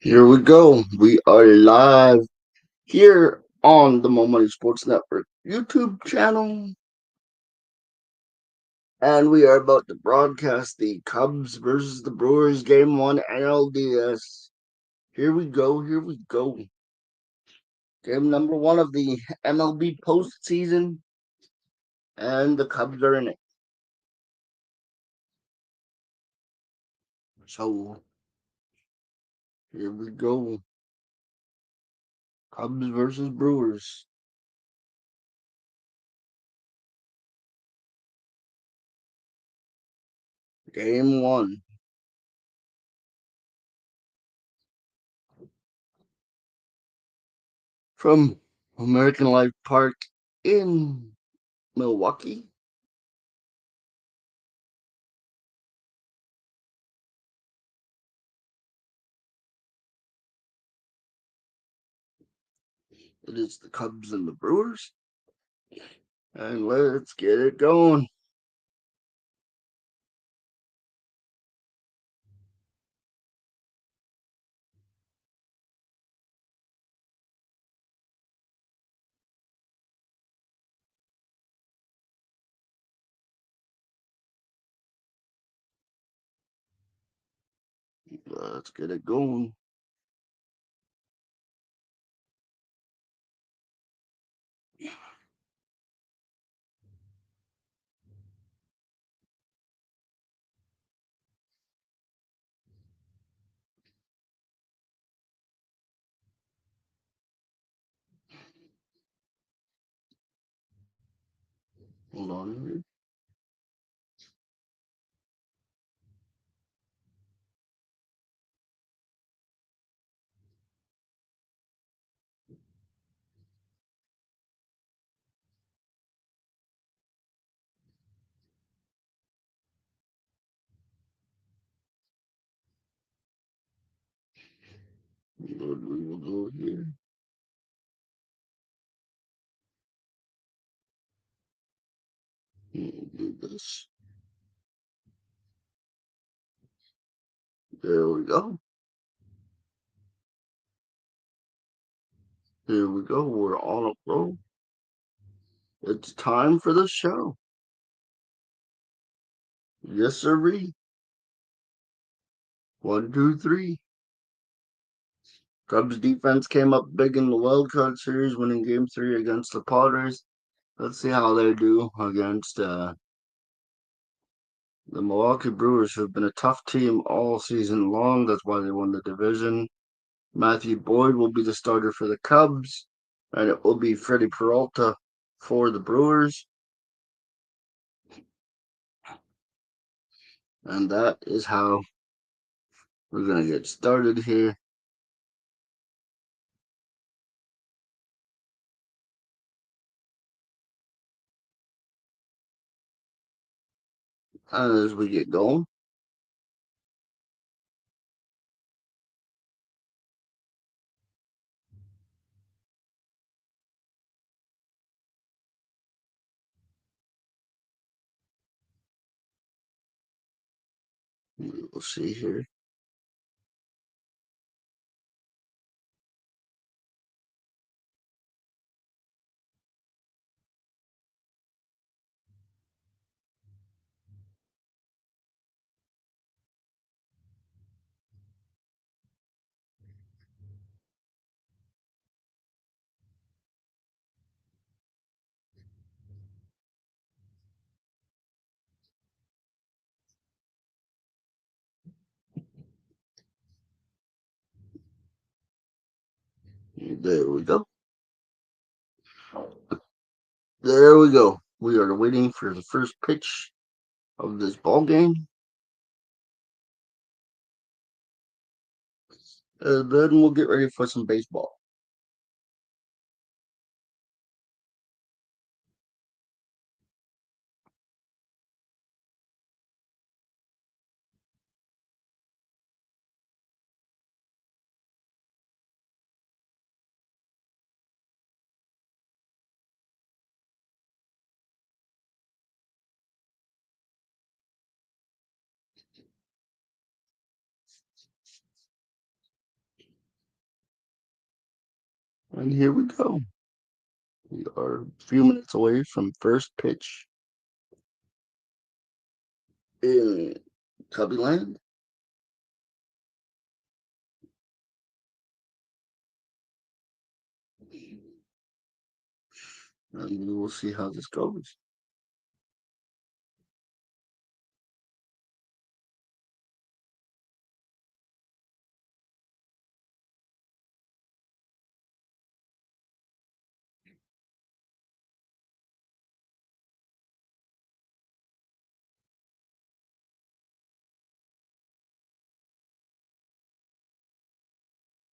Here we go. We are live here on the Mo Money Sports Network YouTube channel, and we are about to broadcast the Cubs versus the Brewers Game 1 NLDS. Here we go. Here we go. Game number 1 of the MLB postseason, and the Cubs are in it. So, here we go. Cubs versus Brewers. Game 1. From American Life Park in Milwaukee. It is the Cubs and the Brewers. And let's get it going. Let's get it going. Hold on here. What we will do here. We'll do this. There we go. Here we go. We're on a roll. It's time for the show. Yes, sirree. 1, 2, 3. Cubs defense came up big in the wild card series, winning Game 3 against the Padres. Let's see how they do against the Milwaukee Brewers, who've been a tough team all season long. That's why they won the division. Matthew Boyd will be the starter for the Cubs, and it will be Freddie Peralta for the Brewers. And that is how we're going to get started here. As we get going, we'll see here. There we go. There we go. We are waiting for the first pitch of this ball game. And then we'll get ready for some baseball. And here we go. We are a few minutes away from first pitch in Cubbyland. And we will see how this goes.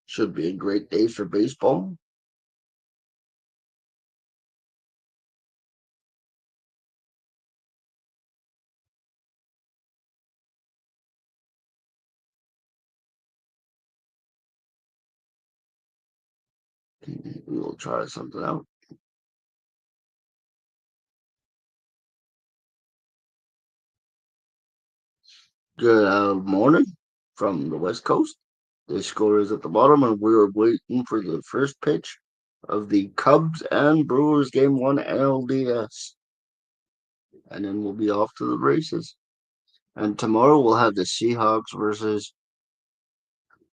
Should be a great day for baseball. We will try something out. Good morning from the West Coast. The score is at the bottom, and we're waiting for the first pitch of the Cubs and Brewers Game 1 NLDS. And then we'll be off to the races. And tomorrow we'll have the Seahawks versus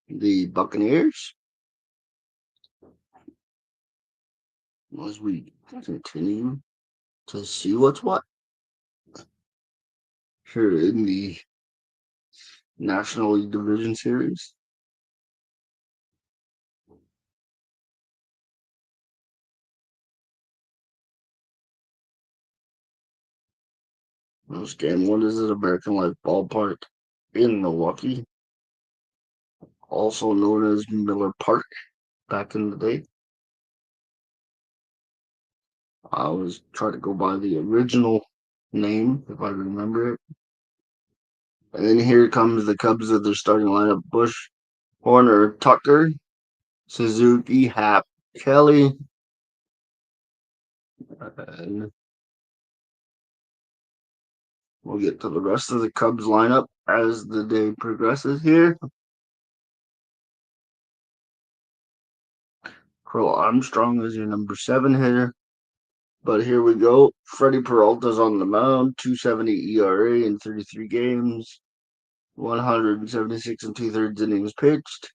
the Buccaneers as we continue to see what's what here in the National League Division Series. This game one is at American Life Ballpark in Milwaukee, also known as Miller Park back in the day. I always try to go by the original name if I remember it. And then here comes the Cubs with their starting lineup: Bush, Horner, Tucker, Suzuki, Happ, Kelly, and we'll get to the rest of the Cubs lineup as the day progresses here. Crow Armstrong is your number 7 hitter. But here we go. Freddie Peralta's on the mound, 270 ERA in 33 games, 176 and 2/3 innings pitched,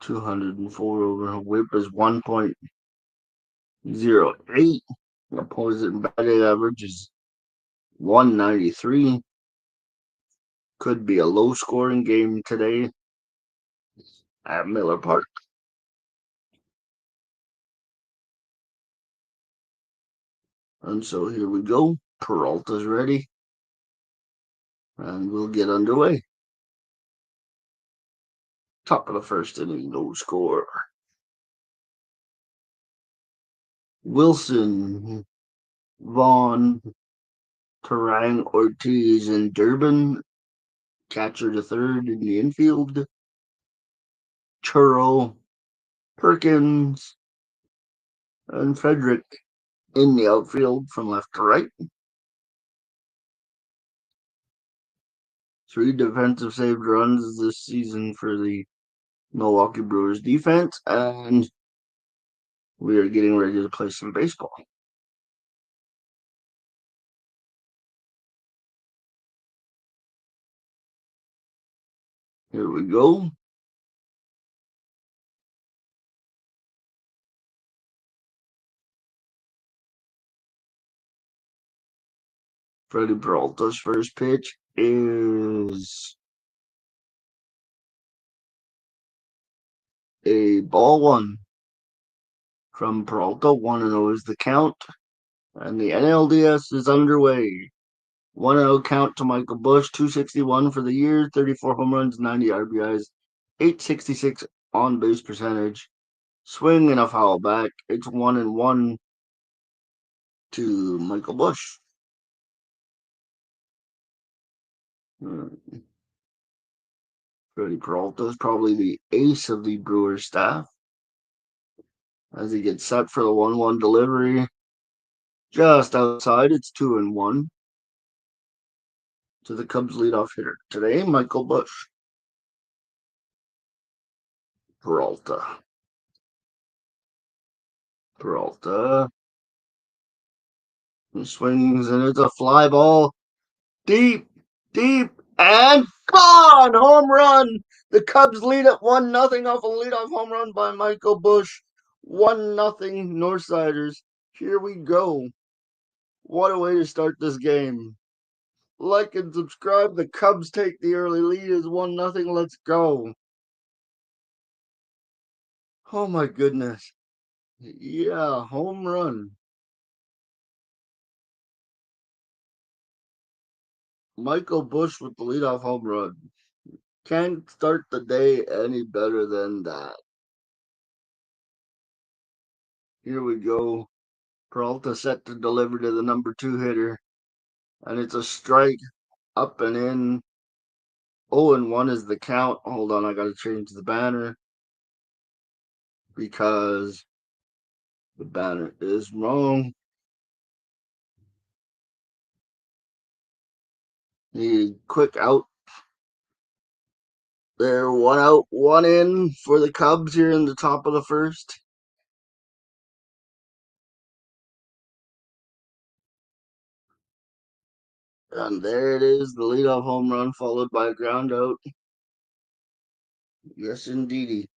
204 over whip is 1.08. Opposite batting average is 193. Could be a low scoring game today at Miller Park. And so here we go. Peralta's ready. And we'll get underway. Top of the first inning, no score. Wilson, Vaughn, Tarang, Ortiz, and Durbin. Catcher to third in the infield. Churro, Perkins, and Frederick in the outfield from left to right. 3 defensive saved runs this season for the Milwaukee Brewers defense, and we are getting ready to play some baseball. Here we go. Freddie Peralta's first pitch is a ball one from Peralta. 1-0 is the count, and the NLDS is underway. 1-0 count to Michael Bush, 261 for the year, 34 home runs, 90 RBIs, 866 on base percentage. Swing and a foul back. It's 1-1 to Michael Bush. Freddie Peralta is probably the ace of the Brewers staff as he gets set for the 1-1 delivery. Just outside, it's 2-1 to the Cubs leadoff hitter today, Michael Bush. Peralta. Peralta swings, and it's a fly ball. Deep, deep, and gone! Home run! The Cubs lead at 1-0 off a leadoff home run by Michael Busch. 1-0 Northsiders. Here we go. What a way to start this game. Like and subscribe. The Cubs take the early lead is 1-0. Let's go. Oh my goodness. Yeah, home run. Michael Busch with the leadoff home run. Can't start the day any better than that. Here we go. Peralta set to deliver to the number 2 hitter. And it's a strike up and in. 0-1 is the count. Hold on, I got to change the banner because the banner is wrong. The quick out there. 1 out, 1 in for the Cubs here in the top of the first. And there it is, the leadoff home run followed by a ground out. Yes, indeedy.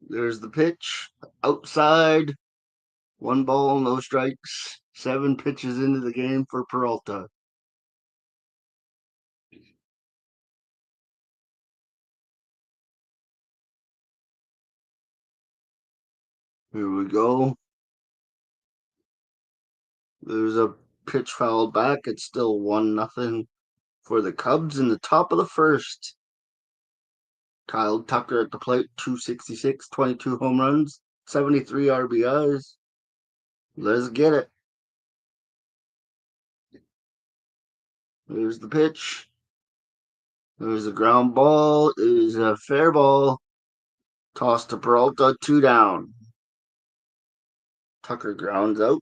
There's the pitch. Outside. 1 ball, no strikes. 7 pitches into the game for Peralta. Here we go. There's a pitch fouled back. It's still 1-0 for the Cubs in the top of the first. Kyle Tucker at the plate, 266, 22 home runs, 73 RBIs. Let's get it. There's the pitch. There's a ground ball. There's a fair ball. Toss to Peralta, 2 down. Tucker grounds out.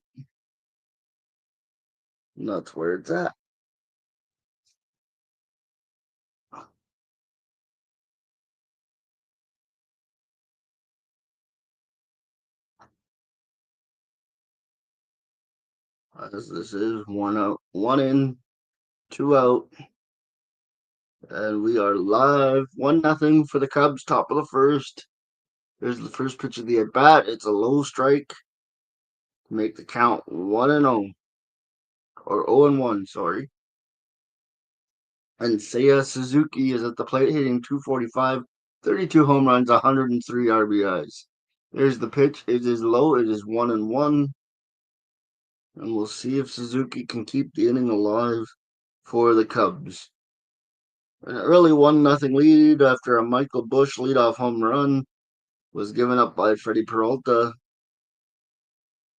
And that's where it's at. As this is 1 out, 1 in, 2 out. And we are live. 1-0 for the Cubs, top of the first. There's the first pitch of the at bat. It's a low strike to make the count 1-0. Or 0-1, sorry. And Seiya Suzuki is at the plate hitting 245, 32 home runs, 103 RBIs. There's the pitch. It is low. It is 1-1. And we'll see if Suzuki can keep the inning alive for the Cubs. An early 1-0 lead after a Michael Busch leadoff home run was given up by Freddie Peralta.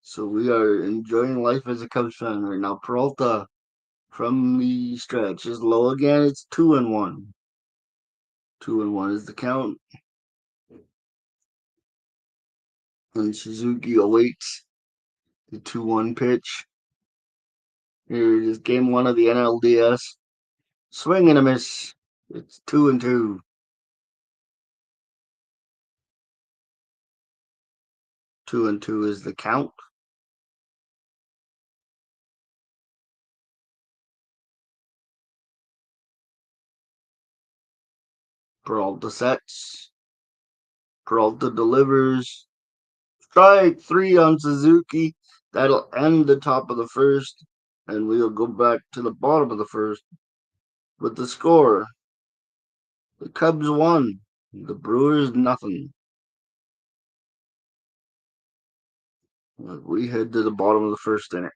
So we are enjoying life as a Cubs fan right now. Peralta from the stretch is low again. It's 2-1. 2-1 is the count. And Suzuki awaits the 2-1 pitch. Here it is, game 1 of the NLDS. Swing and a miss. It's 2-2. 2-2 is the count. Peralta sets. Peralta delivers. Strike 3 on Suzuki. That'll end the top of the first. And we'll go back to the bottom of the first with the score. The Cubs won. The Brewers nothing. We head to the bottom of the first inning.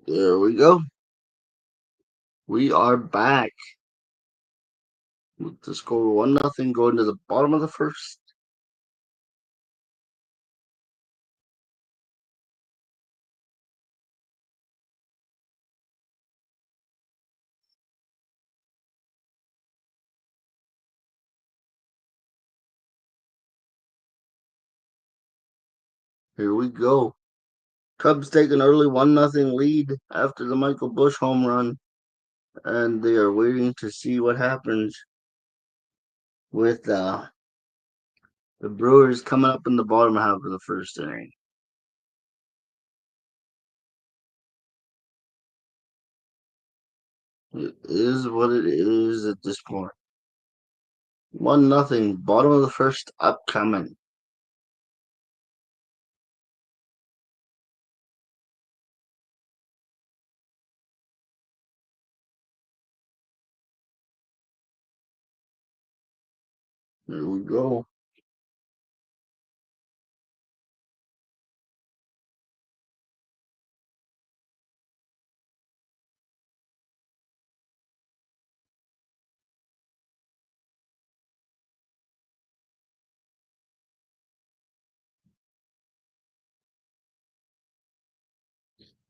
There we go. We are back with the score 1-0 going to the bottom of the first. Here we go. Cubs take an early 1-0 lead after the Michael Busch home run, and they are waiting to see what happens with the Brewers coming up in the bottom half of the first inning. It is what it is at this point. 1-0, bottom of the first upcoming. Here we go.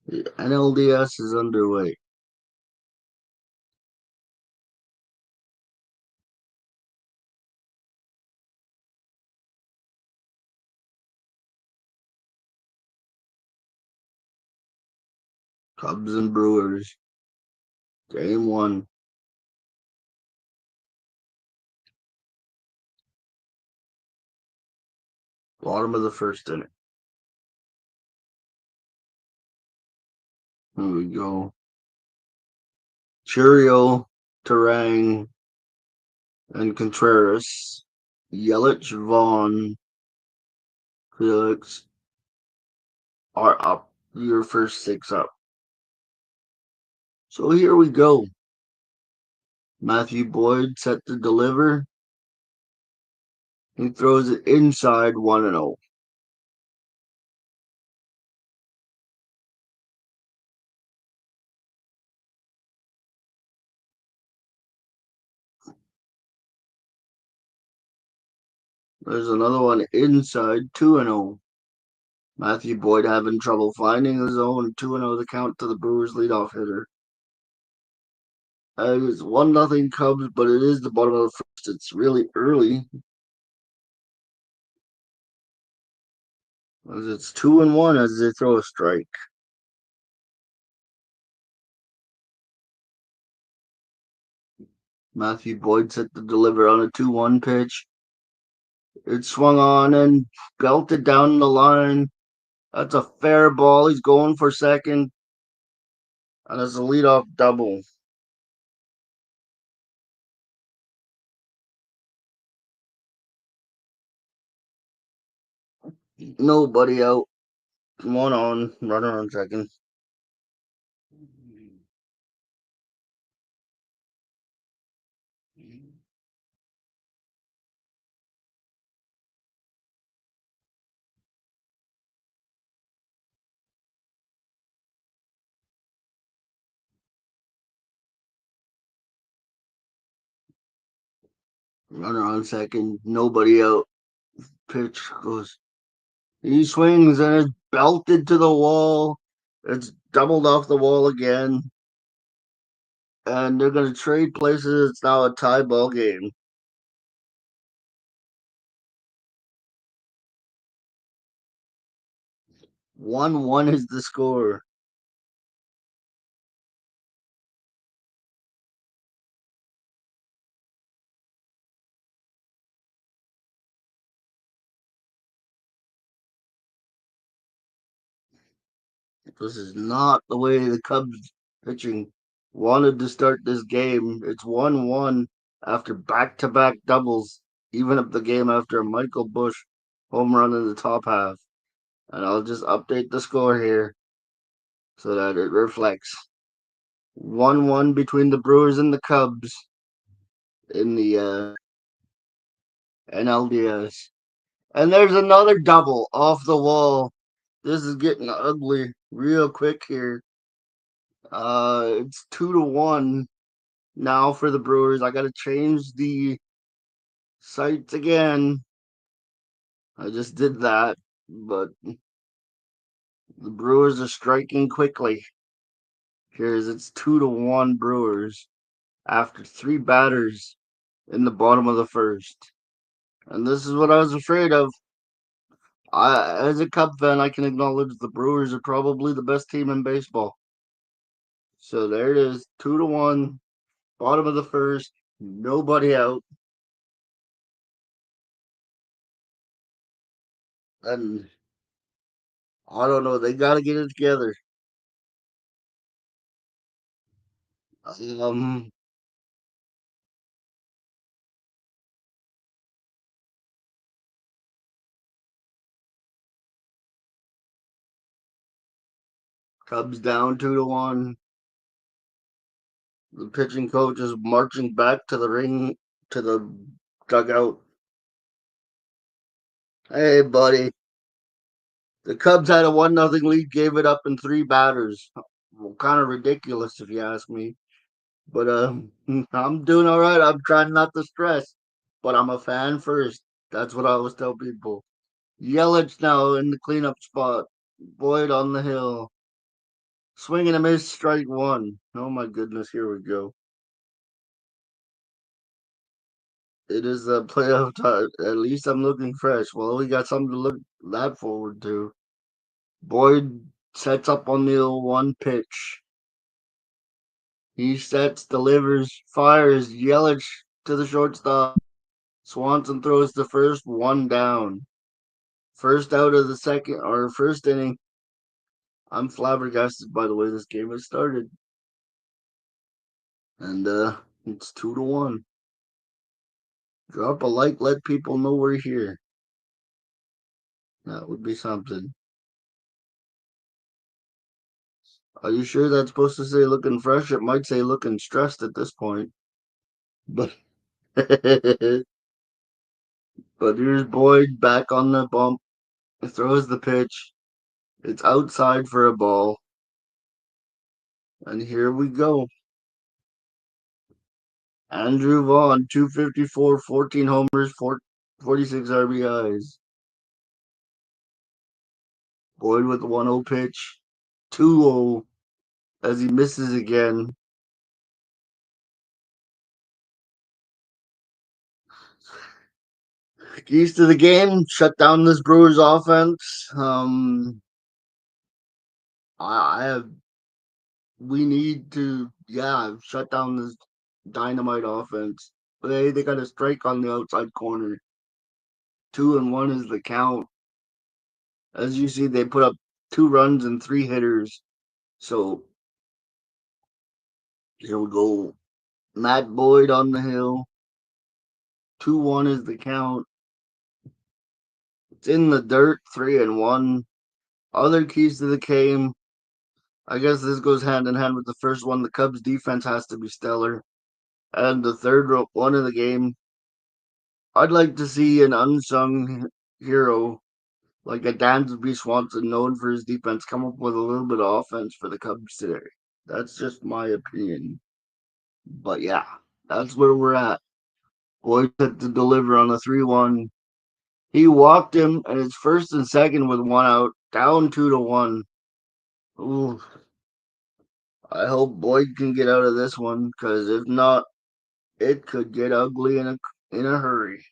The NLDS is underway. Cubs and Brewers. Game 1. Bottom of the first inning. Here we go. Churio, Terang, and Contreras. Yelich, Vaughn, Felix are up. Your first 6 up. So here we go. Matthew Boyd set to deliver. He throws it inside 1-0. There's another one inside 2-0. Matthew Boyd having trouble finding the zone. 2-0 the count to the Brewers leadoff hitter. It's 1-0 Cubs, but it is the bottom of the first. It's really early. As it's 2-1 as they throw a strike. Matthew Boyd set to deliver on a 2-1 pitch. It swung on and belted down the line. That's a fair ball. He's going for second. And it's a leadoff double. Nobody out. One on. Runner on second. Runner on second. Nobody out. Pitch goes. He swings and it's belted to the wall. It's doubled off the wall again. And they're going to trade places. It's now a tie ball game. 1-1 is the score. This is not the way the Cubs pitching wanted to start this game. It's 1-1 after back-to-back doubles, even up the game after a Michael Busch home run in the top half. And I'll just update the score here so that it reflects 1-1 between the Brewers and the Cubs in the NLDS. And there's another double off the wall. This is getting ugly real quick here. It's 2-1 Now for the Brewers, I got to change the sites again. I just did that, but the Brewers are striking quickly. Here's it's 2-1 Brewers after three batters in the bottom of the first. And this is what I was afraid of. As a Cub fan, I can acknowledge the Brewers are probably the best team in baseball. So there it is, 2-1, bottom of the first, nobody out, and I don't know. They got to get it together. Um, Cubs down 2-1. The pitching coach is marching back to the ring, to the dugout. Hey, buddy. The Cubs had a 1-0 lead, gave it up in three batters. Well, kind of ridiculous if you ask me. But I'm doing all right. I'm trying not to stress, but I'm a fan first. That's what I always tell people. Yelich now in the cleanup spot. Boyd on the hill. Swing and a miss, strike one. Oh my goodness, here we go. It is a playoff time. At least I'm looking fresh. Well, we got something to look that forward to. Boyd sets up on the 0-1 pitch. He sets, delivers, fires. Yelich to the shortstop. Swanson throws the first, one down. First out of the second or first inning. I'm flabbergasted by the way this game has started. And it's 2-1. Drop a like, let people know we're here. That would be something. Are you sure that's supposed to say looking fresh? It might say looking stressed at this point. But but here's Boyd back on the bump. Throws the pitch. It's outside for a ball. And here we go. Andrew Vaughn, 254, 14 homers, 46 RBIs. Boyd with the 1-0 pitch. 2-0 as he misses again. Keys to the game, shut down this Brewers offense. I have we need to shut down this dynamite offense. They got a strike on the outside corner. 2-1 is the count. As you see, they put up 2 runs and 3 hitters. So here we go. Matt Boyd on the hill. 2-1 is the count. It's in the dirt, 3-1. Other keys to the game. I guess this goes hand in hand with the first one. The Cubs defense has to be stellar. And the third one of the game, I'd like to see an unsung hero like a Dansby Swanson, known for his defense, come up with a little bit of offense for the Cubs today. That's just my opinion. But yeah, that's where we're at. Boyd had to deliver on a 3-1. He walked him, and it's first and second with one out, down 2-1. Ooh, I hope Boyd can get out of this one, because if not, it could get ugly in a hurry.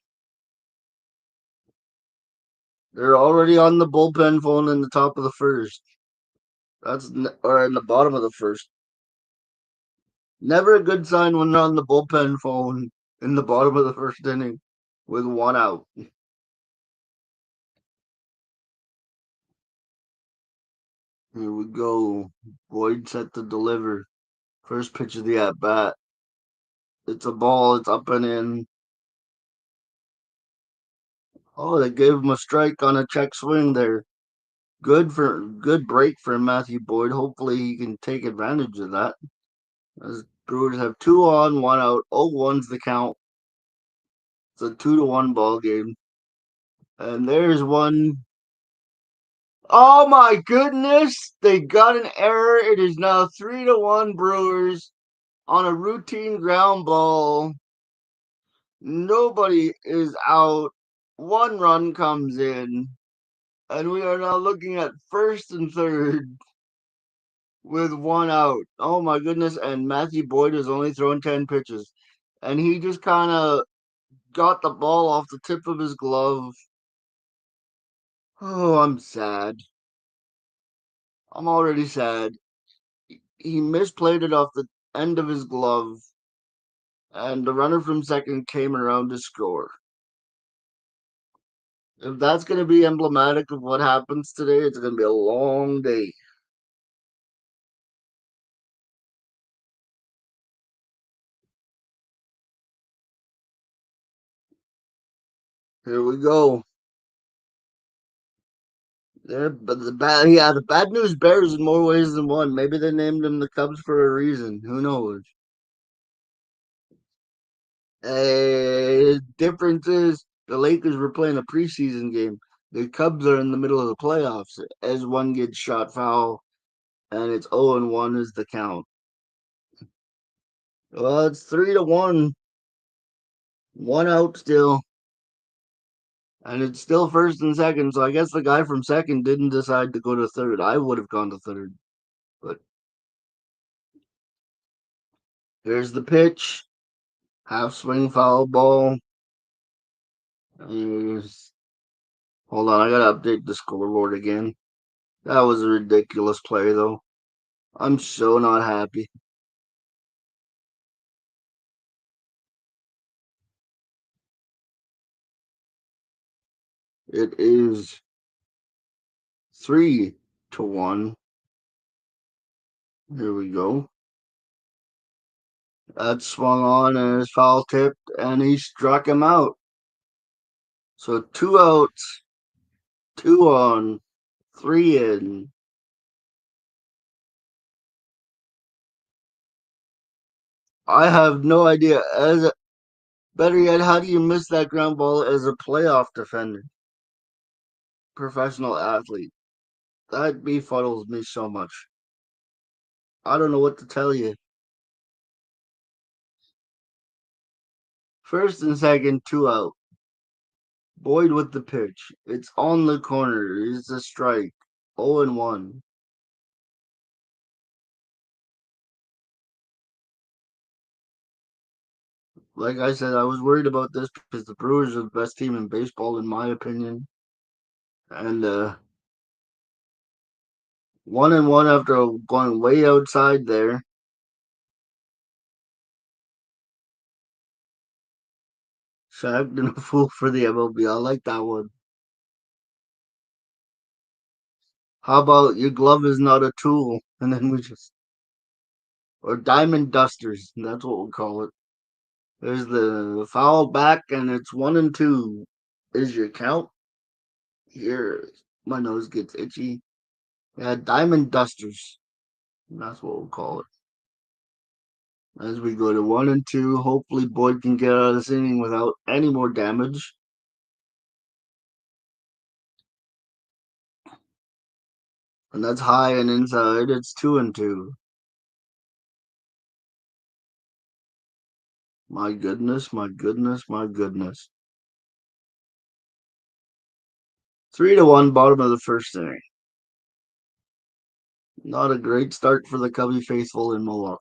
They're already on the bullpen phone in the top of the first. Or in the bottom of the first. Never a good sign when they're on the bullpen phone in the bottom of the first inning with one out. Here we go. Boyd set to deliver. First pitch of the at bat. It's a ball. It's up and in. Oh, they gave him a strike on a check swing there. Good break for Matthew Boyd. Hopefully he can take advantage of that. As Brewers have 2 on, one out. 0-1's the count. It's a 2-1 ball game. And there's one. Oh my goodness! They got an error. It is now 3-1 Brewers. on a routine ground ball. Nobody is out. One run comes in, and we are now looking at first and third with one out. Oh my goodness. And Matthew Boyd has only thrown 10 pitches. And he just kind of got the ball off the tip of his glove. Oh, I'm sad. I'm already sad. He misplayed it off the end of his glove, and the runner from second came around to score. If that's going to be emblematic of what happens today, it's going to be a long day. Here we go. But the bad news bears in more ways than one. Maybe they named them the Cubs for a reason. Who knows? Difference is the Lakers were playing a preseason game. The Cubs are in the middle of the playoffs. As one gets shot foul, and it's 0-1 is the count. Well, it's 3-1, one out still, and it's still first and second. So I guess the guy from second didn't decide to go to third. I would have gone to third, but here's the pitch. Half swing foul ball. Here's, hold on, I gotta update the scoreboard again. That was a ridiculous play, though. I'm so not happy. It is 3-1. Here we go. That swung on and is foul tipped, and he struck him out. So 2 outs, 2 on, 3 in. I have no idea. Better yet, how do you miss that ground ball as a playoff defender, professional athlete? That befuddles me so much. I don't know what to tell you. First and second, 2 out. Boyd with the pitch. It's on the corner. It's a strike. 0-1. Like I said, I was worried about this because the Brewers are the best team in baseball, in my opinion. And 1-1 after going way outside there. Shagged and a fool for the MLB. I like that one. How about your glove is not a tool? And then we just, or diamond dusters. That's what we'll call it. There's the foul back, and it's 1-2. Is your count? Here, my nose gets itchy. Yeah, diamond dusters. That's what we'll call it. As we go to 1-2, hopefully Boyd can get out of this inning without any more damage. And that's high and inside. It's 2-2. My goodness, my goodness, my goodness. 3-1, bottom of the first inning. Not a great start for the Cubby faithful in Milwaukee.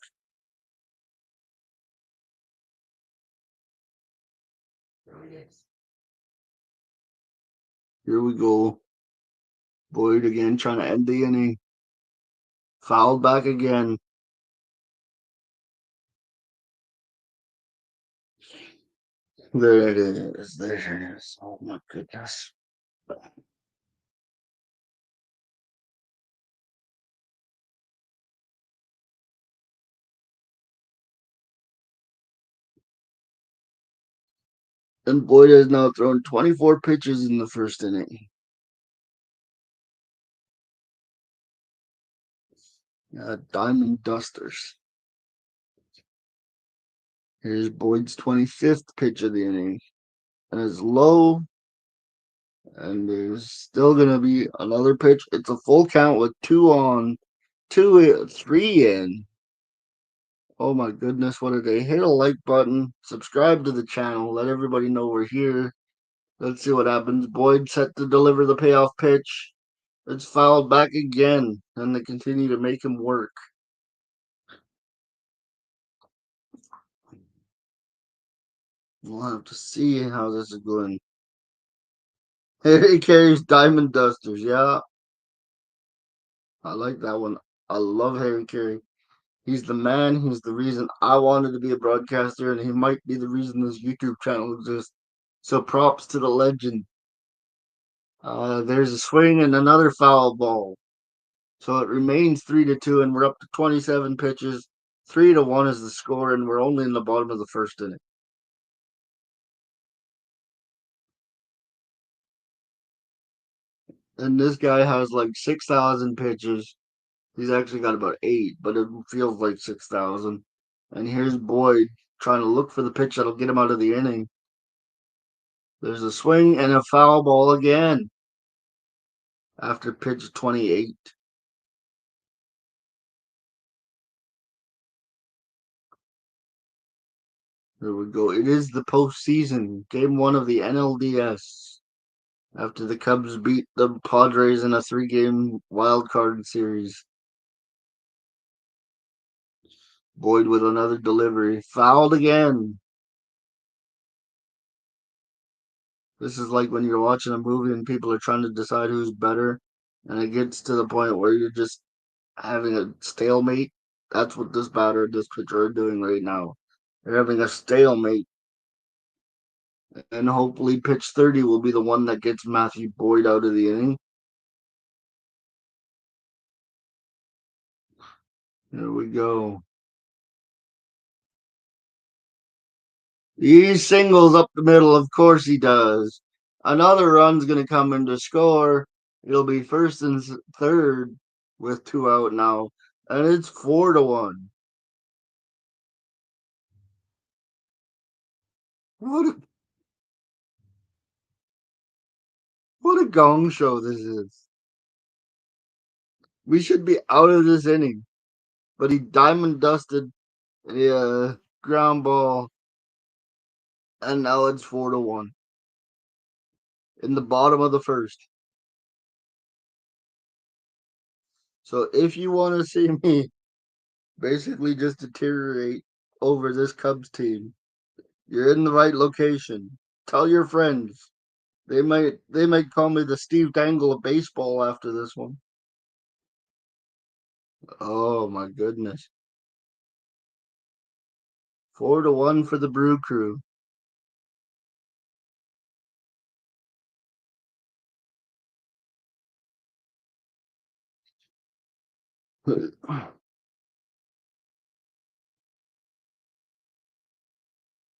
Here we go. Boyd again trying to end the inning. Fouled back again. There it is. There it is. Oh my goodness. And Boyd has now thrown 24 pitches in the first inning. Diamond Dusters. Here's Boyd's 25th pitch of the inning. And it's low. And there's still going to be another pitch. It's a full count with 2 on, 3 in. Oh my goodness, what a day. Hit a like button, subscribe to the channel, let everybody know we're here. Let's see what happens. Boyd set to deliver the payoff pitch. It's fouled back again, and they continue to make him work. We'll have to see how this is going. He carries Diamond Dusters. Yeah, I like that one. I love Harry Carey. He's the man. He's the reason I wanted to be a broadcaster, and he might be the reason this YouTube channel exists. So props to the legend. There's a swing and another foul ball. So it remains 3-2, and we're up to 27 pitches. 3-1 is the score, and we're only in the bottom of the first inning. And this guy has like 6,000 pitches. He's actually got about eight, but it feels like 6,000. And here's Boyd trying to look for the pitch that'll get him out of the inning. There's a swing and a foul ball again after pitch 28. There we go. It is the postseason, game one of the NLDS. After the Cubs beat the Padres in a three-game wild card series. Boyd with another delivery. Fouled again. This is like when you're watching a movie and people are trying to decide who's better, and it gets to the point where you're just having a stalemate. That's what this batter and this pitcher are doing right now. They're having a stalemate, and hopefully pitch 30 will be the one that gets Matthew Boyd out of the inning. Here we go. He singles up the middle. Of course he does. Another run's going to come in to score. It'll be first and third with two out now, and it's 4-1. What a what a gong show this is. We should be out of this inning, but he diamond dusted the ground ball, and now it's 4-1 in the bottom of the first. So if you want to see me basically just deteriorate over this Cubs team, you're in the right location. Tell your friends. They might call me the Steve Dangle of baseball after this one. Oh my goodness. 4-1 for the Brew Crew.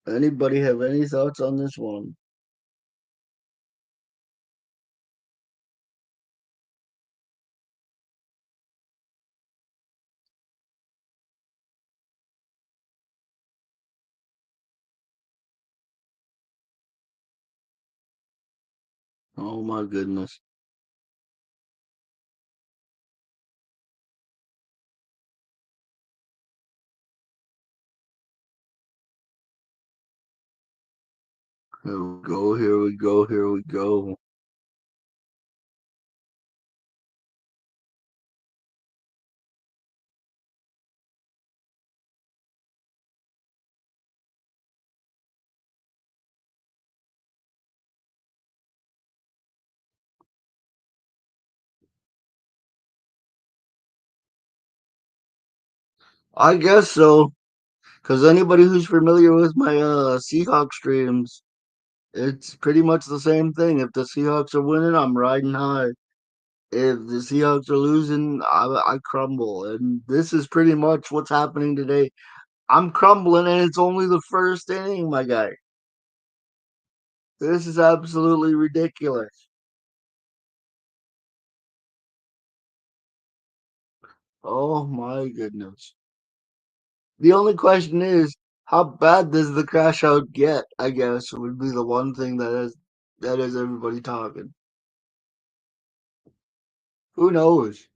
Anybody have any thoughts on this one? Oh my goodness. Here we go, here we go, here we go. I guess so. Because anybody who's familiar with my Seahawks streams, it's pretty much the same thing. If the Seahawks are winning, I'm riding high. If the Seahawks are losing, I crumble. And this is pretty much what's happening today. I'm crumbling, and it's only the first inning, my guy. This is absolutely ridiculous. Oh my goodness. The only question is, how bad does the crash out get? I guess would be the one thing that has everybody talking. Who knows?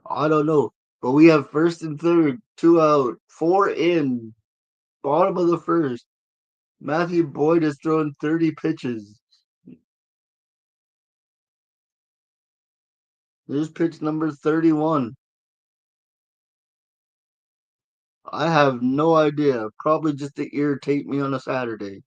I don't know. But we have first and third, two out, four in, bottom of the first. Matthew Boyd has thrown 30 pitches. Here's pitch number 31. I have no idea. Probably just to irritate me on a Saturday.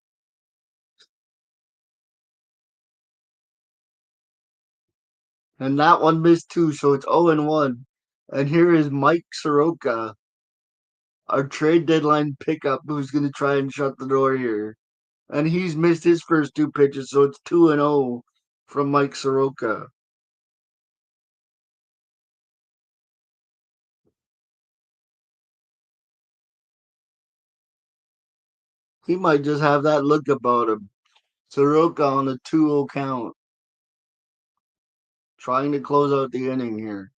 And that one missed too, so it's 0 and 1. And here is Mike Soroka, our trade deadline pickup, who's going to try and shut the door here. And he's missed his first two pitches, so it's 2 and 0 from Mike Soroka. He might just have that look about him. Soroka on a 2-0 count, trying to close out the inning here.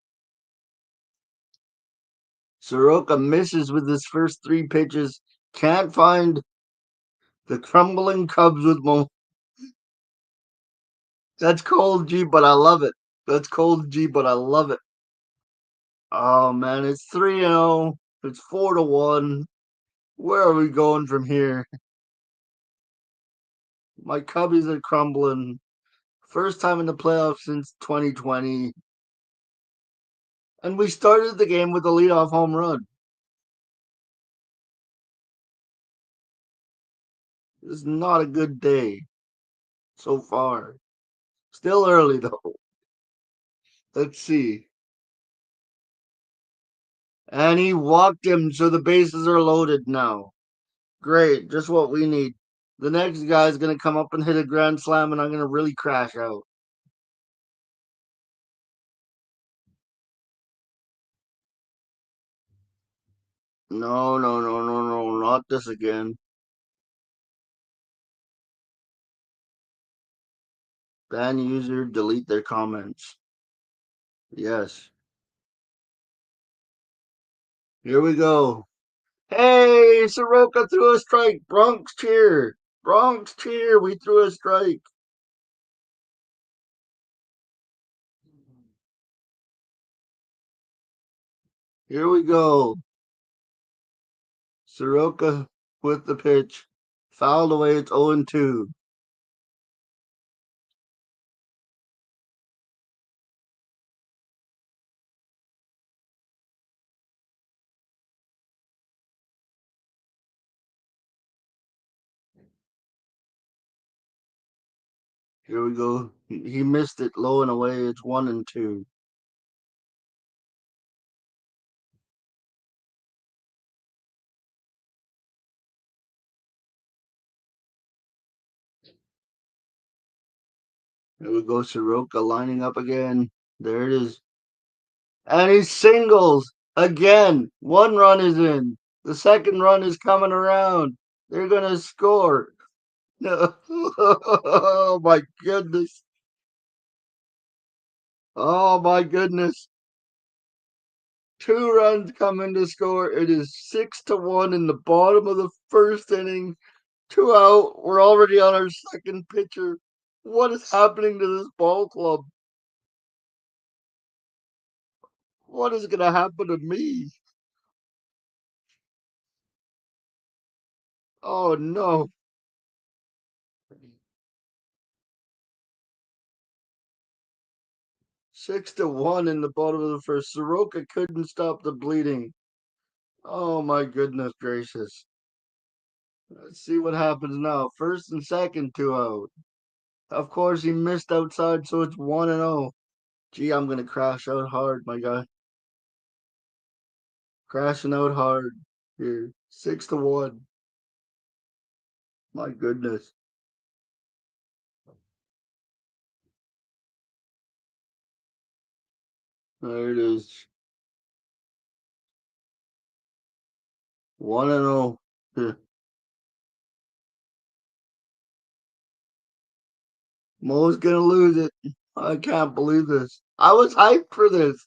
Soroka misses with his first three pitches. Can't find the crumbling Cubs with Mo. That's cold G, but I love it. That's cold G, but I love it. Oh man, it's 3-0. It's 4-1. Where are we going from here? My Cubbies are crumbling. First time in the playoffs since 2020. And we started the game with a leadoff home run. This is not a good day so far. Still early though. Let's see. And he walked him, so the bases are loaded now. Great, just what we need. The next guy's gonna come up and hit a grand slam, and I'm gonna really crash out. No, no, no, no, no, not this again. Ban user, delete their comments. Yes. Here we go. Hey, Soroka threw a strike. Bronx cheer. Bronx cheer. We threw a strike. Here we go. Soroka with the pitch. Fouled away. It's 0 and 2. Here we go. He missed it low and away. It's 1 and 2. Here we go. Soroka lining up again. There it is. And he singles again. One run is in. The second run is coming around. They're going to score. Oh my goodness. Oh my goodness. Two runs coming to score. It is 6-1 in the bottom of the first inning. Two out. We're already on our second pitcher. What is happening to this ball club? What is going to happen to me? Oh no. 6-1 in the bottom of the first. Soroka couldn't stop the bleeding. Oh my goodness gracious. Let's see what happens now. First and second, two out. Of course, he missed outside, so it's 1 and 0. Gee, I'm going to crash out hard, my guy. Crashing out hard here. 6-1. My goodness. There it is. 1 and 0. Here. Mo's going to lose it. I can't believe this. I was hyped for this.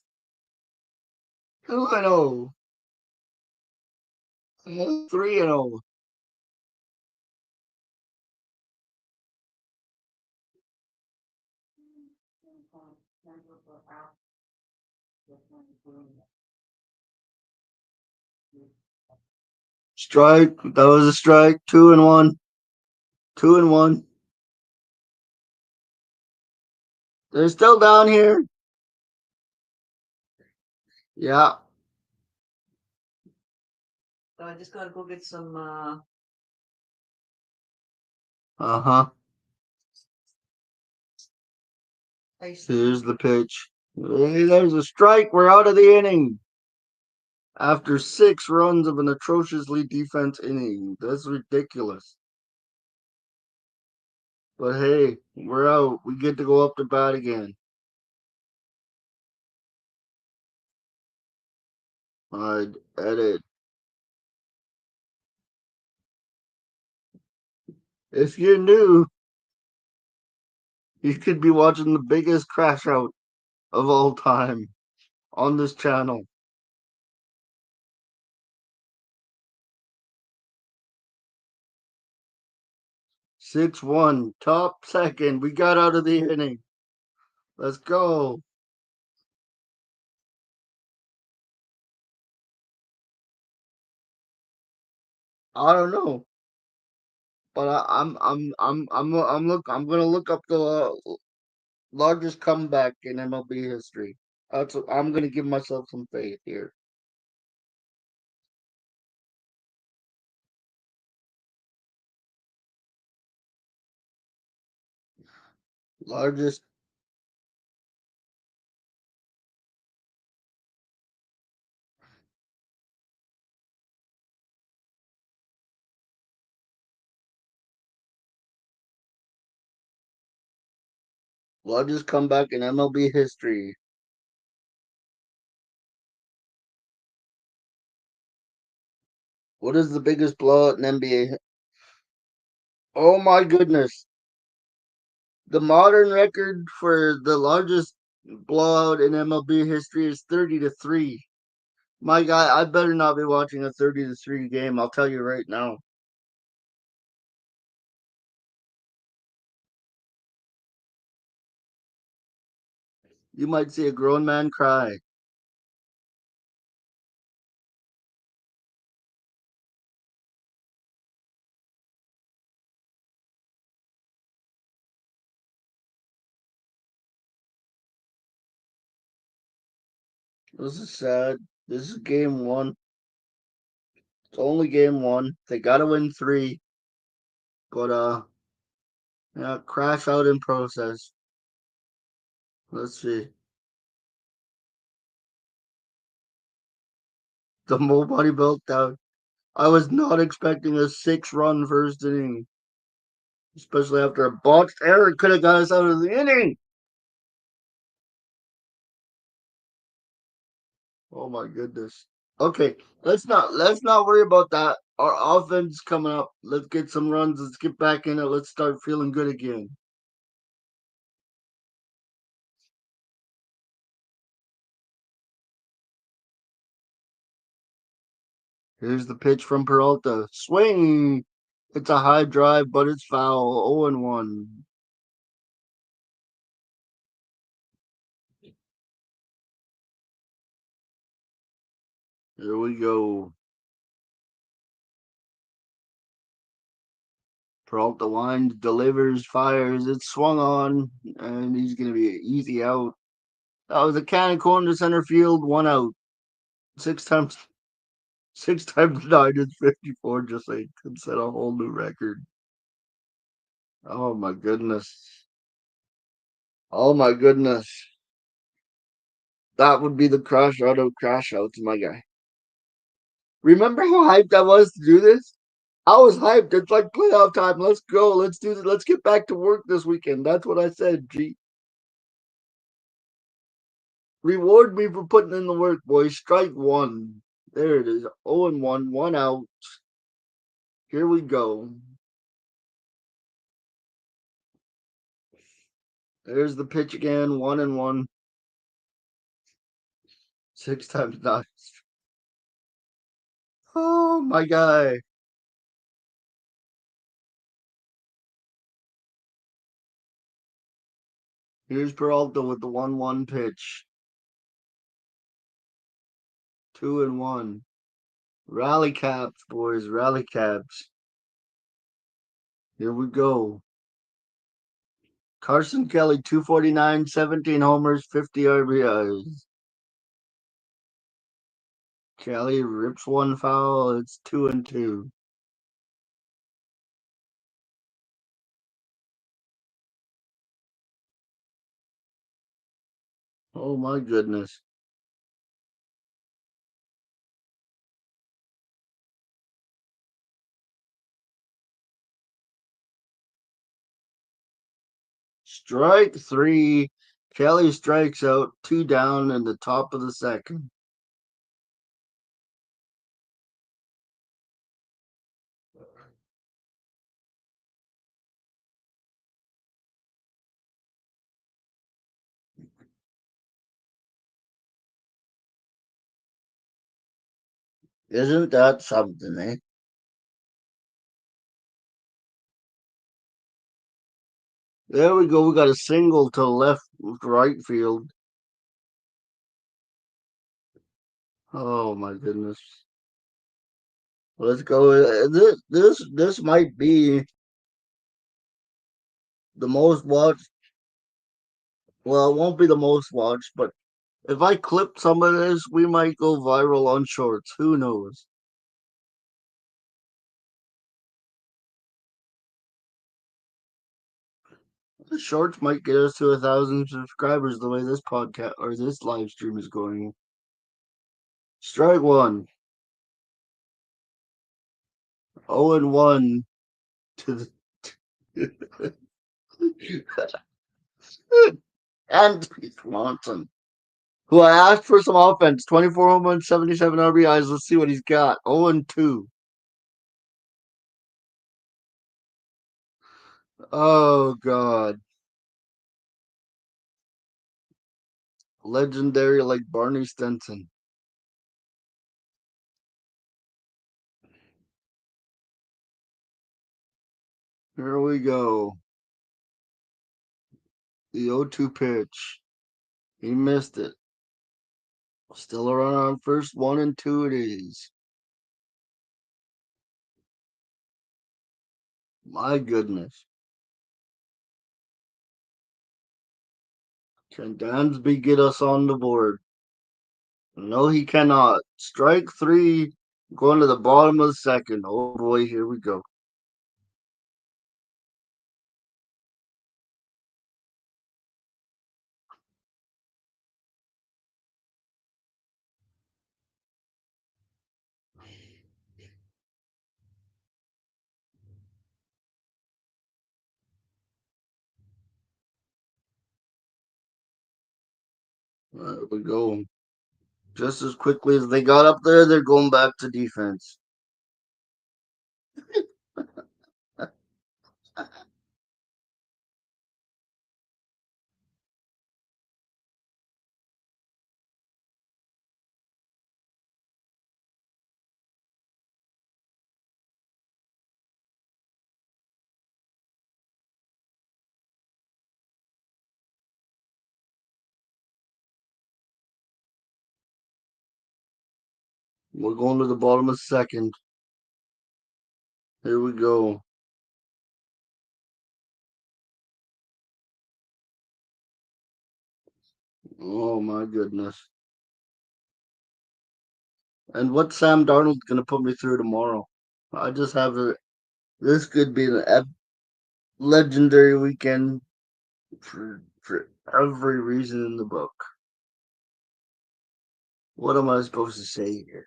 2 and 0. 3 and 0. Strike. That was a strike. 2-1. 2-1. They're still down here. Yeah. So I just gotta go get some Uh-huh. ice. Here's the pitch. Hey, there's a strike. We're out of the inning. After 6 runs of an atrociously defense inning. That's ridiculous. But hey, we're out. We get to go up to bat again. I'd edit. If you're new, you could be watching the biggest crash out of all time on this channel. 6-1, top second. We got out of the inning. Let's go. I don't know, but I'm gonna look up the largest comeback in MLB history. I'm gonna give myself some faith here. Largest largest comeback in MLB history. What is the biggest blowout in NBA? Oh my goodness. The modern record for the largest blowout in MLB history is 30-3. My guy, I better not be watching a 30-3 game. I'll tell you right now. You might see a grown man cry. This is sad. This is game one. It's only game one. They gotta win three. But yeah, crash out in process. Let's see. The nobody built out. I was not expecting a 6-run first inning, especially after a botched error could have got us out of the inning. Oh my goodness. Okay, let's not worry about that. Our offense coming up. Let's get some runs. Let's get back in it. Let's start feeling good again. Here's the pitch from Peralta. Swing. It's a high drive, but it's foul. 0-1. Here we go. Peralta winds, delivers, fires. It's swung on, and he's going to be an easy out. That was a cannon corner to center field. 1 out. 6 times, 6 times 9 is 54. Just like could set a whole new record. Oh my goodness. Oh my goodness. That would be the crash out of crash outs, my guy. Remember how hyped I was to do this? I was hyped. It's like playoff time. Let's go. Let's do this. Let's get back to work this weekend. That's what I said, G. Reward me for putting in the work, boys. Strike one. There it is. 0-1, 1 out. Here we go. There's the pitch again. 1-1. 6 times 9. Oh, my guy. Here's Peralta with the 1-1 pitch. 2-1. Rally caps, boys. Rally caps. Here we go. Carson Kelly, 249, 17 homers, 50 RBIs. Kelly rips one foul. It's 2-2. Oh my goodness. Strike three. Kelly strikes out, two down in the top of the second. Isn't that something, eh? There we go. We got a single to left right field. Oh my goodness. Let's go. This might be the most watched. Well, it won't be the most watched, but if I clip some of this, we might go viral on shorts. Who knows? The shorts might get us to 1,000 subscribers the way this podcast or this live stream is going. Strike one. 0-1 to the and Swanson, who I asked for some offense. 24 home runs, 77 RBIs. Let's see what he's got. 0-2. Oh God. Legendary like Barney Stinson. Here we go. The 0-2 pitch. He missed it. Still a run on first, 1-2 it is. My goodness. Can Dansby get us on the board? No, he cannot. Strike three, going to the bottom of the second. Oh boy, here we go. There we go. Just as quickly as they got up there, they're going back to defense. We're going to the bottom of the second. Here we go. Oh my goodness. And what Sam Darnold's going to put me through tomorrow? I just have a. This could be an legendary weekend for every reason in the book. What am I supposed to say here?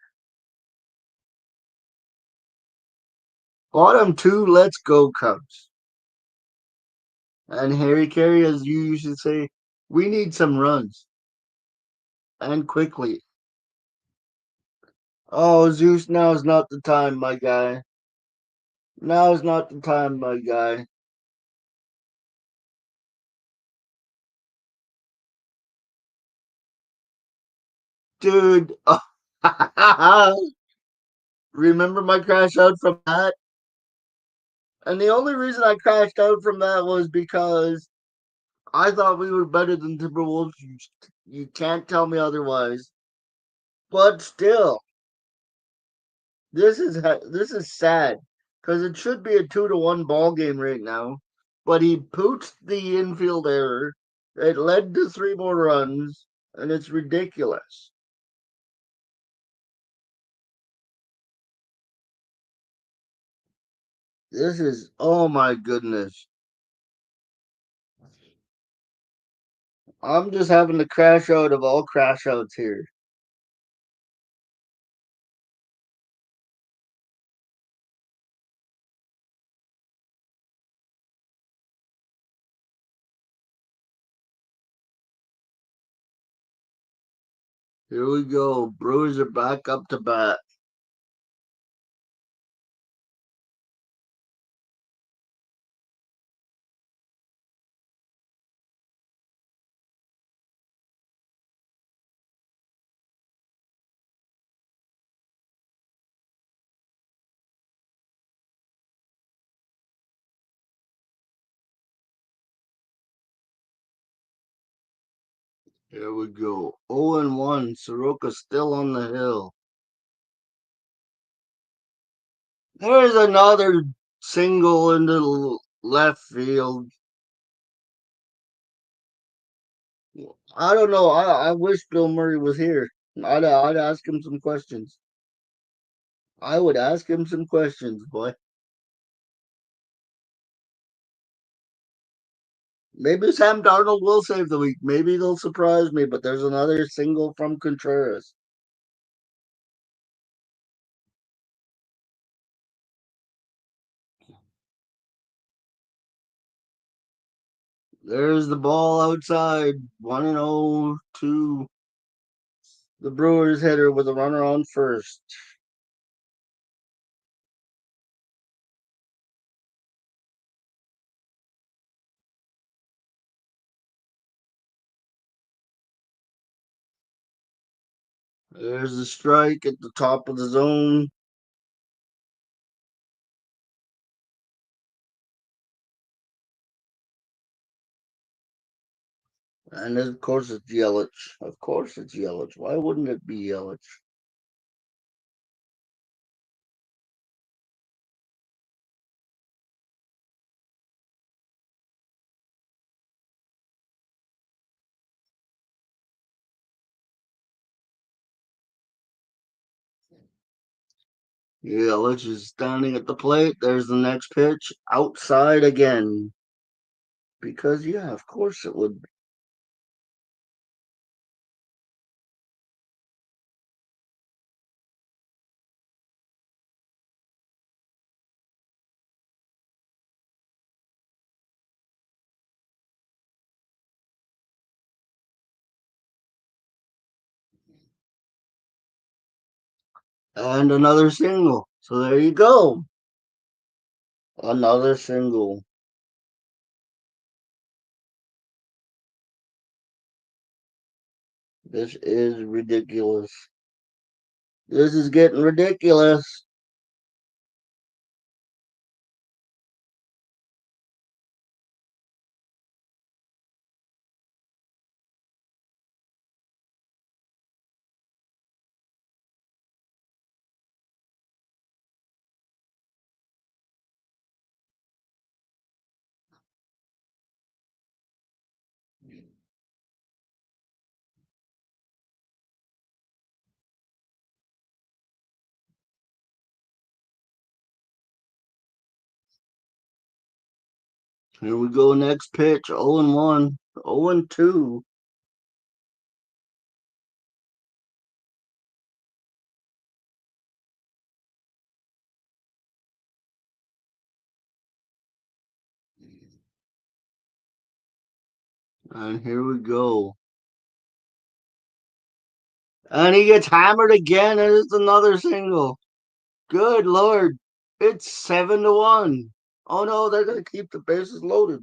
Bottom two, let's go, Cubs. And Harry Carey, as you used to say, we need some runs. And quickly. Oh, Zeus, now is not the time, my guy. Now is not the time, my guy. Dude. Remember my crash out from that? And the only reason I crashed out from that was because I thought we were better than Timberwolves. You can't tell me otherwise. But still, this is sad because it should be a 2-1 ball game right now. But he pooched the infield error. It led to 3 more runs, and it's ridiculous. This is, oh my goodness. I'm just having to crash out of all crash outs here. Here we go. Brewers are back up to bat. Here we go. 0-1. Soroka still on the hill. There's another single into left field. I don't know. I wish Bill Murray was here. I'd ask him some questions. I would ask him some questions, boy. Maybe Sam Darnold will save the week. Maybe they'll surprise me, but there's another single from Contreras. There's the ball outside. 1-0 to the Brewers hitter with a runner on first. There's the strike at the top of the zone. And of course it's Yelich. Of course it's Yelich. Why wouldn't it be Yelich? Yelich is standing at the plate. There's the next pitch. Outside again. Because, yeah, of course it would. And another single. So there you go. Another single. This is ridiculous. This is getting ridiculous. Here we go. Next pitch. 0-1. 0-2. And here we go. And he gets hammered again, and it's another single. Good Lord. It's 7-1. Oh no, they're going to keep the bases loaded.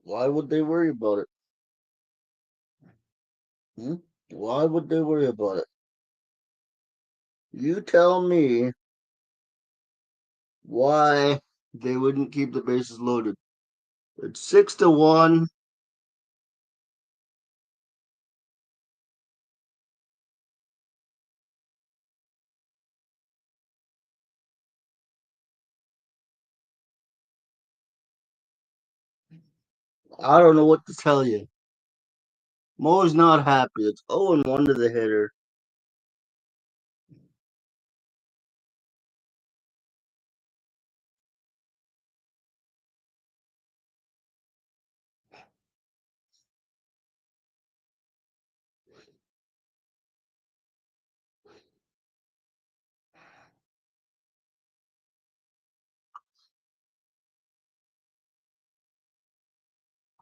Why would they worry about it? Hmm? Why would they worry about it? You tell me why they wouldn't keep the bases loaded. It's 6-1. I don't know what to tell you. Mo's not happy. It's 0-1 to the hitter.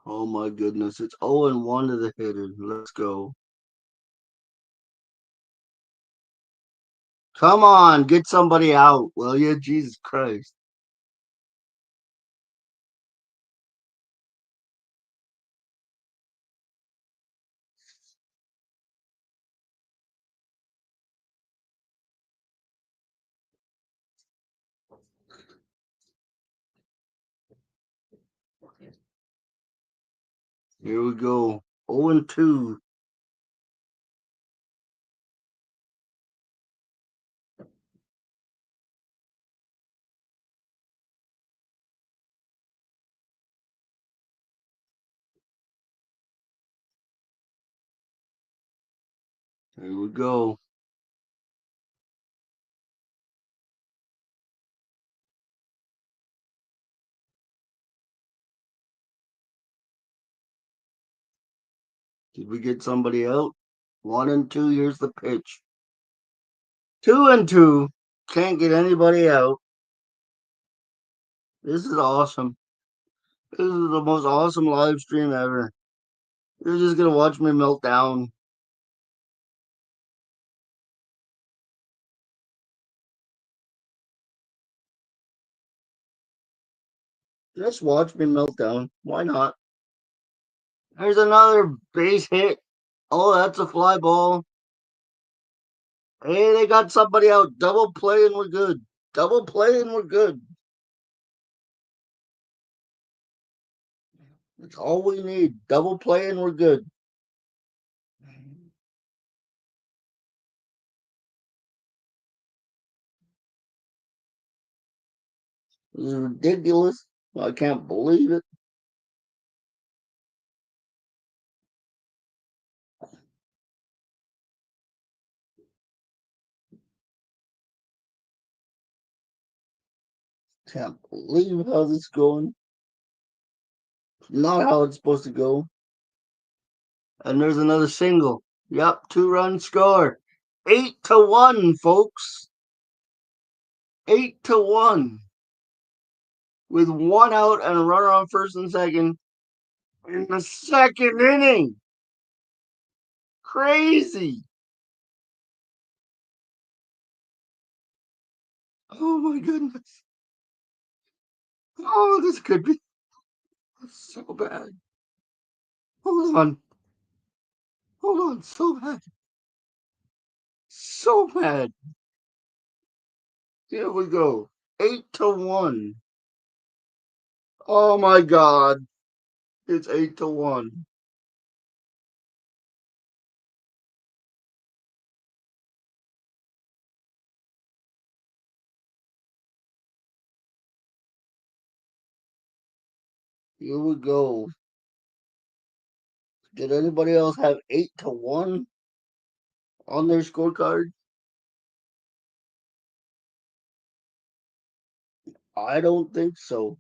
Oh my goodness. It's 0-1 to the hitter. Let's go. Come on, get somebody out, will you? Jesus Christ. Here we go. 0-2. Here we go. Did we get somebody out? 1-2. Here's the pitch. 2-2. Can't get anybody out. This is awesome. This is the most awesome live stream ever. You're just gonna watch me melt down. Just watch me melt down. Why not? There's another base hit. Oh, that's a fly ball. Hey, they got somebody out. Double play and we're good. Double play and we're good. That's all we need. Double play and we're good. This is ridiculous. I can't believe it. Can't believe how this is going. Not how it's supposed to go. And there's another single. Yep, 2-run score. 8-1, folks. 8-1. With one out and a runner on first and second in the second inning. Crazy. Oh my goodness. Oh, this could be so bad. Hold on. Hold on. So bad. So bad. Here we go. 8-1. Oh my God. It's 8-1. Here we go. Did anybody else have 8-1 on their scorecard? I don't think so.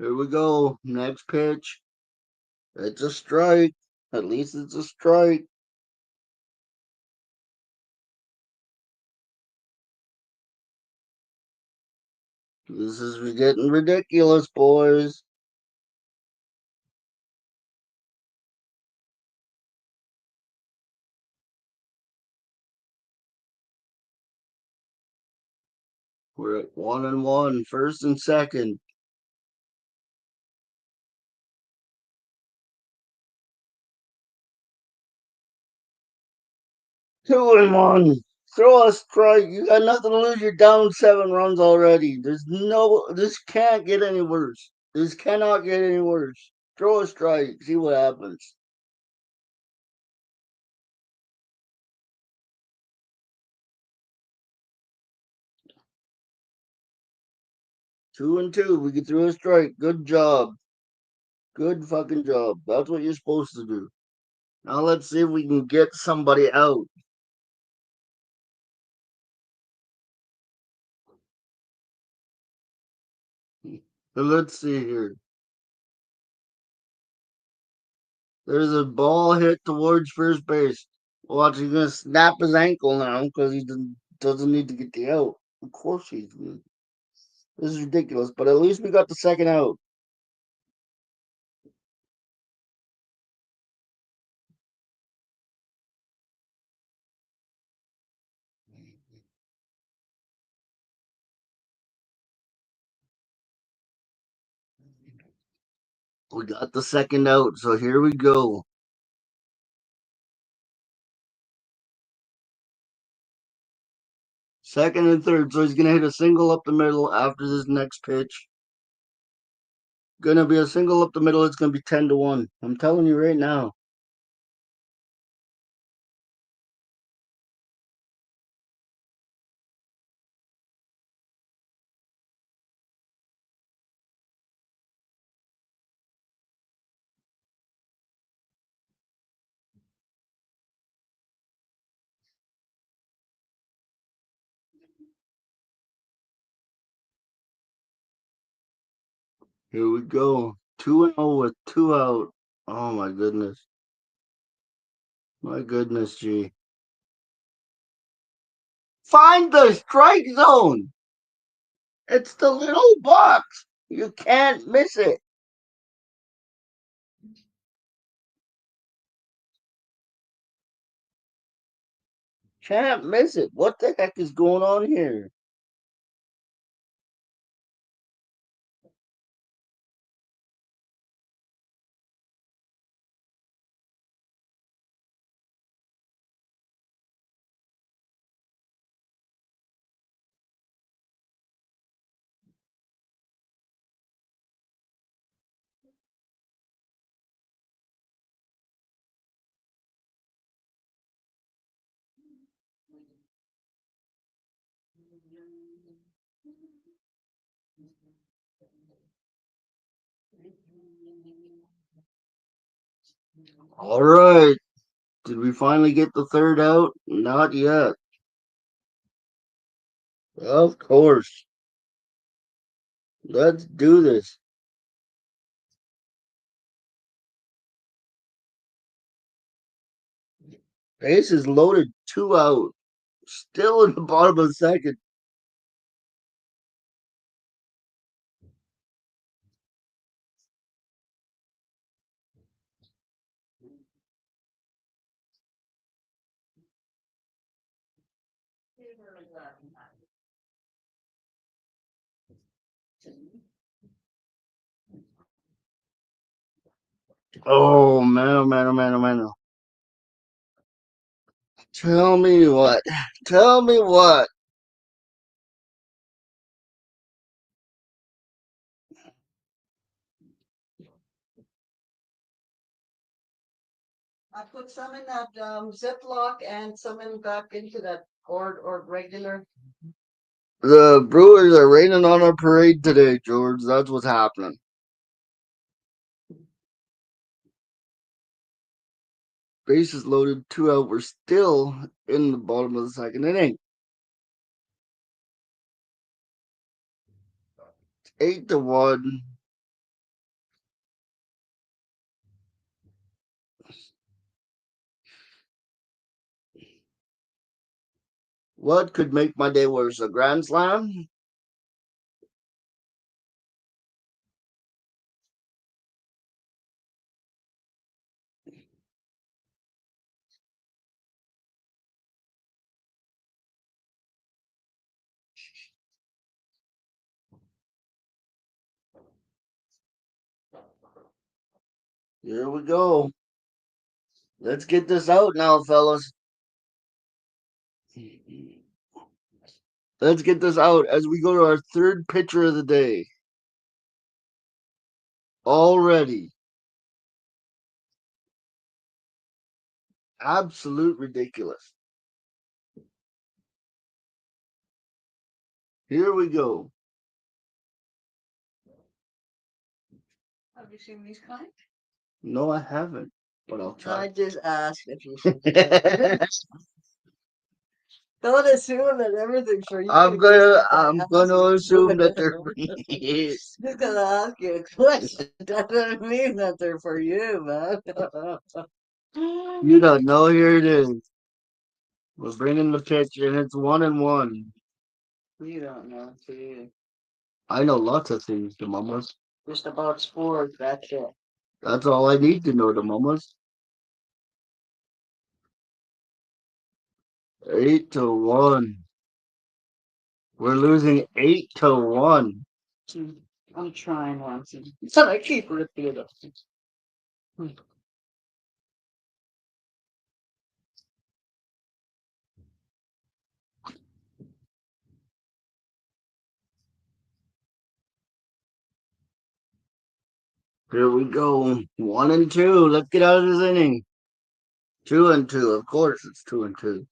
Here we go. Next pitch. It's a strike. At least it's a strike. This is getting ridiculous, boys. We're at 1-1, first and second. 2-1. Throw a strike. You got nothing to lose. You're down 7 runs already. This can't get any worse. This cannot get any worse. Throw a strike. See what happens. Two and two. We get through a strike. Good job. Good fucking job. That's what you're supposed to do. Now let's see if we can get somebody out. Let's see here. There's a ball hit towards first base. Watch, he's gonna snap his ankle now because he doesn't need to get the out. Of course he's gonna. This is ridiculous, but at least we got the second out. We got the second out, so here we go. Second and third, so he's gonna hit a single up the middle after this next pitch. Gonna be a single up the middle. It's gonna be 10-1. I'm telling you right now. Here we go. 2-0 with two out. Oh my goodness. My goodness, gee. Find the strike zone. It's the little box. You can't miss it. Can't miss it. What the heck is going on here? All right. Did we finally get the third out? Not yet. Of course. Let's do this. Base is loaded, two out. Still in the bottom of the second. Oh man, oh man, oh man, oh man. Tell me what. Tell me what. I put some in that Ziploc and some in back into that or regular. The Brewers are raining on our parade today, George. That's what's happening. Bases loaded, two out. We're still in the bottom of the second inning. 8-1. What could make my day worse? A grand slam? Here we go. Let's get this out now, fellas. Let's get this out as we go to our third pitcher of the day. Already. Absolute ridiculous. Here we go. Have you seen these kind? No, I haven't, but I'll try. I just asked if you should. Don't assume that everything's for you. I'm just gonna because I I'm asked gonna you. assume that they're free. Just because I ask you a question, that doesn't mean that they're for you, man. You don't know. Here it is. We're bringing the pitch, and it's 1-1. You don't know, too. I know lots of things, the mamas. Just about sports, that's it. That's all I need to know, the mamas. 8-1. We're losing 8-1. I'm trying once. So I keep ripping it up. Here we go. 1-2. Let's get out of this inning. 2-2. Of course, it's 2-2.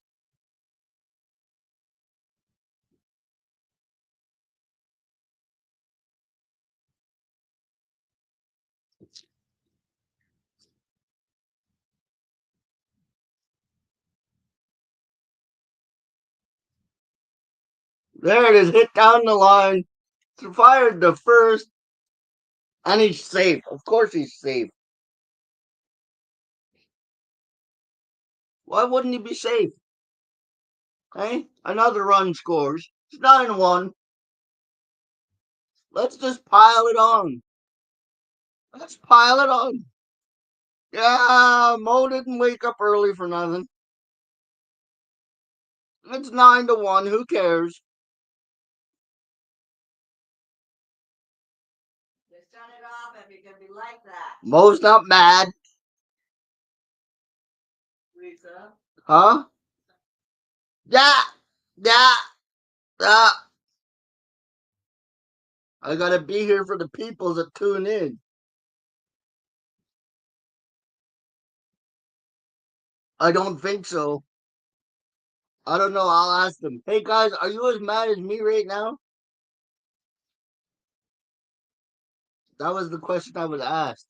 There it is. Hit down the line. Fired the first. And he's safe. Of course he's safe. Why wouldn't he be safe? Hey, another run scores. It's 9-1. Let's just pile it on. Let's pile it on. Yeah, Mo didn't wake up early for nothing. It's 9-1. Who cares? Just turn it off if you can be like that. Mo's not mad. Lisa. Huh? Yeah. Yeah. Yeah. I gotta be here for the people that tune in. I don't think so. I don't know. I'll ask them. Hey guys, are you as mad as me right now? That was the question I was asked.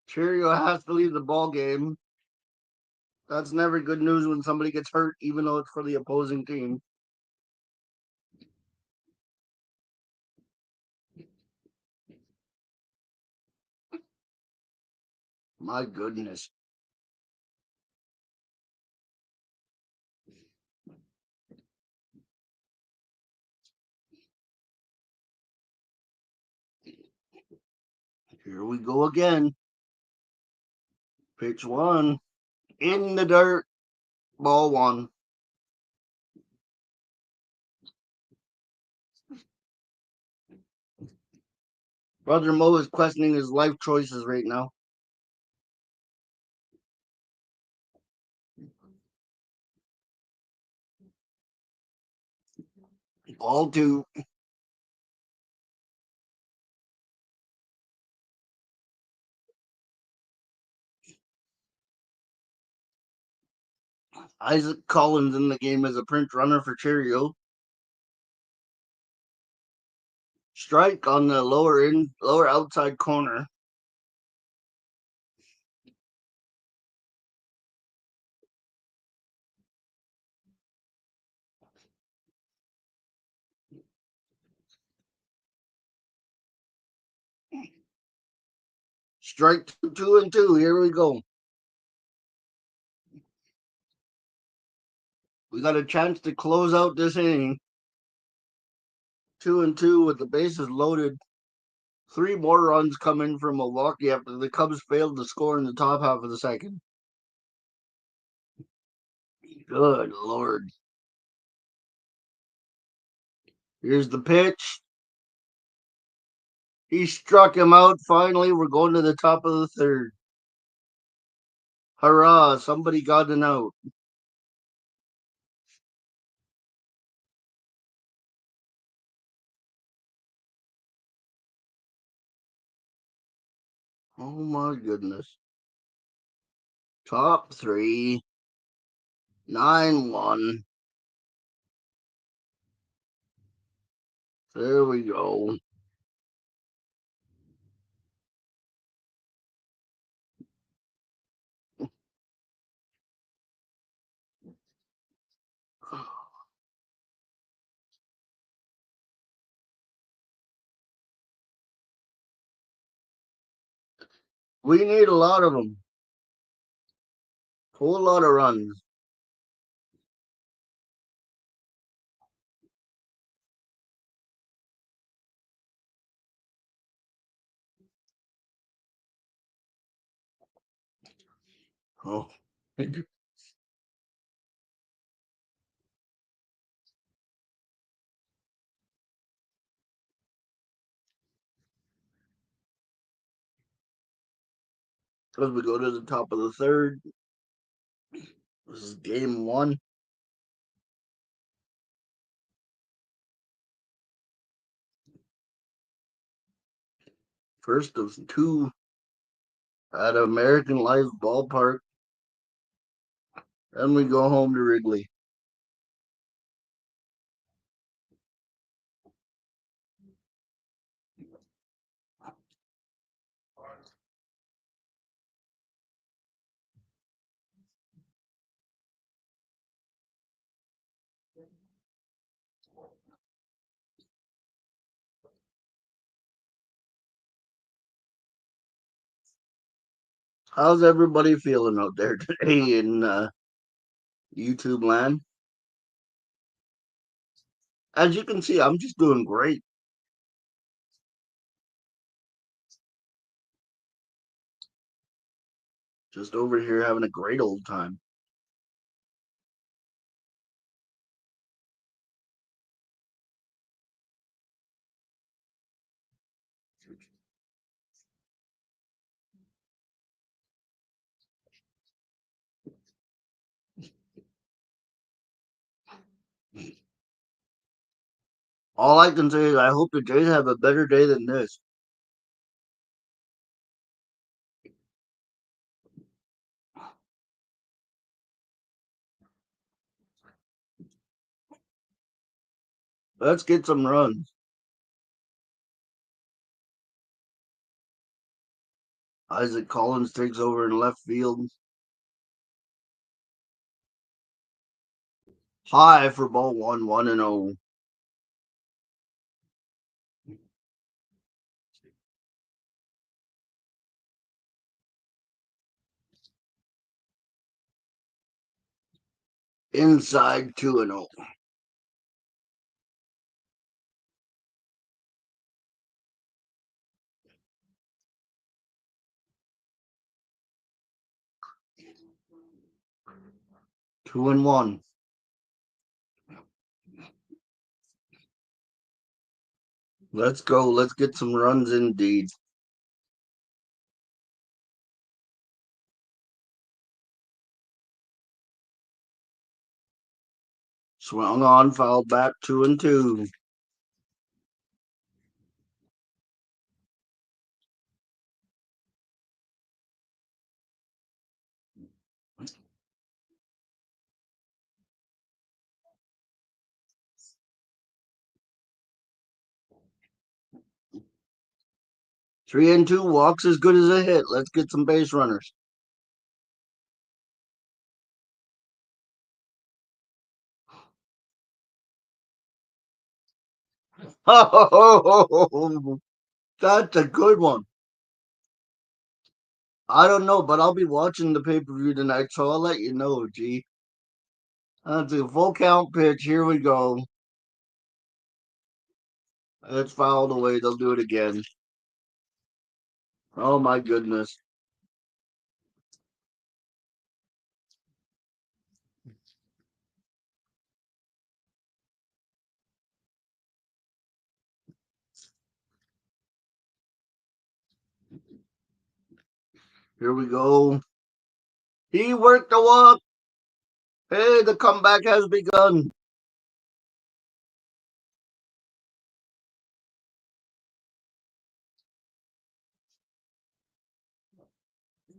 Cheerio has to leave the ball game. That's never good news when somebody gets hurt, even though it's for the opposing team. My goodness. Here we go again. Pitch one. In the dirt. Ball one. Brother Mo is questioning his life choices right now. Ball two. Isaac Collins in the game as a pinch runner for Cheerio. Strike on the lower outside corner. Strike 2-2. Here we go. We got a chance to close out this inning. 2-2 with the bases loaded. Three more runs come in from Milwaukee after the Cubs failed to score in the top half of the second. Good Lord. Here's the pitch. He struck him out. Finally, we're going to the top of the third. Hurrah, somebody got an out. Oh my goodness. Top three. 9-1. There we go. We need a lot of them. Whole lot of runs. Oh, as we go to the top of the third. This is game one. First of two at American Life Ballpark. Then we go home to Wrigley. How's everybody feeling out there today in YouTube land? As you can see, I'm just doing great. Just over here having a great old time. All I can say is I hope the Jays have a better day than this. Let's get some runs. Isaac Collins takes over in left field. High for ball one, 1-0. Inside 2-0. Two and one. Let's go. Let's get some runs indeed. Swung on, fouled back 2-2. Three and two walks as good as a hit. Let's get some base runners. Oh, that's a good one. I don't know, but I'll be watching the pay-per-view tonight, so I'll let you know, G. That's a full count pitch. Here we go. It's fouled away. They'll do it again. Oh my goodness. Here we go. He worked the walk. Hey, the comeback has begun.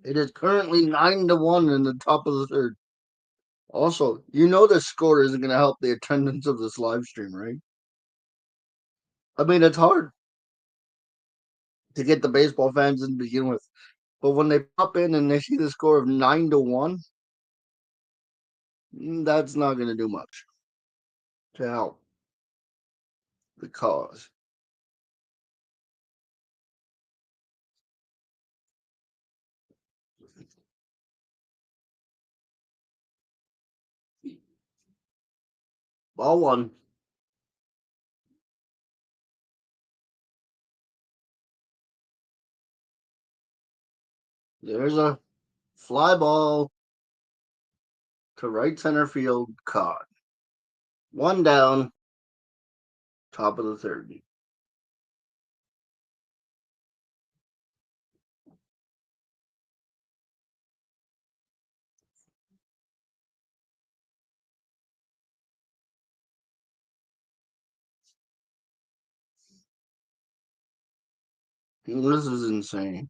It is currently 9-1 in the top of the third. Also, you know the score isn't going to help the attendance of this live stream, right? I mean, it's hard to get the baseball fans in to begin with, but when they pop in and they see the score of 9-1, that's not going to do much to help the cause. Ball one. There's a fly ball to right center field, caught. One down, top of the third. This is insane.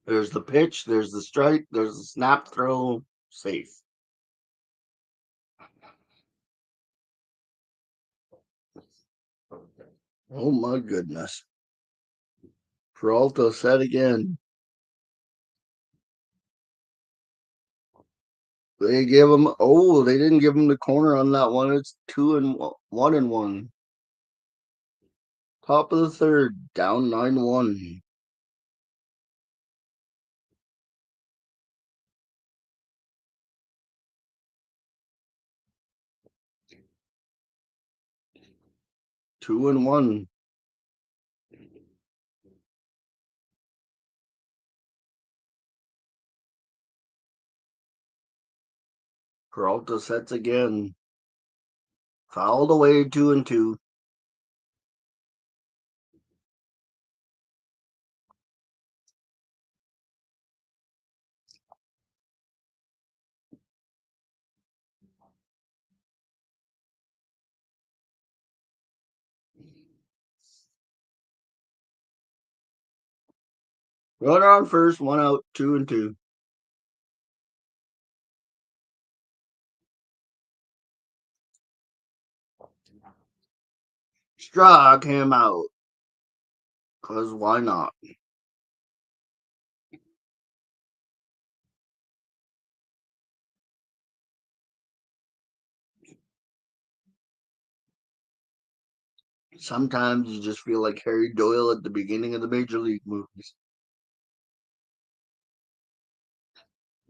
There's the pitch, there's the strike, there's the snap throw, safe. Oh my goodness. Peralta set again. They give him. Oh, they didn't give him the corner on that one. It's 2-1. Top of the third, down 9-1. Two and one. Peralta sets again. Fouled away 2-2. Runner on first, one out, 2-2. Struck him out. Cause why not? Sometimes you just feel like Harry Doyle at the beginning of the Major League movies.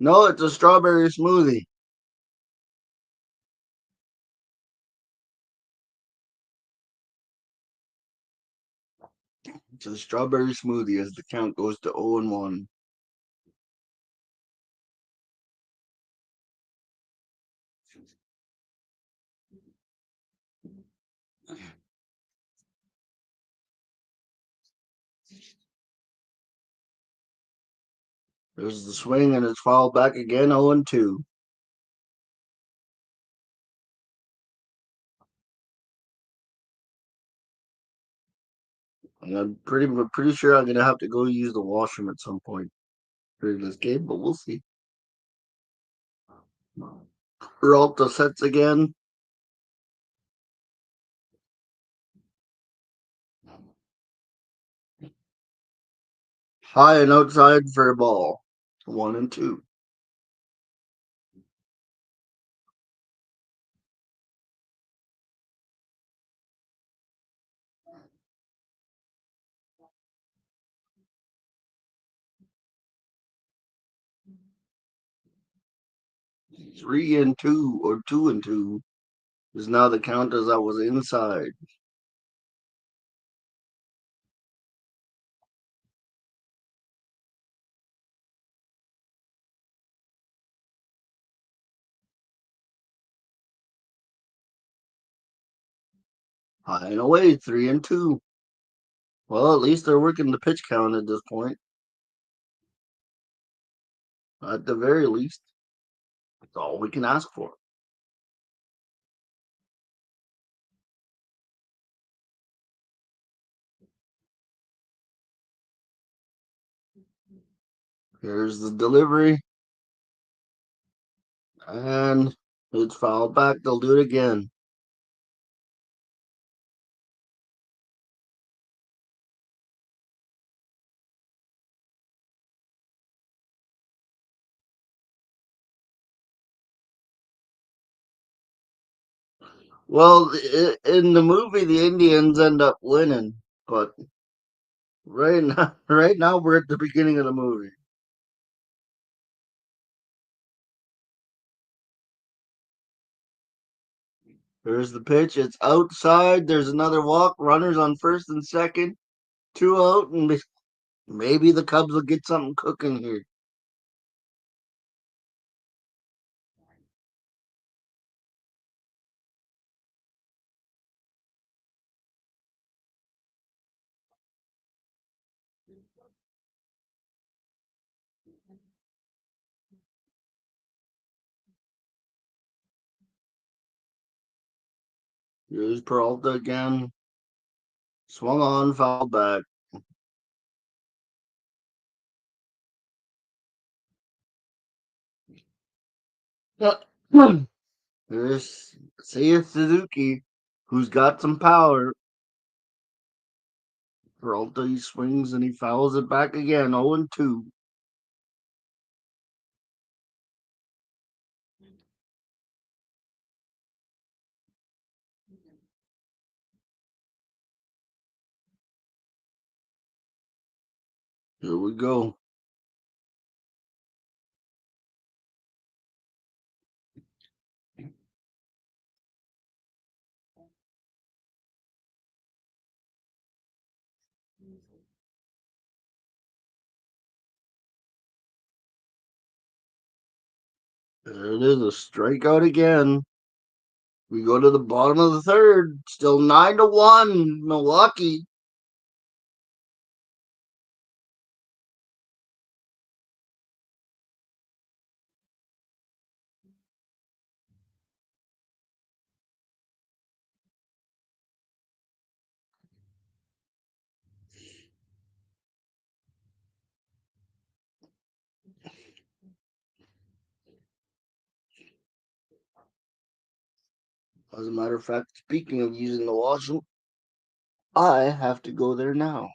No, it's a strawberry smoothie. It's a strawberry smoothie as the count goes to 0-1. There's the swing and it's fouled back again, 0-2. And I'm pretty sure I'm gonna have to go use the washroom at some point during this game, but we'll see. Peralta sets again. High and outside for a ball. 1-2. 3-2 or 2-2 is now the count as I was inside. High and away, 3-2. Well, at least they're working the pitch count at this point. At the very least, that's all we can ask for. Here's the delivery. And it's fouled back. They'll do it again. Well, in the movie, the Indians end up winning, but right now we're at the beginning of the movie. There's the pitch. It's outside. There's another walk. Runners on first and second. Two out, and maybe the Cubs will get something cooking here. Here's Peralta again. Swung on, fouled back. There's Seiya Suzuki, who's got some power. Peralta, he swings and he fouls it back again. 0-2. Here we go. There it is, a strikeout again. We go to the bottom of the third. Still 9-1, Milwaukee. As a matter of fact, speaking of using the washroom, I have to go there now.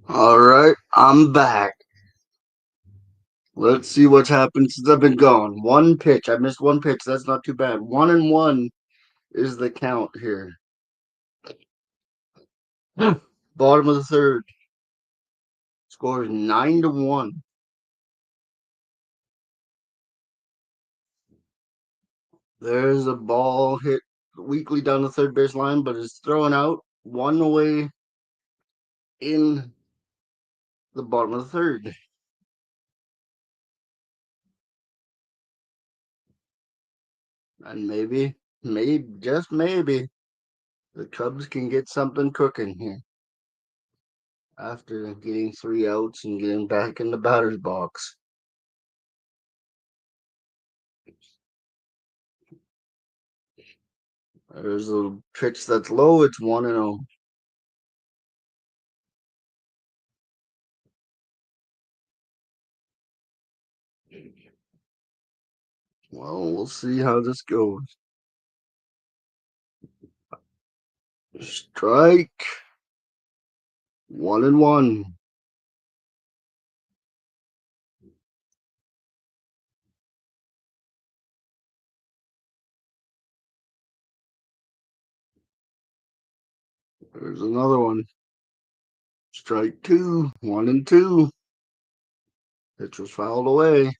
All right, I'm back. Let's see what's happened since I've been gone. One pitch. I missed one pitch. That's not too bad. 1-1 is the count here. Bottom of the third. Score is 9-1. There's a ball hit weakly down the third base line, but it's thrown out one away in the bottom of the third. And just maybe, the Cubs can get something cooking here after getting 3 outs and getting back in the batter's box. There's a pitch that's low. It's 1-0. Well, we'll see how this goes. Strike. 1-1. There's another one. Strike two. 1-2. Pitch was fouled away.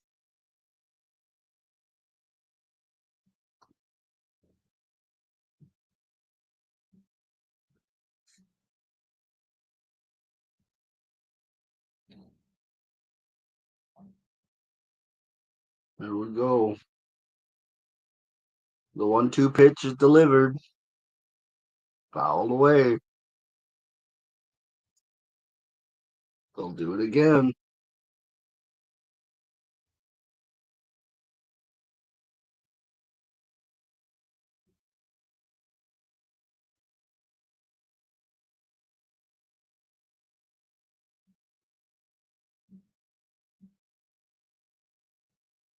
There we go. The 1-2 pitch is delivered. Fouled away. They'll do it again.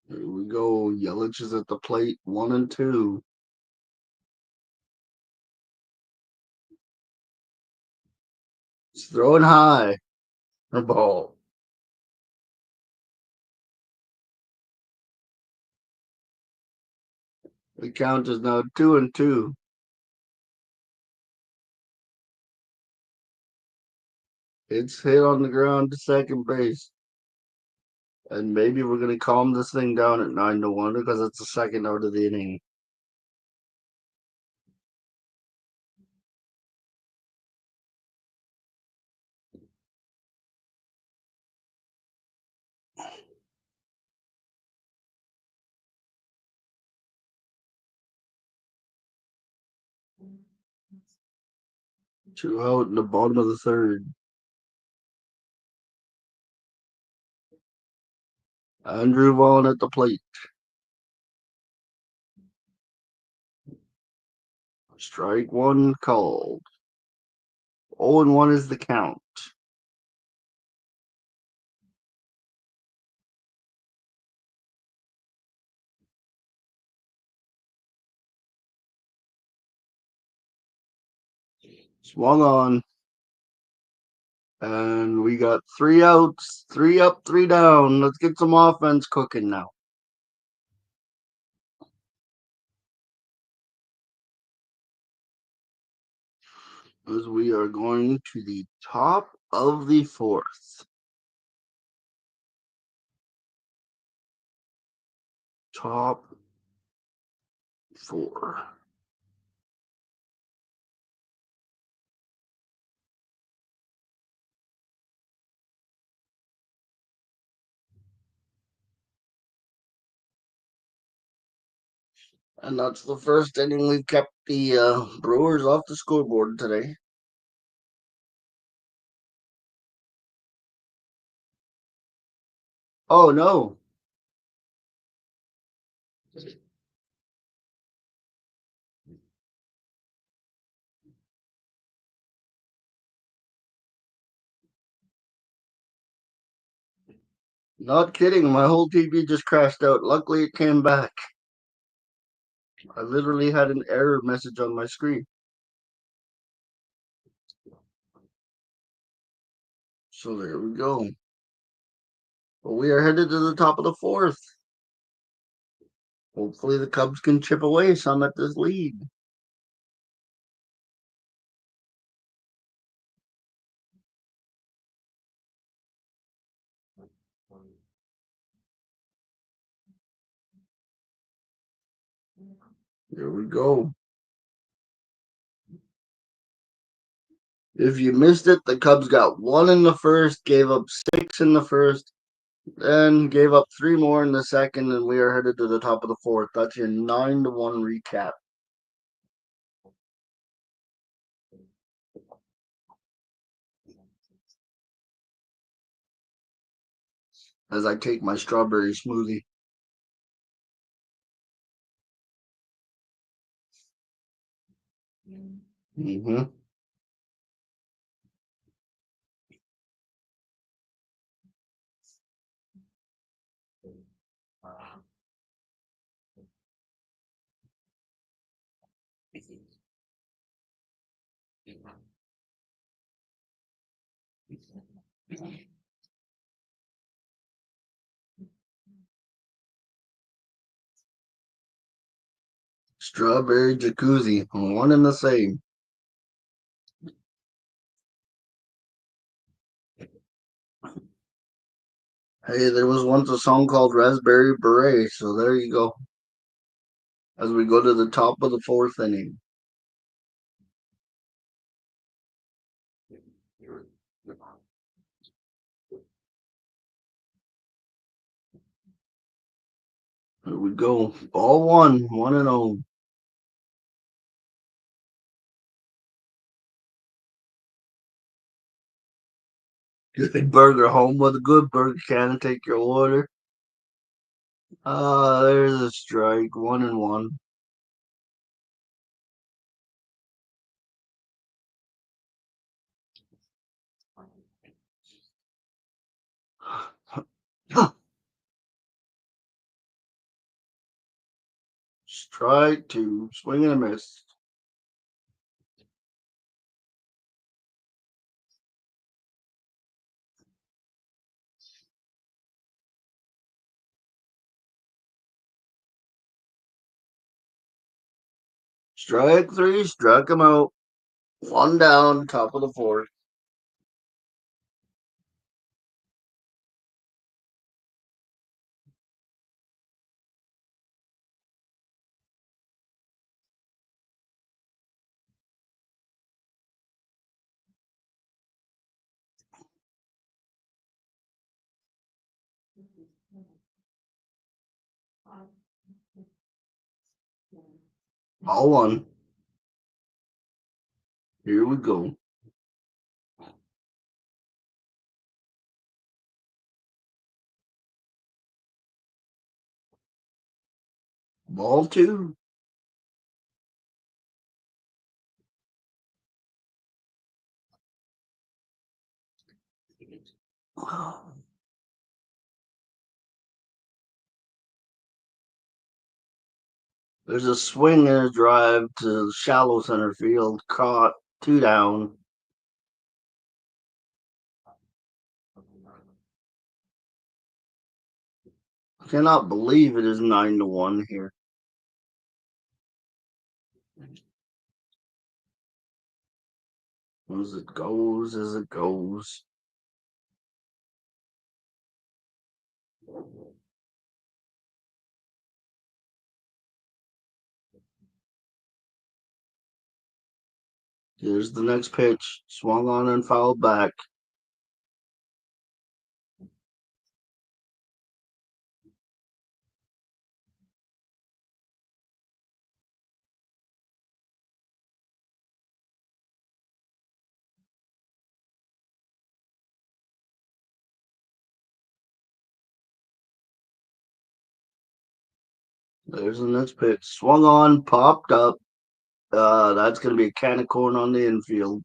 Here we go. Yelich is at the plate. 1-2. He's throwing high. A ball. The count is now 2-2. It's hit on the ground to second base. And maybe we're going to calm this thing down at 9-1 because it's the second out of the inning. Two out in the bottom of the third. Andrew Vaughn at the plate. Strike one called. 0-1 is the count. Swung on. And we got 3 outs, 3 up, 3 down. Let's get some offense cooking now. As we are going to the top of the fourth. Top four. And that's the first inning we've kept the Brewers off the scoreboard today. Oh, no. Not kidding. My whole TV just crashed out. Luckily, it came back. I literally had an error message on my screen. So there we go. But we are headed to the top of the fourth. Hopefully the Cubs can chip away some at this lead. Here we go. If you missed it, the Cubs got 1 in the first, gave up 6 in the first, then gave up 3 more in the second, and we are headed to the top of the fourth. That's your 9-1 recap. As I take my strawberry smoothie. Mm-hmm. Strawberry jacuzzi, one and the same. Hey, there was once a song called Raspberry Beret, so there you go. As we go to the top of the fourth inning. Here we go. Ball 1, 1-0. Good burger home with a good burger can take your order. There's a strike. 1-1. Strike 2. Swing and a miss. Strike 3. Struck him out. 1 down. Top of the fourth. Ball 1. Here we go. Ball 2. There's a swing and a drive to shallow center field. Caught. 2 down. Cannot believe it is 9-1 here. As it goes, as it goes. Here's the next pitch. Swung on and fouled back. There's the next pitch. Swung on, popped up. That's going to be a can of corn on the infield.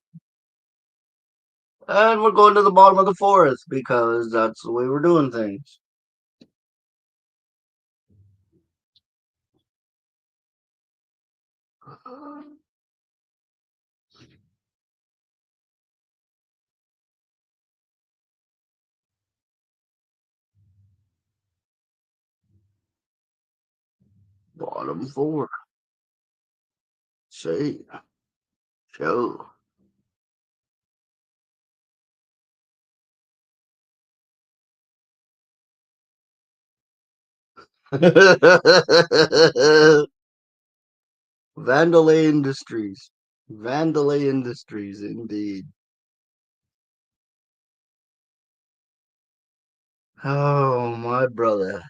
And we're going to the bottom of the fourth because that's the way we're doing things. Bottom four. Say, show. Vandalay Industries. Vandalay Industries, indeed. Oh, my brother.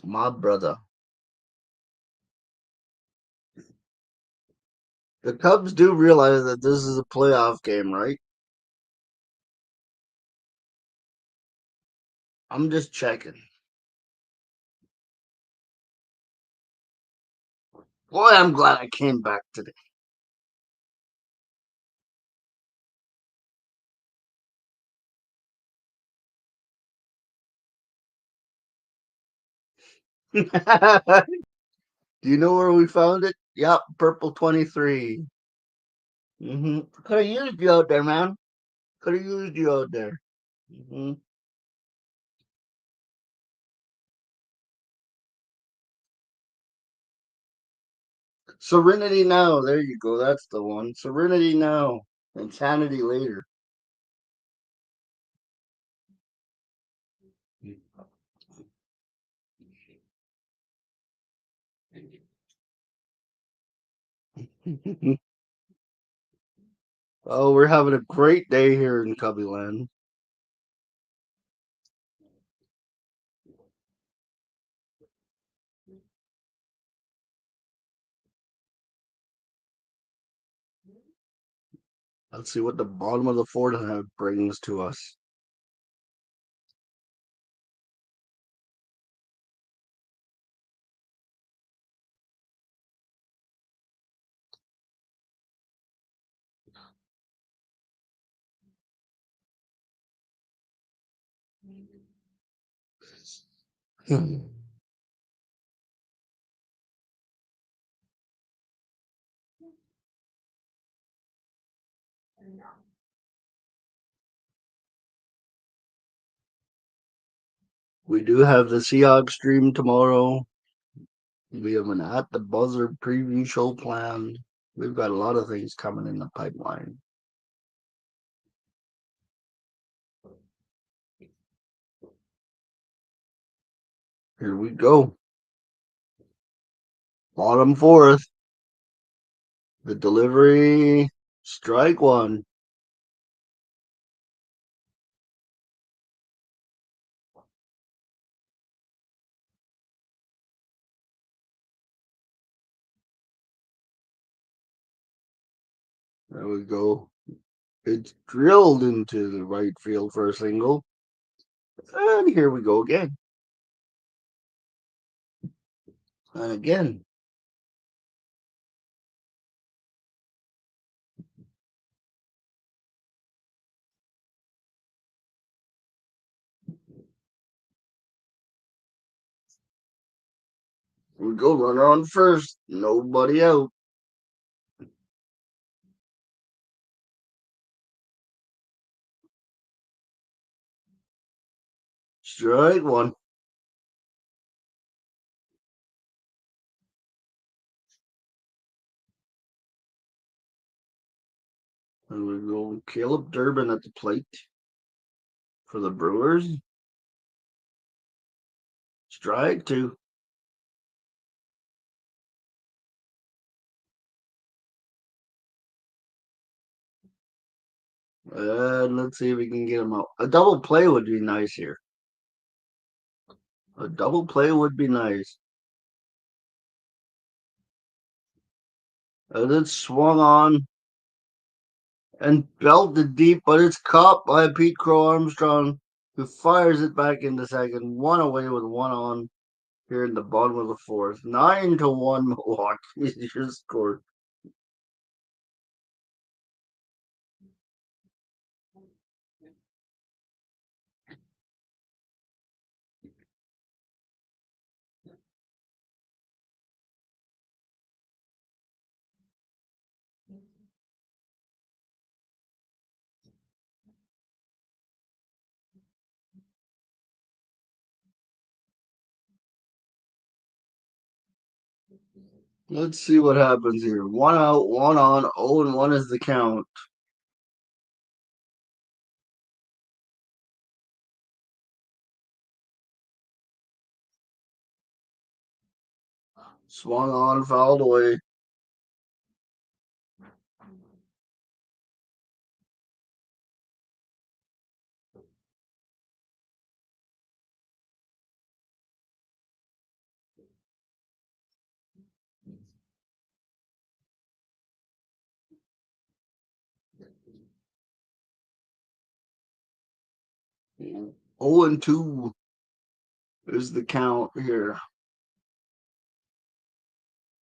My brother. The Cubs do realize that this is a playoff game, right? I'm just checking. Boy, I'm glad I came back today. Do you know where we found it? Yep, Purple 23. Could have used you out there, man. Could have used you out there. hmm Serenity Now. There you go. That's the one. Serenity Now. Insanity later. Oh, we're having a great day here in Cubbyland. Let's see what the bottom of the fourth brings to us. We do have the Seahawks stream tomorrow. We have an at the buzzer preview show planned. We've got a lot of things coming in the pipeline. Here we go. Bottom fourth. The delivery. Strike one. There we go. It's drilled into the right field for a single. And here we go again. And again. We go runner on first. Nobody out. Strike one. And we go Caleb Durbin at the plate for the Brewers. Strike two. And let's see if we can get him out. A double play would be nice here. A double play would be nice. And it's swung on and belted deep, but it's caught by Pete Crow Armstrong, who fires it back into second. One away with one on here in the bottom of the fourth. 9-1 Milwaukee just scored. Let's see what happens here. One out, one on, 0-1 is the count. Swung on, fouled away. Oh, 0-2 is the count here.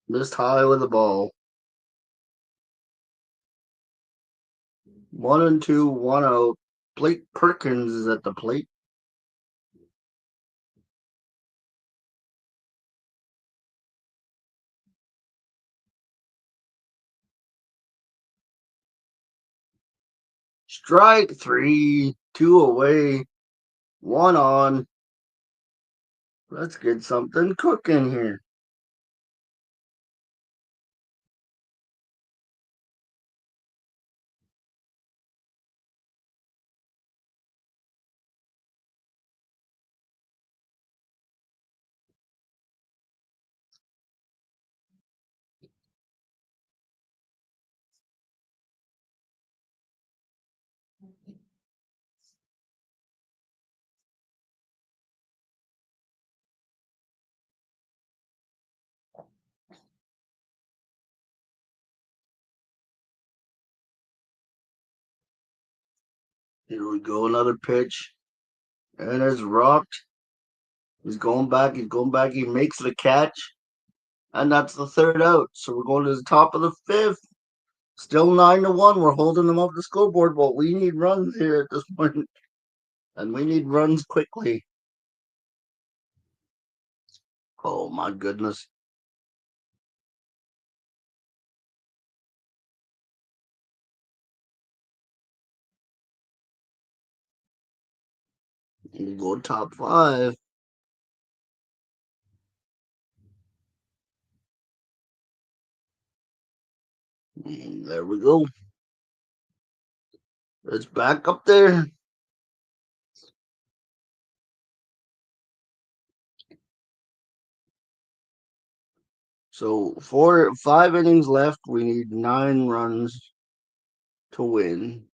Missed high with the ball. 1-2, one out. Blake Perkins is at the plate. Strike three, two away, one on. Let's get something cooking here. Here we go, another pitch. And it's rocked. He's going back, he's going back. He makes the catch. And that's the third out. So we're going to the top of the fifth. Still 9-1. We're holding them up the scoreboard, but we need runs here at this point. And we need runs quickly. Oh my goodness. We'll go top five. And there we go. It's back up there. So 5 innings left. We need 9 runs to win.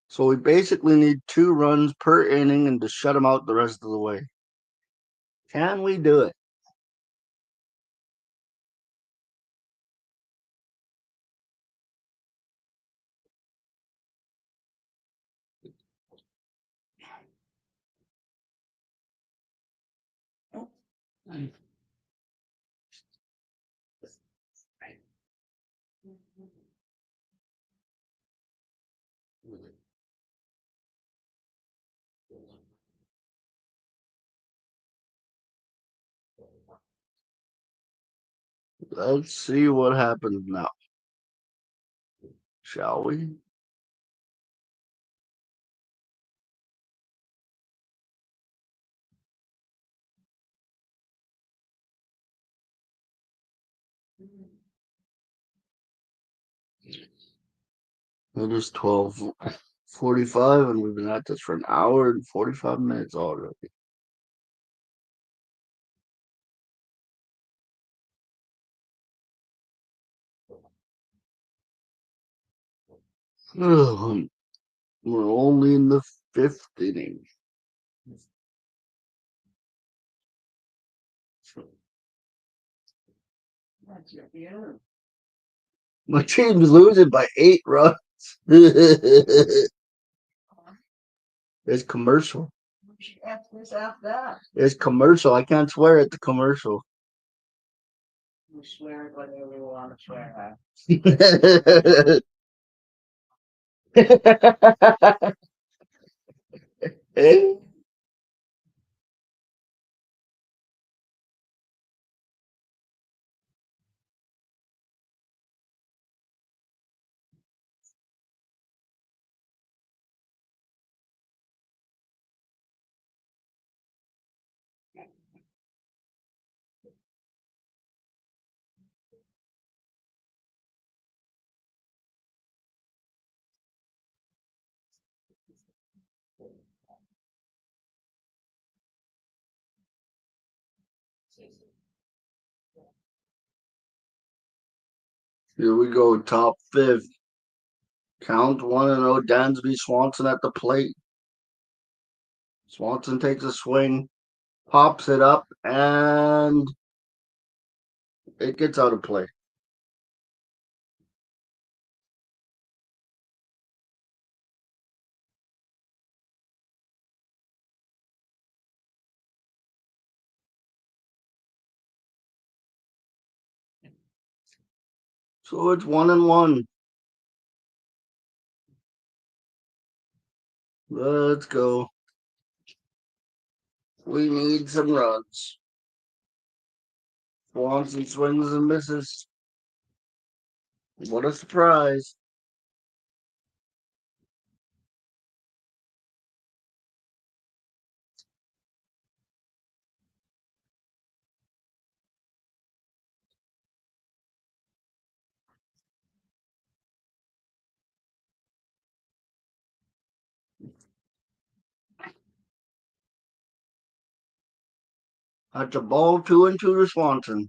So we basically need 2 runs per inning and to shut them out the rest of the way. Can we do it? Let's see what happens now. Shall we? It is 12:45, and we've been at this for an hour and 45 minutes already. Ugh, we're only in the 5th inning. My team's losing by 8 runs. It's commercial. It's commercial. I can't swear at the commercial. We swear whatever we want to swear Here we go, top fifth. Count 1-0, Dansby Swanson at the plate. Swanson takes a swing, pops it up, and it gets out of play. So it's 1-1. Let's go. We need some runs. Swanson swings and misses. What a surprise. That's a ball, 2-2 to Swanson.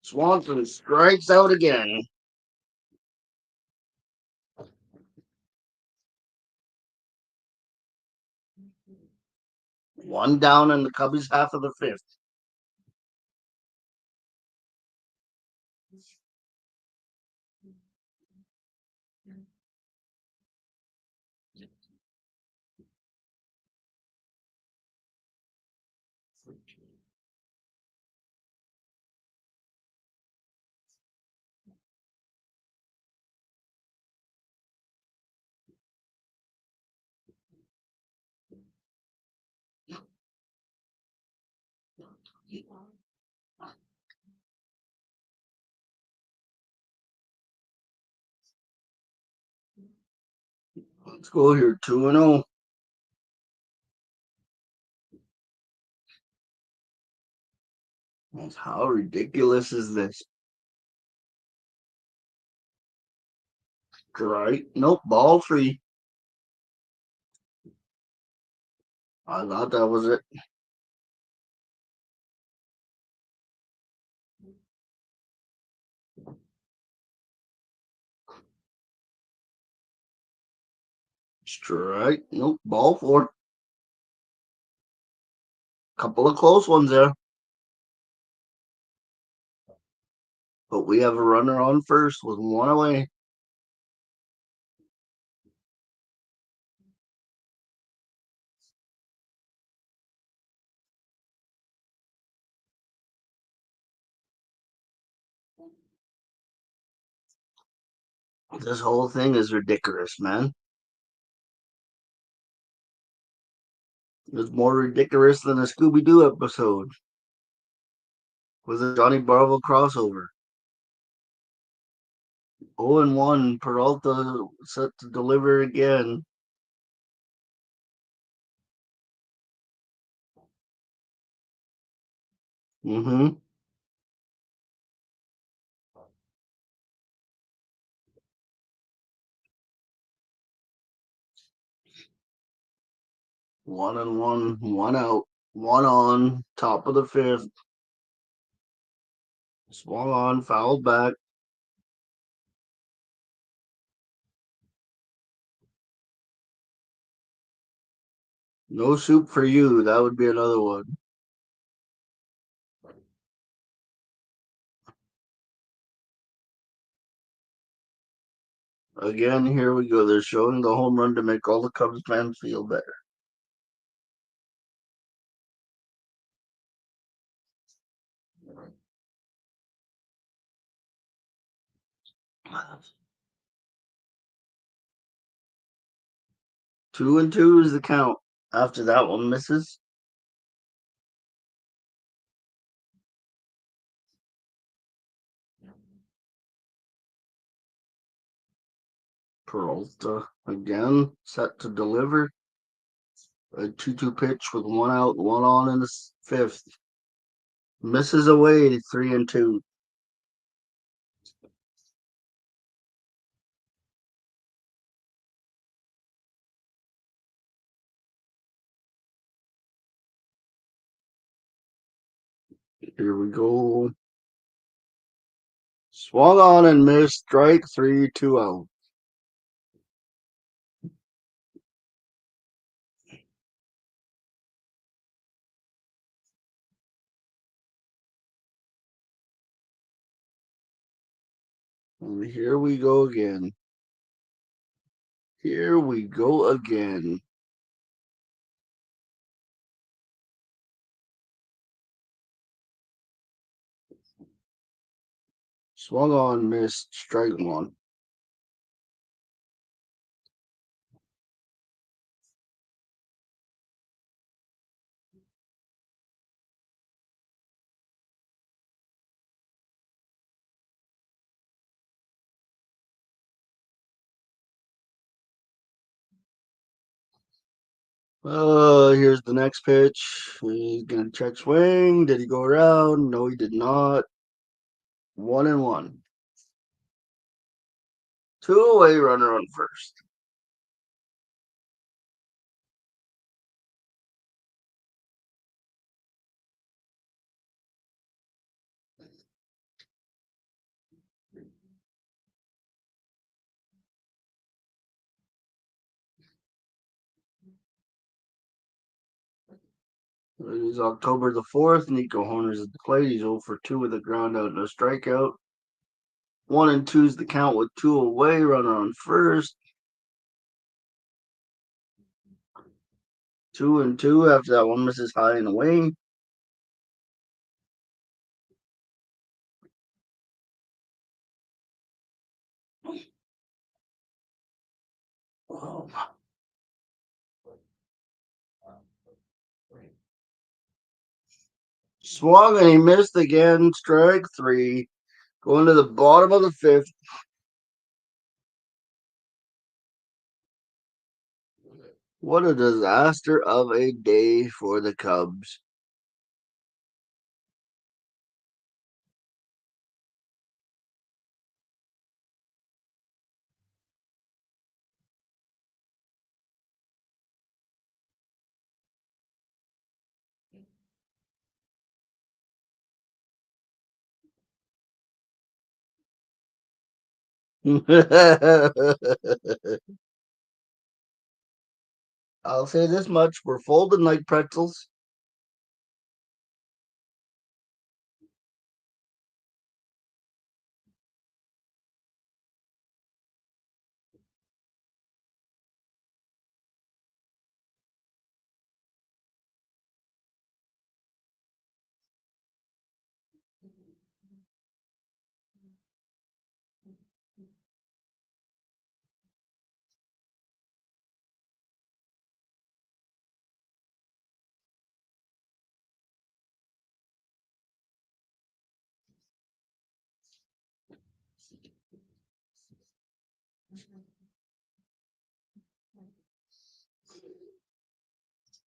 Swanson strikes out again. One down in the Cubbies' half of the fifth. Let's go here, 2-0. How ridiculous is this? Right? Nope, ball 3. I thought that was it. Strike. Nope, ball 4. Couple of close ones there. But we have a runner on first with 1 away. This whole thing is ridiculous, man. It's more ridiculous than a Scooby Doo episode with a Johnny Bravo crossover. 0-1. Peralta set to deliver again. Mm-hmm. One and one out, one on, top of the fifth. Swung on, fouled back. No soup for you. That would be another one. Again, here we go. They're showing the home run to make all the Cubs fans feel better. Two and two is the count. After that one misses. Peralta again, set to deliver. A 2-2 pitch with one out, one on in the fifth. Misses away 3-2. Here we go. Swung on and missed. Strike 3, 2 out. And here we go again. Here we go again. Swung on, missed. Strike 1. Here's the next pitch. He's gonna check swing. Did he go around? No, he did not. 1-1. 2 away, runner on first. It is October the 4th. Nico Honer's at the plate. He's 0 for 2 with a ground out and a strikeout. 1-2 is the count with 2 away, runner on first. 2-2 after that one misses high and away. Oh. Swung and he missed again. Strike 3. Going to the bottom of the 5th. What a disaster of a day for the Cubs. I'll say this much. We're folding like pretzels.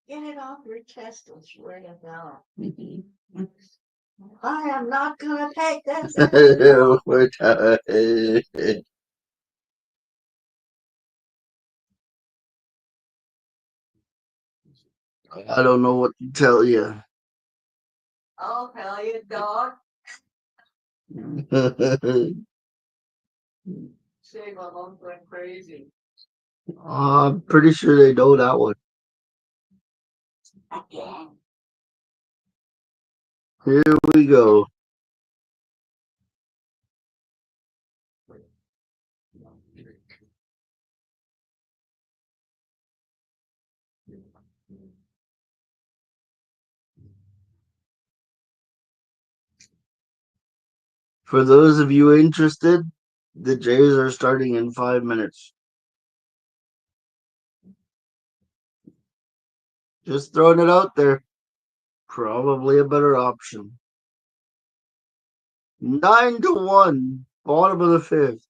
Get it off your chest and swear to God. I am not gonna take this anymore. I don't know what to tell you. I'll tell you, dog. Say my mom went crazy. I'm pretty sure they know that one. Again. Here we go. For those of you interested, the Jays are starting in 5 minutes. Just throwing it out there. Probably a better option. 9-1, bottom of the 5th.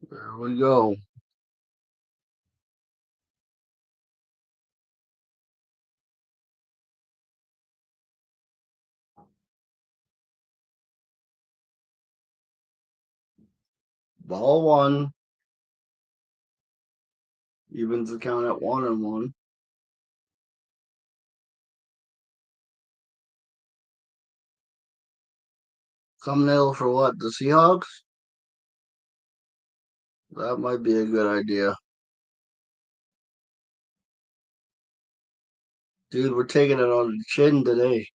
There we go. Ball one. Evens the count at 1-1. Thumbnail for what? The Seahawks? That might be a good idea. Dude, we're taking it on the chin today.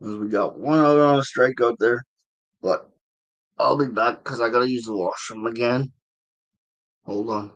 We got one other on a strikeout there. But I'll be back because I gotta use the washroom again. Hold on.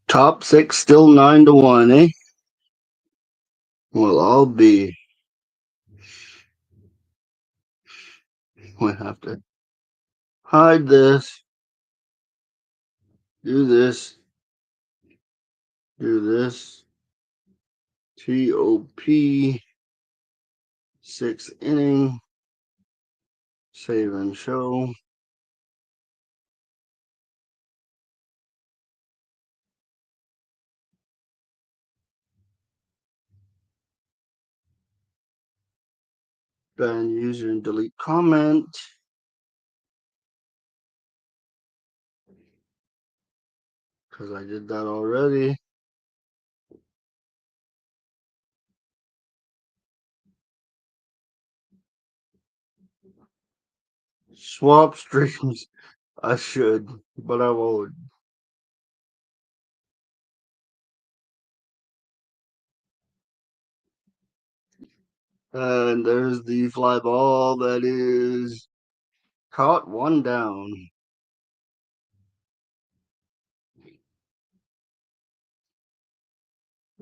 Top six still 9-1, eh? Well, I'll be. We have to hide this. Do this. Do this. TOP. Sixth inning. Save and show. Ban user and delete comment. Because I did that already. Swap streams. I should, but I won't. And there's the fly ball that is caught, one down.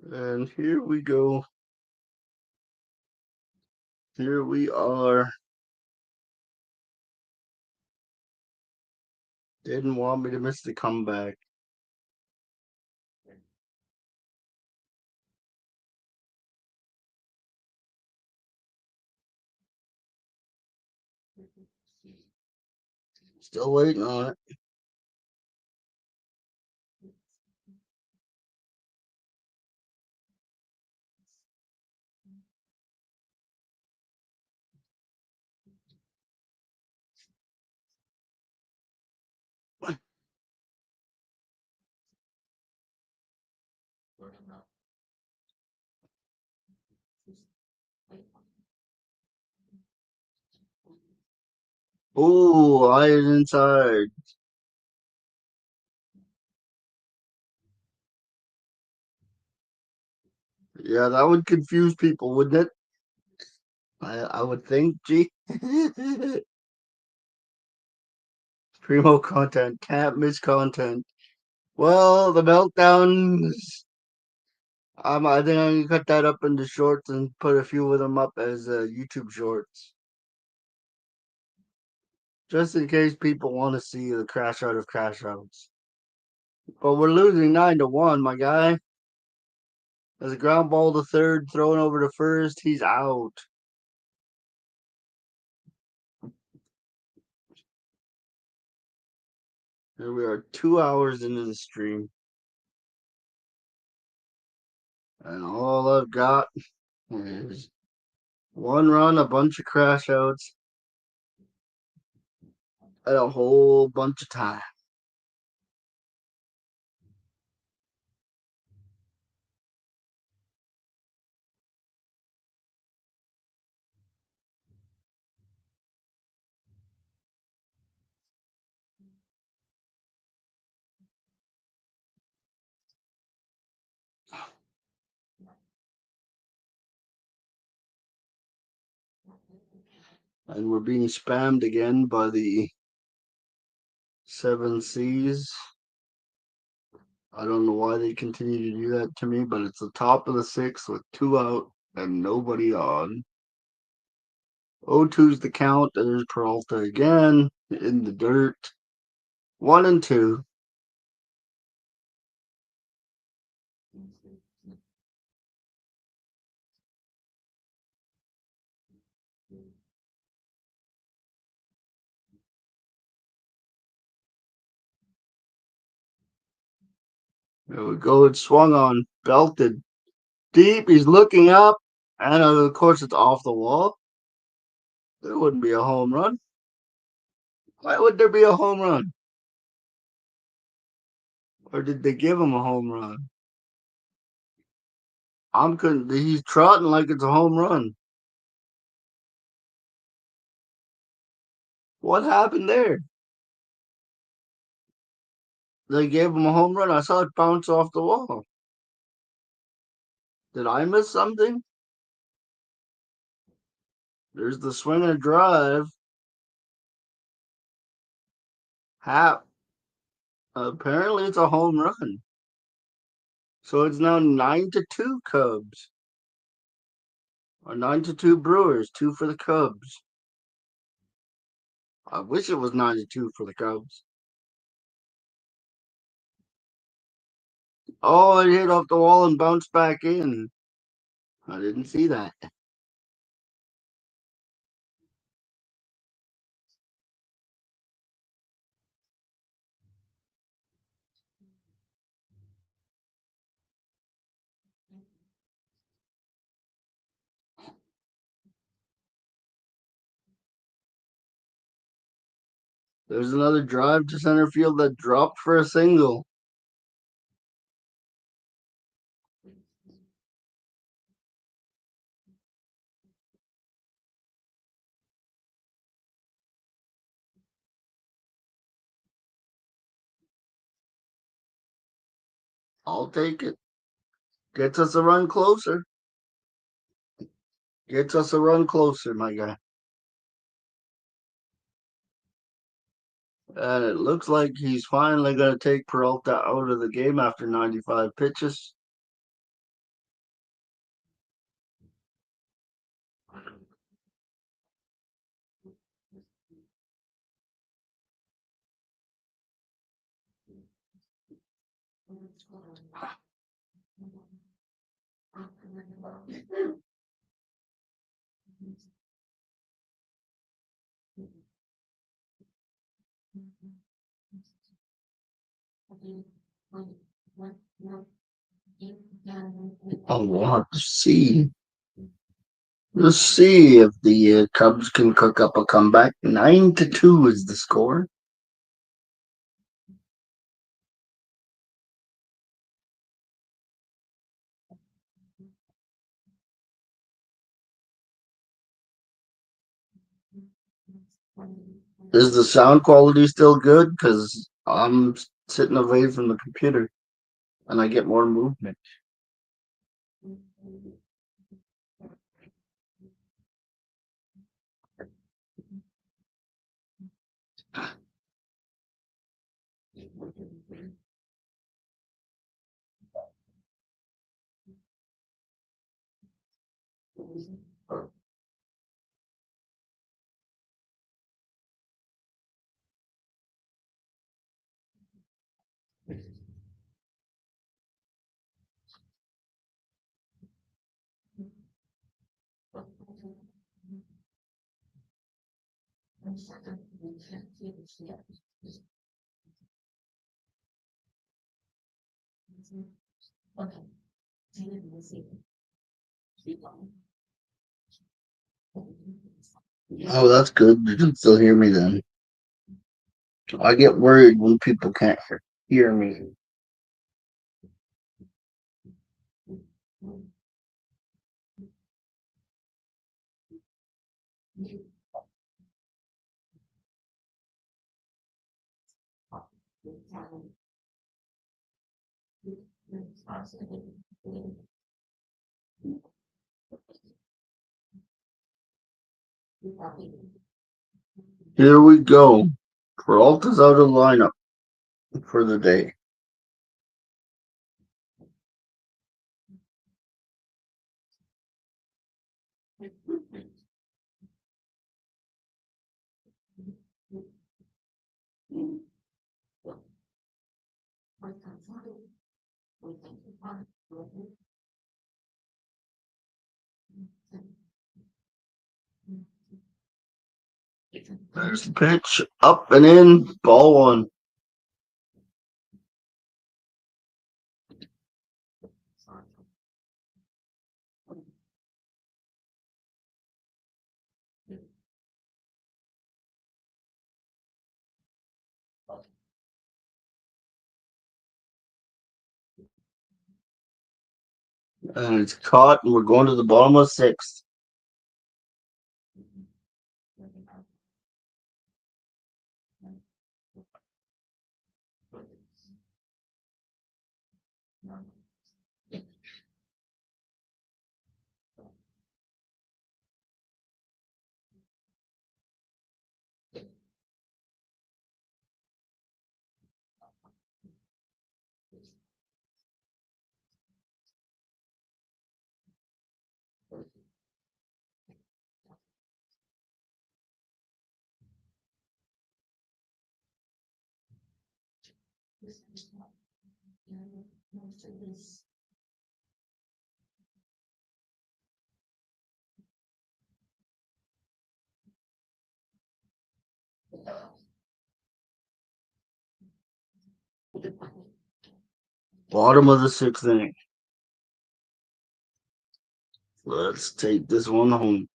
And here we go. Here we are. Didn't want me to miss the comeback. Still waiting on it. Oh, eyes inside. Yeah, that would confuse people, wouldn't it? I would think. Gee. Primo content. Can't miss content. Well, the meltdowns. I think I'm gonna cut that up into shorts and put a few of them up as YouTube shorts, just in case people want to see the crash out of crash outs. But we're losing 9-1, my guy. There's a ground ball to third, thrown over to first. He's out. Here we are, 2 hours into the stream, and all I've got is one run, a bunch of crash outs, and a whole bunch of time. And we're being spammed again by the 7Cs. I don't know why they continue to do that to me, but it's the top of the sixth with two out and nobody on. 0-2's the count. There's Peralta again in the dirt. 1-2. There we go. It swung on, belted deep. He's looking up, and of course it's off the wall. There wouldn't be a home run. Why would there be a home run? Or did they give him a home run? I'm couldn't. He's trotting like it's a home run. What happened there? They gave him a home run. I saw it bounce off the wall. Did I miss something? There's the swing and drive. Hap. Apparently, it's a home run. So it's now 9-2 Cubs. Or 9-2 Brewers, 2 for the Cubs. I wish it was 9-2 for the Cubs. Oh, it hit off the wall and bounced back in. I didn't see that. There's another drive to center field that dropped for a single. I'll take it. Gets us a run closer. Gets us a run closer, my guy. And it looks like he's finally going to take Peralta out of the game after 95 pitches. I'll want to see. Let's see if the Cubs can cook up a comeback. 9-2 is the score. Is the sound quality still good? Because I'm sitting away from the computer and I get more movement. Oh, that's good. You can still hear me then. I get worried when people can't hear me. Here we go. Peralta's out of lineup for the day. There's the pitch. Up and in. Ball one. And it's caught, and we're going to the bottom of sixth. Bottom of the sixth inning. Let's take this one home.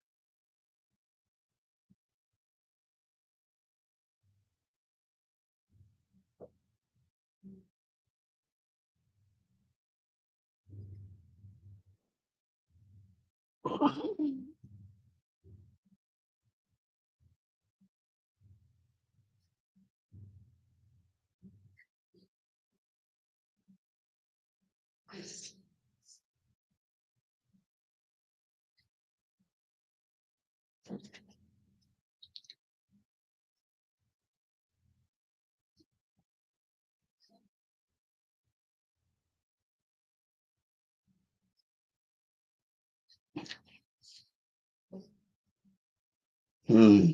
Hmm.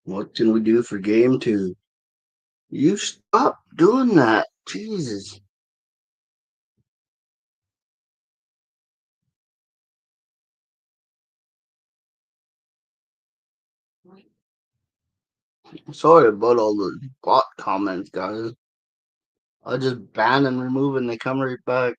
What can we do for game two? You stop doing that. Jesus. Sorry about all the bot comments, guys. I just ban and remove and they come right back.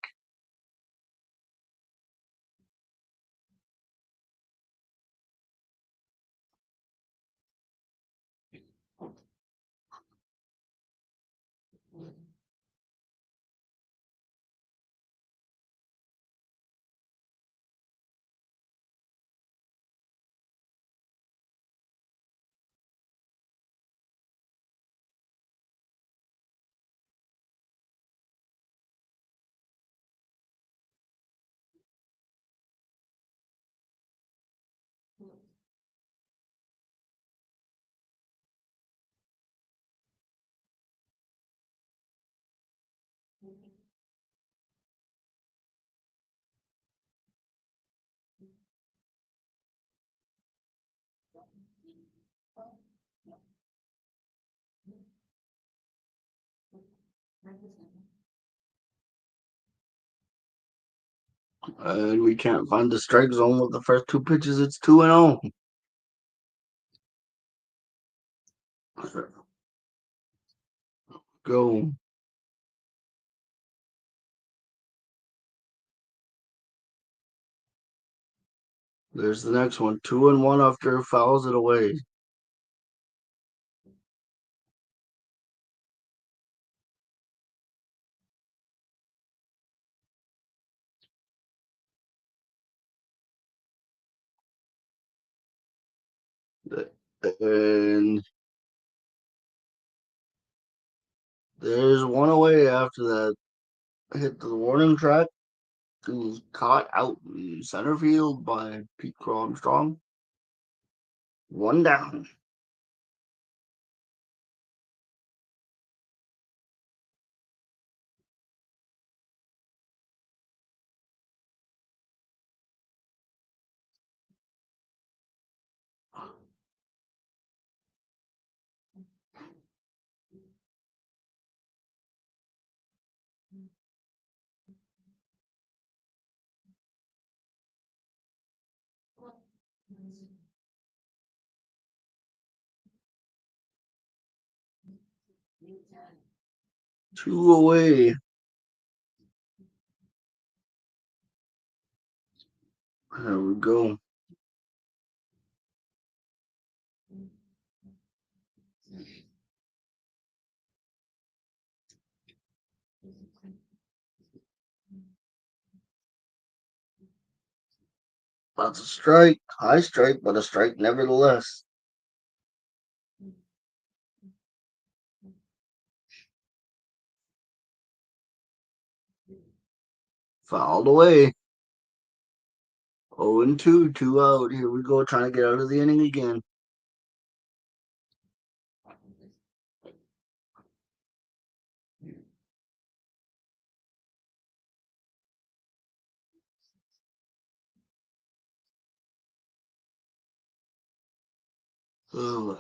And we can't find the strike zone with the first two pitches. It's 2-0. Go. There's the next one. 2-1 after fouls it away. And there's one away after that. Hit the warning track. He was caught out in center field by Pete Armstrong. One down. Two away. There we go. That's a strike. High strike, but a strike nevertheless. Fouled away. 0-2, 2 out. Here we go, trying to get out of the inning again. Ugh.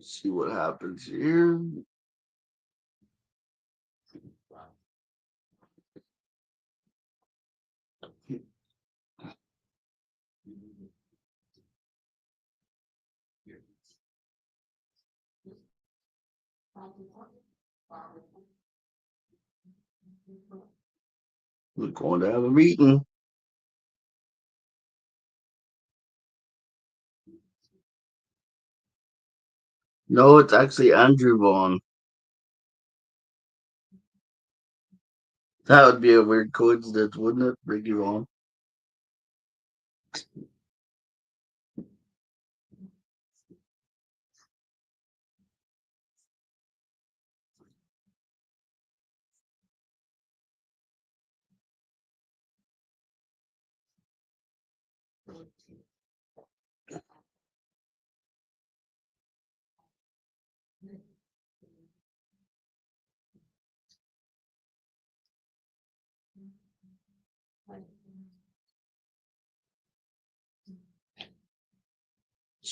See what happens here. We're going to have a meeting. No, it's actually Andrew Vaughn. That would be a weird coincidence, wouldn't it? Ricky Vaughn.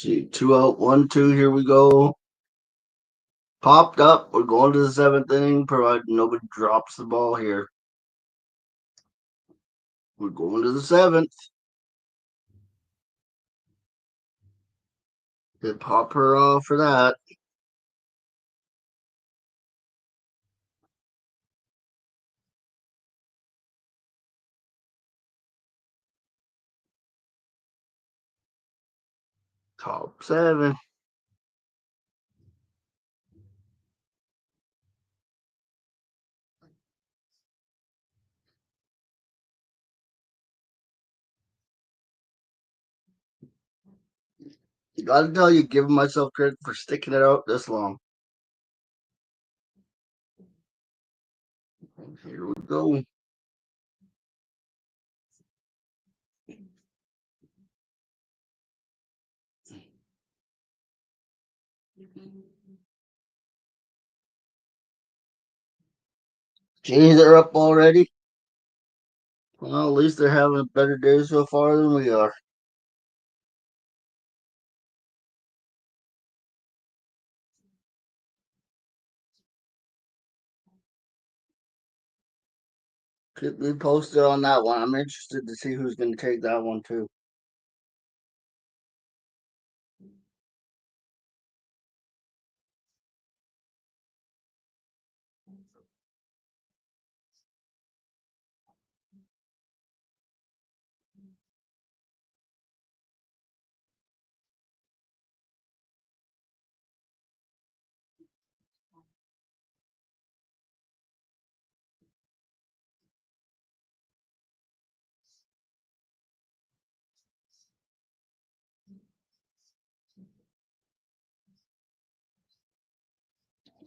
See, 2 out, 1-2. Here we go. Popped up. We're going to the seventh inning, provided nobody drops the ball here. We're going to the seventh. Hip hop hurrah for that. Top seven. You gotta tell you, giving myself credit for sticking it out this long. Here we go. Geez, they're up already. Well, at least they're having a better day so far than we are. Keep me posted on that one. I'm interested to see who's going to take that one too.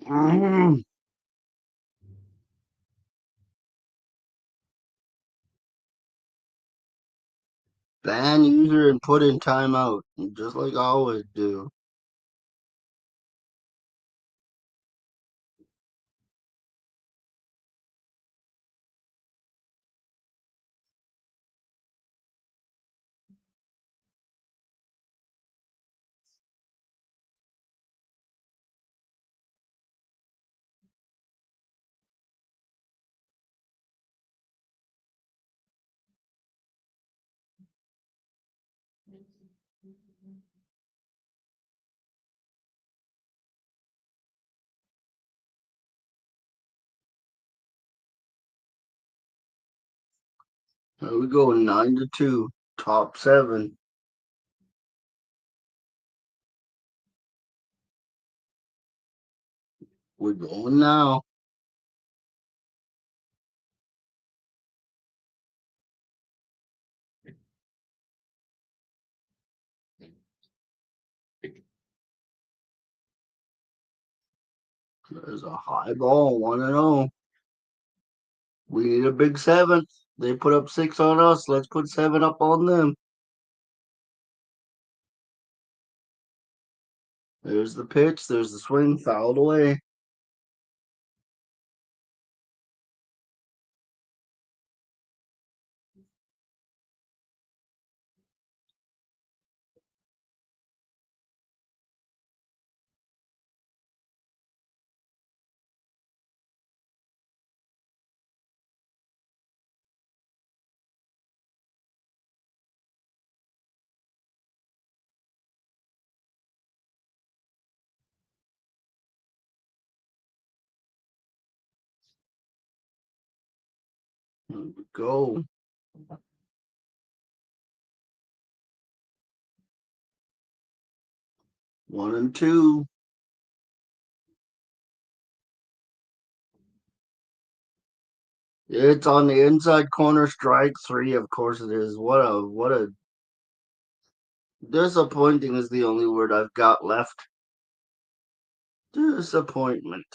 Mm. Ban user and put in timeout, just like I always do. Here we go, 9-2, top seven. We're going now. There's a high ball, 1-0. We need a big seventh. They put up 6 on us. Let's put 7 up on them. There's the pitch. There's the swing, fouled away. Here we go. 1-2. It's on the inside corner, strike three. Of course it is. What a disappointing is the only word I've got left. Disappointment.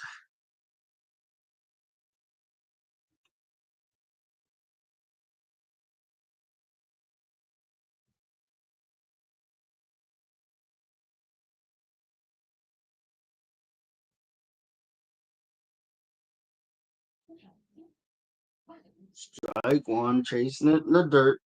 Strike one, chasing it in the dirt.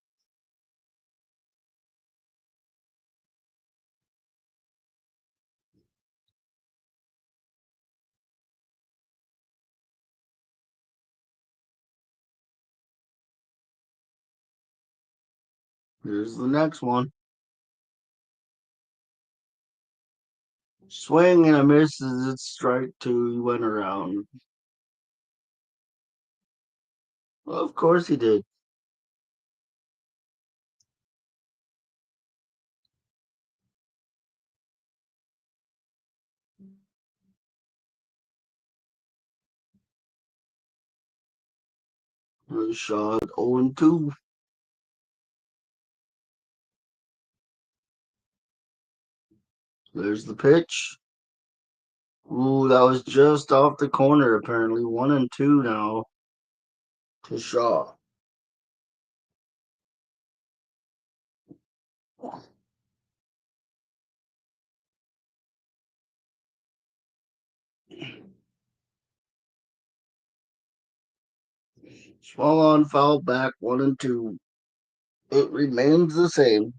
Here's the next one. Swing and a miss as it's strike two. He went around. Of course he did. The shot 0-2. There's the pitch. Ooh, that was just off the corner, apparently. 1-2 now to Shaw. Swung on, foul back, 1-2. It remains the same.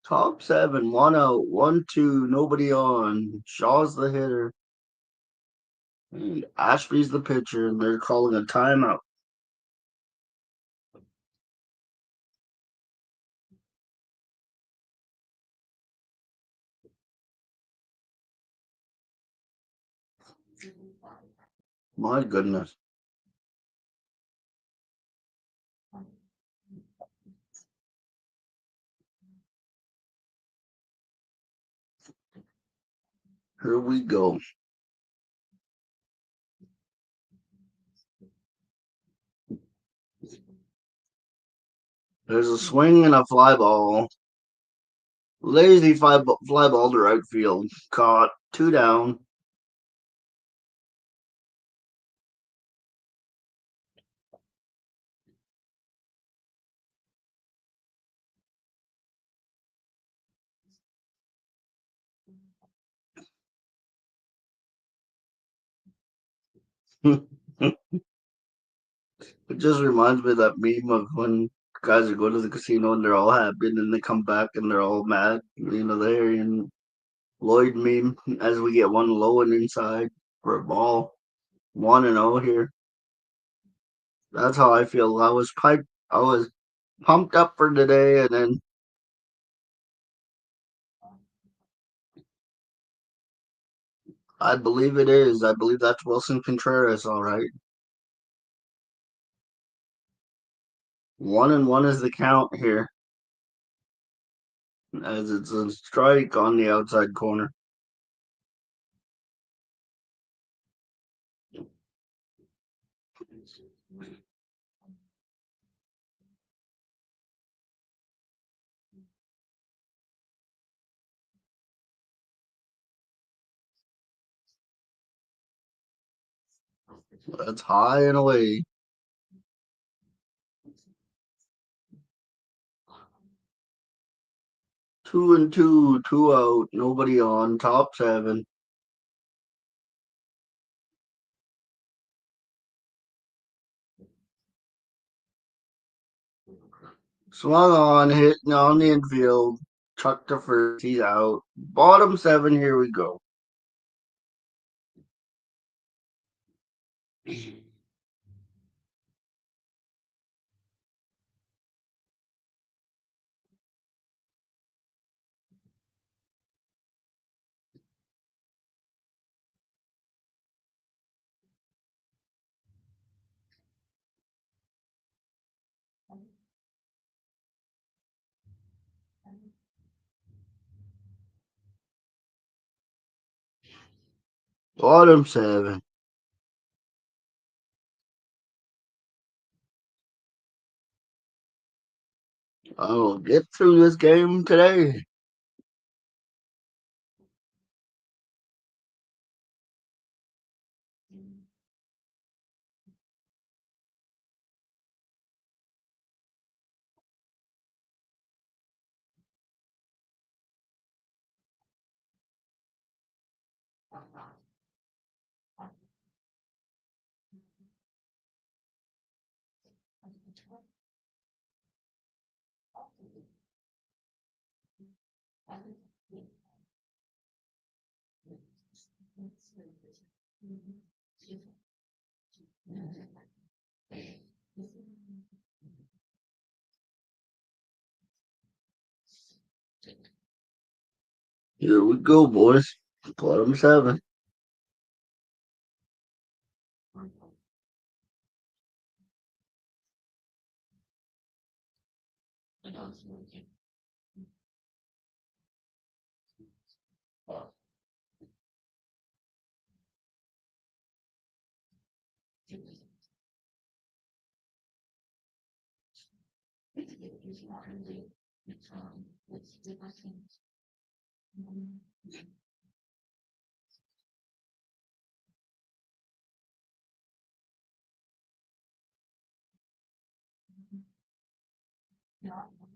Top seven, 1 out, 1-2, nobody on. Shaw's the hitter. And Ashby's the pitcher, and they're calling a timeout. My goodness. Here we go. There's a swing and a fly ball. Lazy fly ball to right field. Caught. 2 down. It just reminds me of that meme of when guys are going to the casino and they're all happy and then they come back and they're all mad. The Harry and Lloyd meme as we get one low and inside for a ball. 1-0 here. That's how I feel. I was pumped up for today, and then I believe it is. I believe that's Wilson Contreras, all right. 1-1 is the count here, as it's a strike on the outside corner. That's high and away. 2-2, 2 out, nobody on, top seven. Swung on, hitting on the infield, chucked to first, he's out. Bottom seven, here we go. Bottom seven. I'll get through this game today. Here we go, boys. Bottom seven.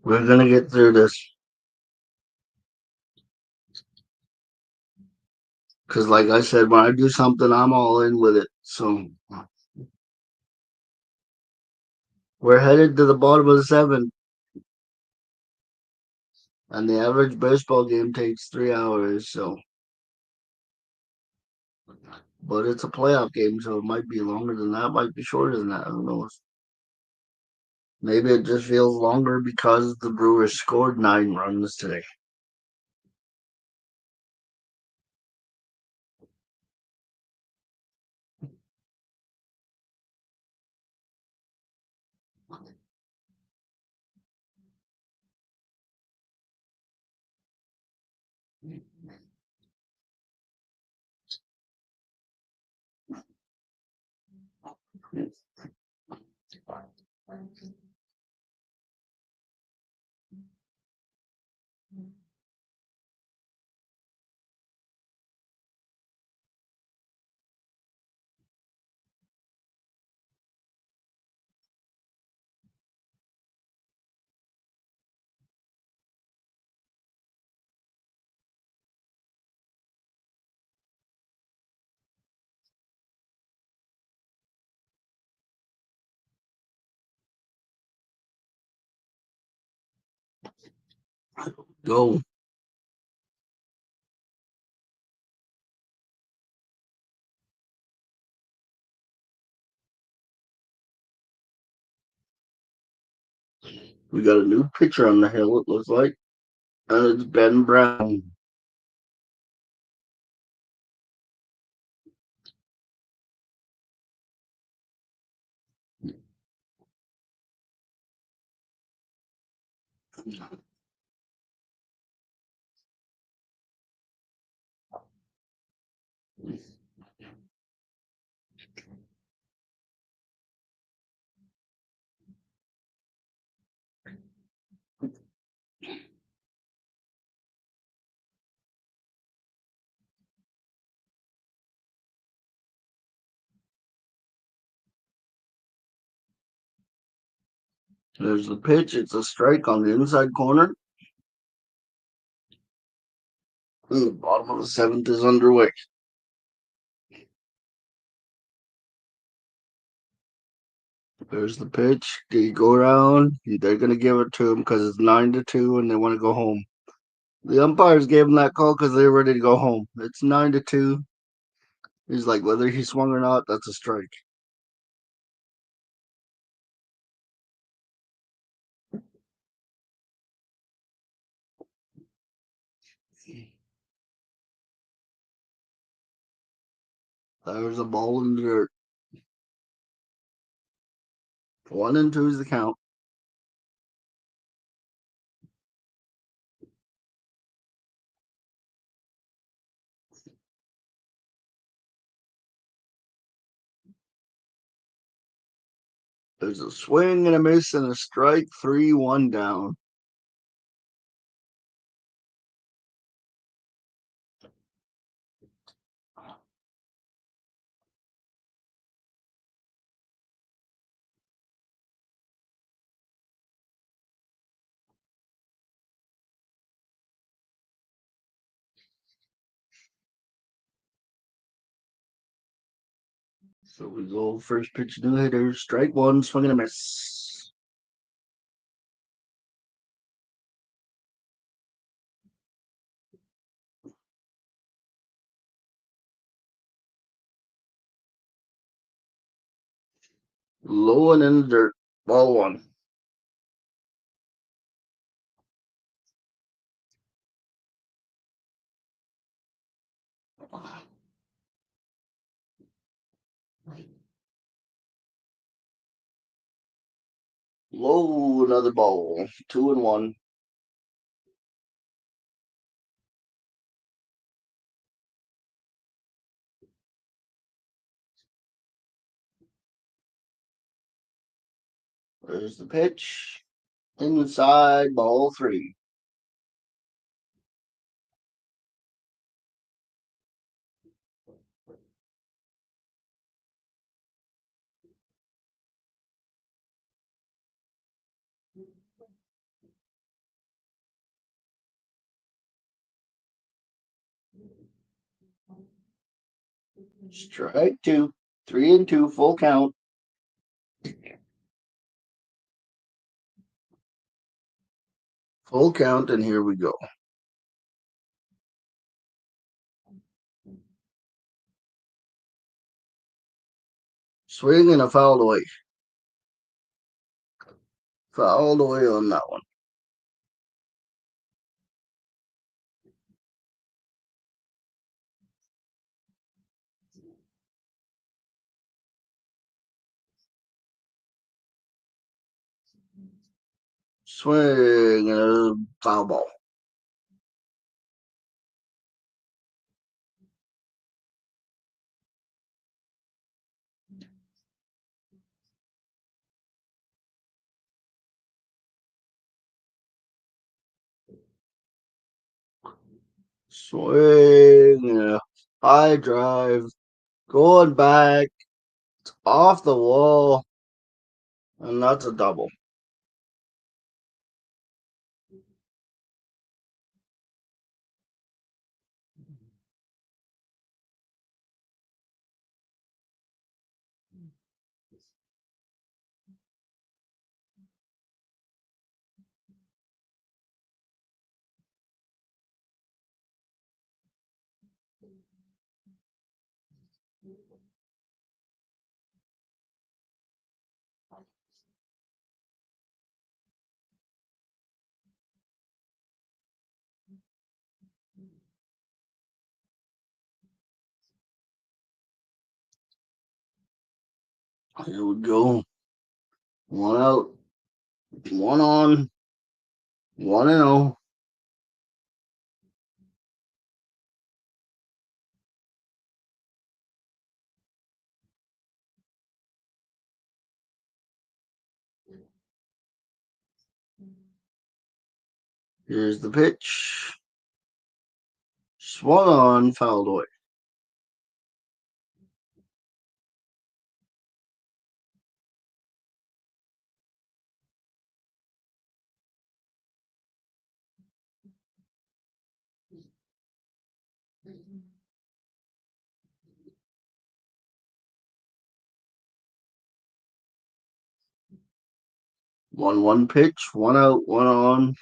We're gonna get through this. Because, like I said, when I do something, I'm all in with it. So, we're headed to the bottom of the seven. And the average baseball game takes 3 hours. So, but it's a playoff game, so it might be longer than that, might be shorter than that. Who knows? Maybe it just feels longer because the Brewers scored 9 runs today. Go. We got a new pitcher on the hill, it looks like. And it's Ben Brown. There's the pitch. It's a strike on the inside corner. And the bottom of the seventh is underway. There's the pitch. Do you go around? They're going to give it to him because it's 9-2 and they want to go home. The umpires gave him that call because they're ready to go home. It's 9-2. He's like, whether he swung or not, that's a strike. There's a ball in the dirt. 1-2 is the count. There's a swing and a miss and a strike. 3-1 down. So we go first pitch, new hitter, strike one, swing and a miss. Low and in the dirt. Ball one. Low, another ball. 2-1. There's the pitch. Inside, ball three. Strike two. 3-2, full count. Full count, and here we go. Swing and a foul away. Fouled away on that one. Swing and a foul ball. Swing and a high drive. Going back. Off the wall. And that's a double. Here we go. One out. One on. 1-0. Here's the pitch. Swung on, fouled away. One pitch, one out, one on.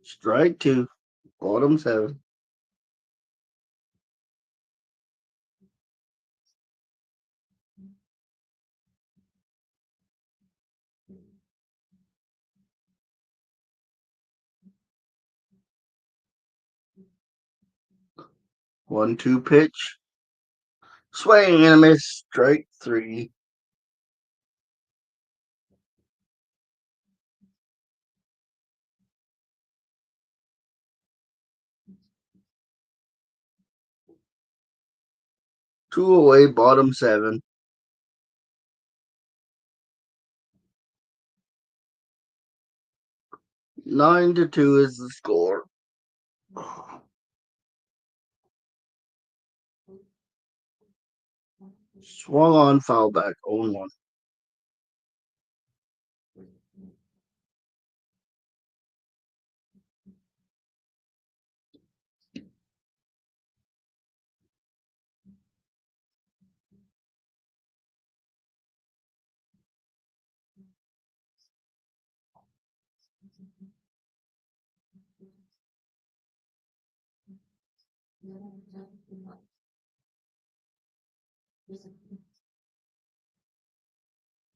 Strike two. Bottom seven. One two pitch. Swing and a miss. Strike 3. Two away, bottom 7. 9-2 is the score. Swung on, foul back, 0-1.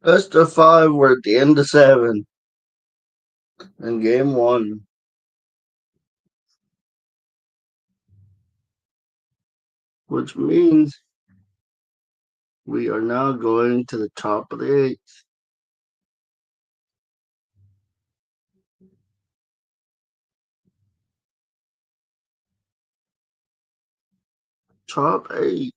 Best of 5, we're at the end of 7 in game 1. Which means we are now going to the top of the 8th. Top 8.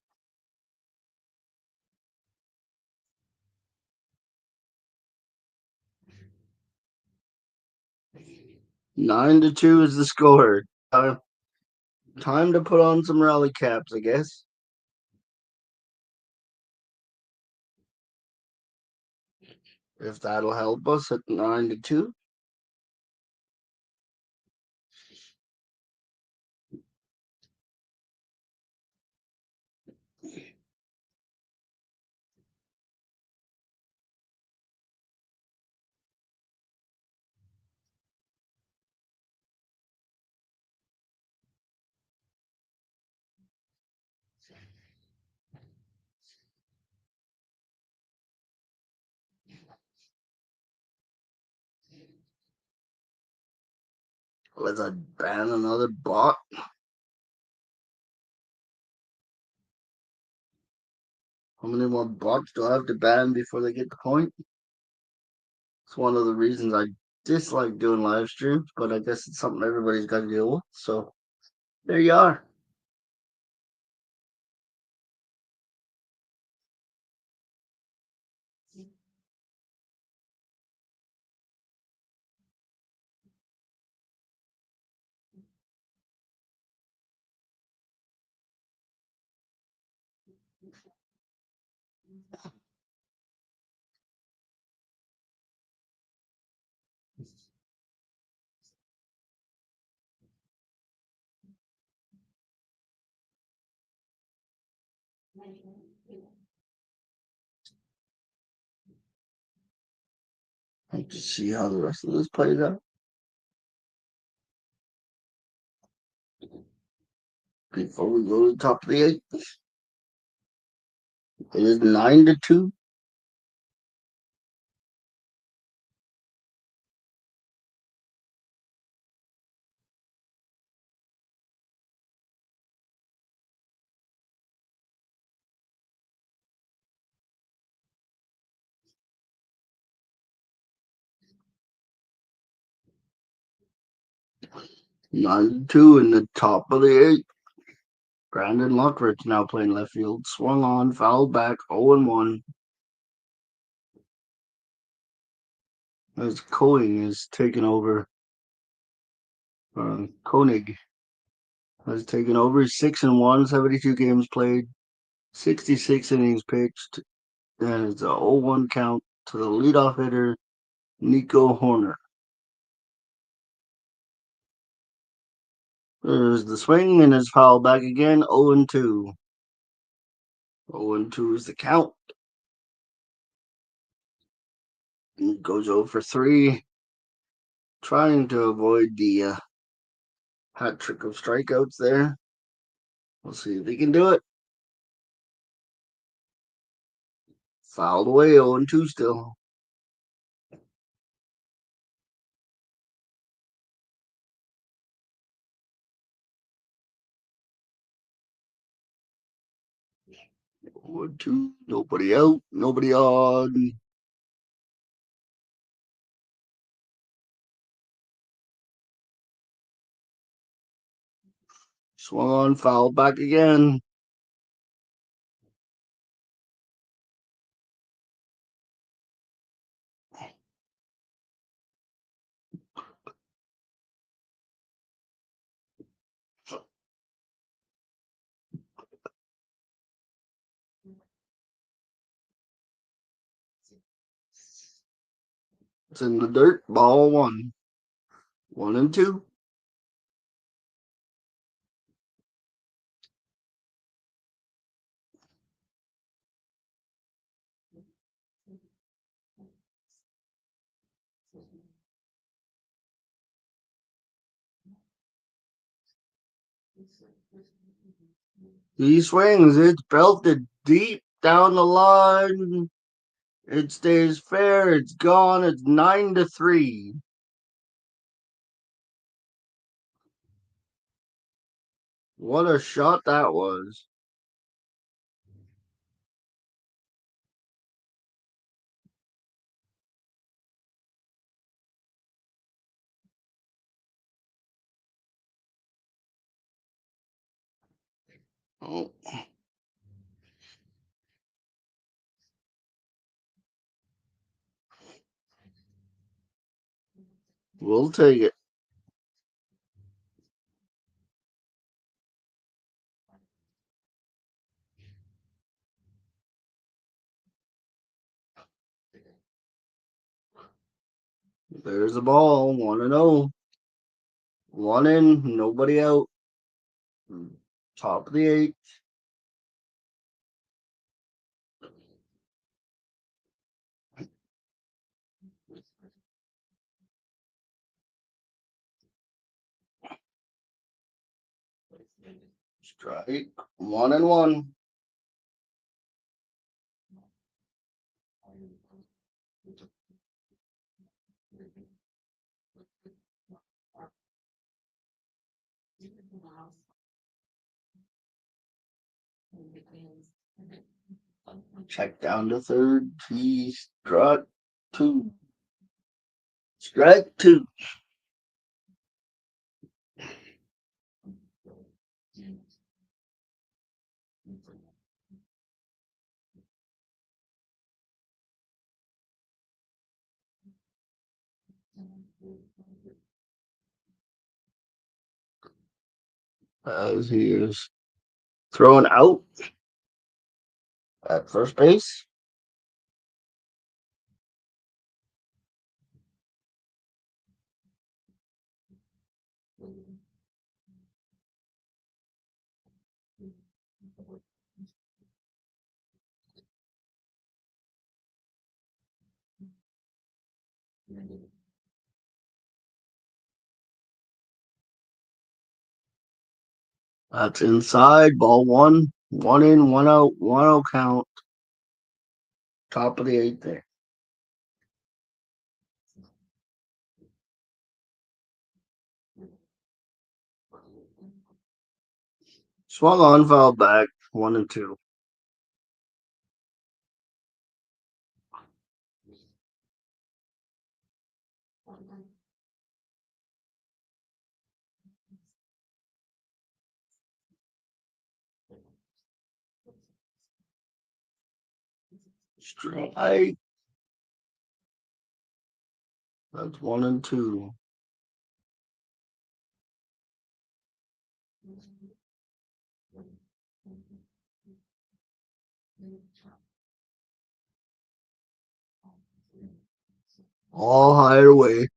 9-2 is the score. Time to put on some rally caps, I guess. If that'll help us at 9-2. Let's ban another bot. How many more bots do I have to ban before they get the point? It's one of the reasons I dislike doing live streams, but I guess it's something everybody's got to deal with. So there you are. Like to see how the rest of this plays out before we go to the top of the 8th. It is 9-2. Nine two in the top of the 8th. Brandon Lockridge now playing left field. Swung on, fouled back, 0-1. As Koenig is taken over. Koenig has taken over. 6-1, 72 games played, 66 innings pitched, and it's a 0-1 count to the leadoff hitter, Nico Horner. There's the swing and his foul back again, 0-2. 0-2 is the count. And goes 0 for 3, trying to avoid the hat trick of strikeouts there. We'll see if he can do it. Fouled away, 0-2 still. 1-2. Nobody out. Nobody on. Swung on, foul back again. It's in the dirt. Ball one. 1-2. He swings. It's belted deep down the line. It stays fair. It's gone. It's 9-3. What a shot that was. Oh, we'll take it. There's the ball. 1-0. One in, nobody out. Top of the eighth. Strike. 1-1. Check down to third. He struck two. Strike two. As he is thrown out at first base. That's inside. Ball one. One in, one out, 1-0 count. Top of the eighth there. Swung on, foul back. 1-2. Strike. That's 1-2. All high away.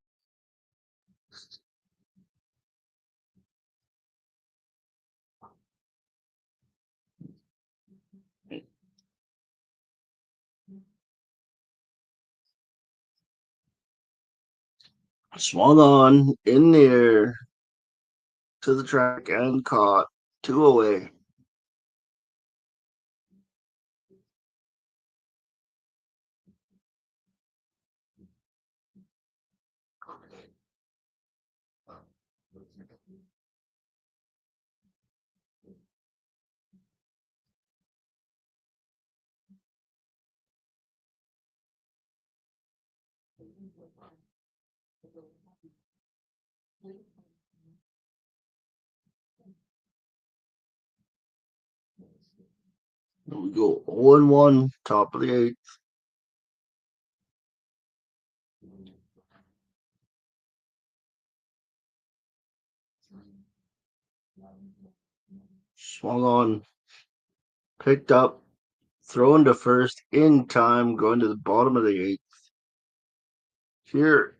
Swung on in the air to the track and caught. Two away. Here we go. 0-1, top of the eighth. Swung on. Picked up. Thrown to first in time. Going to the bottom of the eighth. Here.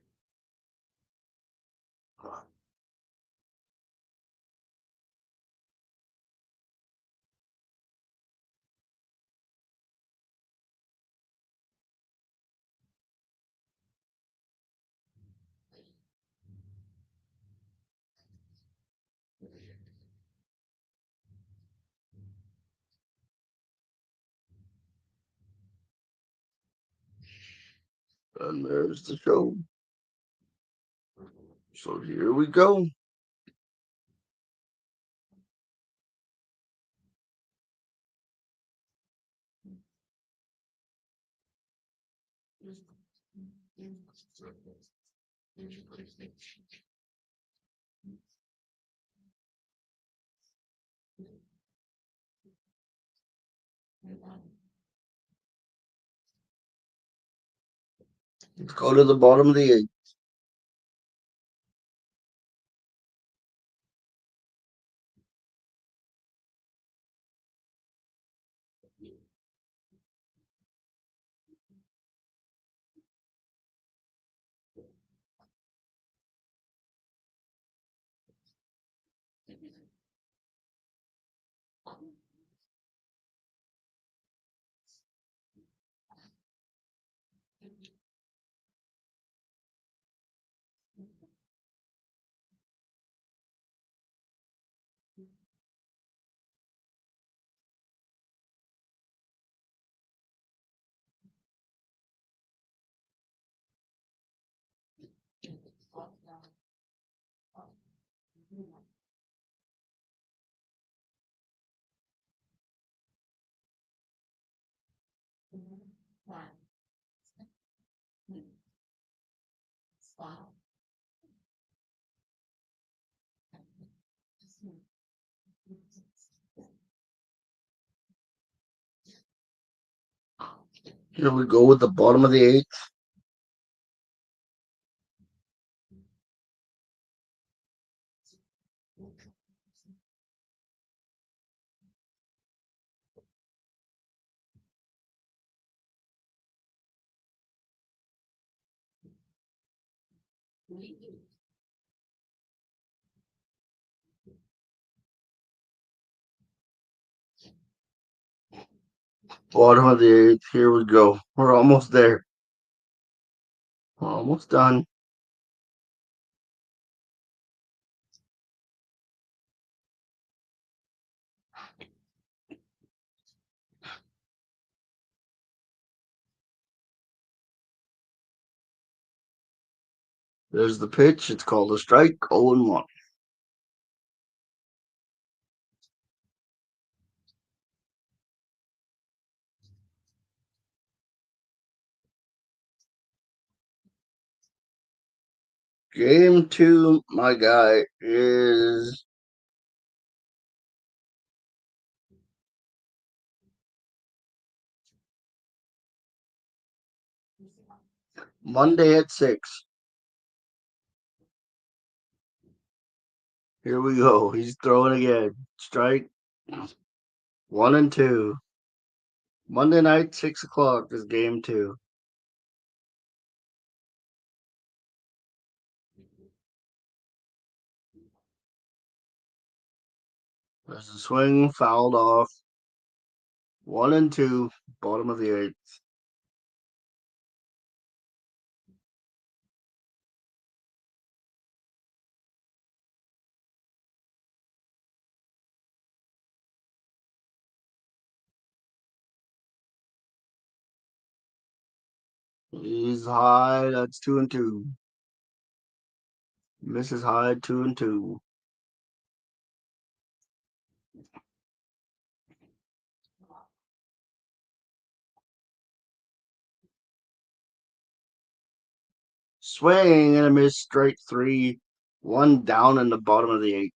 And there's the show. So here we go. Let's go to the bottom of the eighth. Here we go with the bottom of the eighth. Bottom of the eighth. Here we go. We're almost there. Almost done. There's the pitch. It's called a strike. 0-1. Game two, my guy, is Monday at 6. Here we go. He's throwing again. Strike 1-2. Monday night, 6 o'clock is game two. There's a swing, fouled off. 1-2, bottom of the eighth. He's high. That's 2-2. Misses high, 2-2. Swing and a miss, strike three. One down in the bottom of the eighth.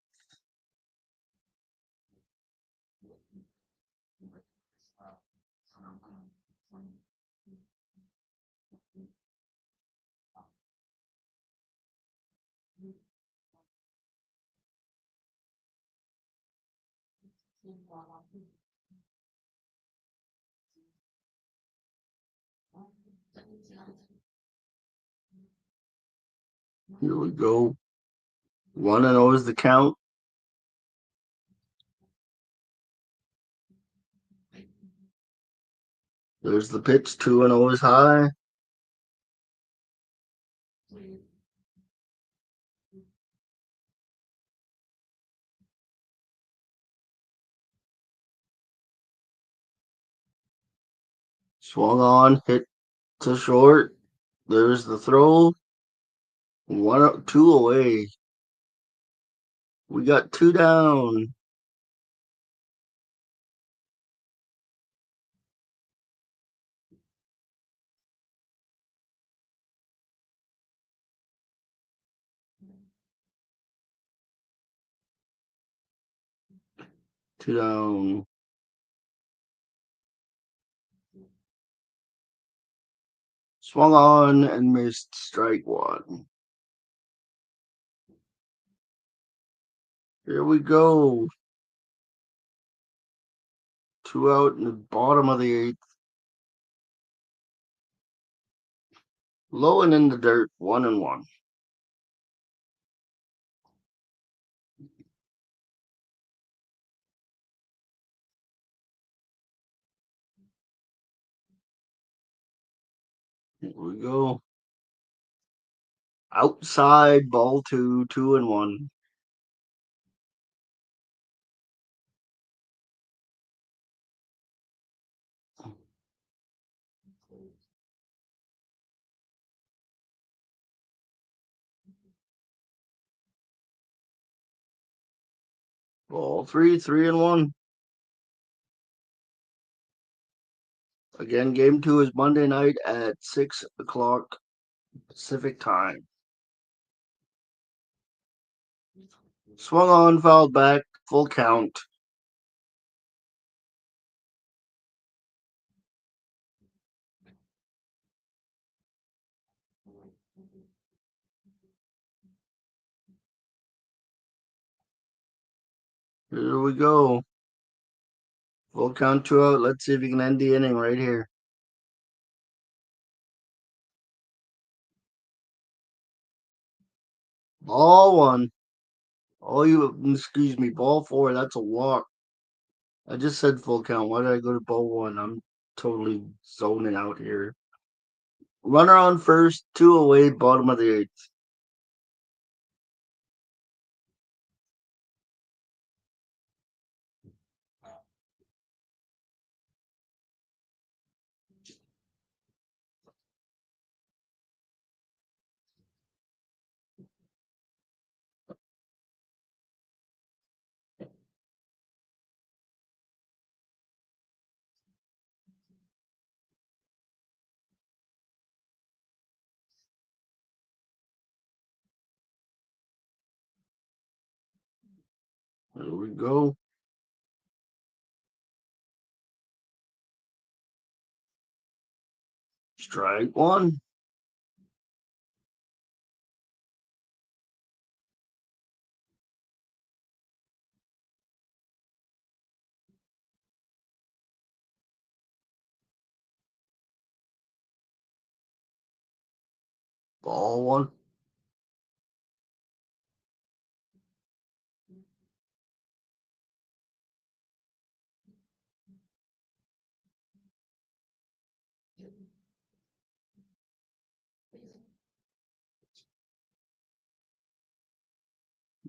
Here we go. 1-0 is the count. There's the pitch. 2-0 is high. Swung on, hit to short. There's the throw. 2 away. We got 2 down. Two down. Swung on and missed, strike one. Here we go. 2 out in the bottom of the eighth. Low and in the dirt, 1-1. Here we go. Outside, ball 2, 2-1. Ball 3, 3-1. Again, game 2 is Monday night at 6 o'clock Pacific time. Swung on, fouled back, full count. Here we go. Full count, 2 out. Let's see if you can end the inning right here. Ball 1. Excuse me, ball 4. That's a walk. I just said full count. Why did I go to ball 1? I'm totally zoning out here. Runner on first, 2 away, bottom of the eighth. There we go. Strike 1. Ball 1.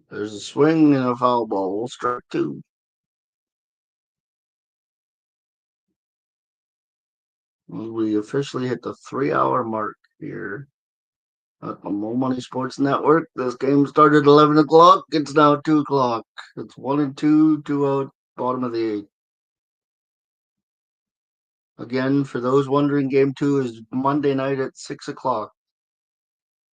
There's a swing and a foul ball. Strike 2. We officially hit the 3-hour mark here at the Mo Money Sports Network. This game started at 11 o'clock. It's now 2 o'clock. It's 1-2, 2 out, bottom of the eighth. Again, for those wondering, game 2 is Monday night at 6 o'clock.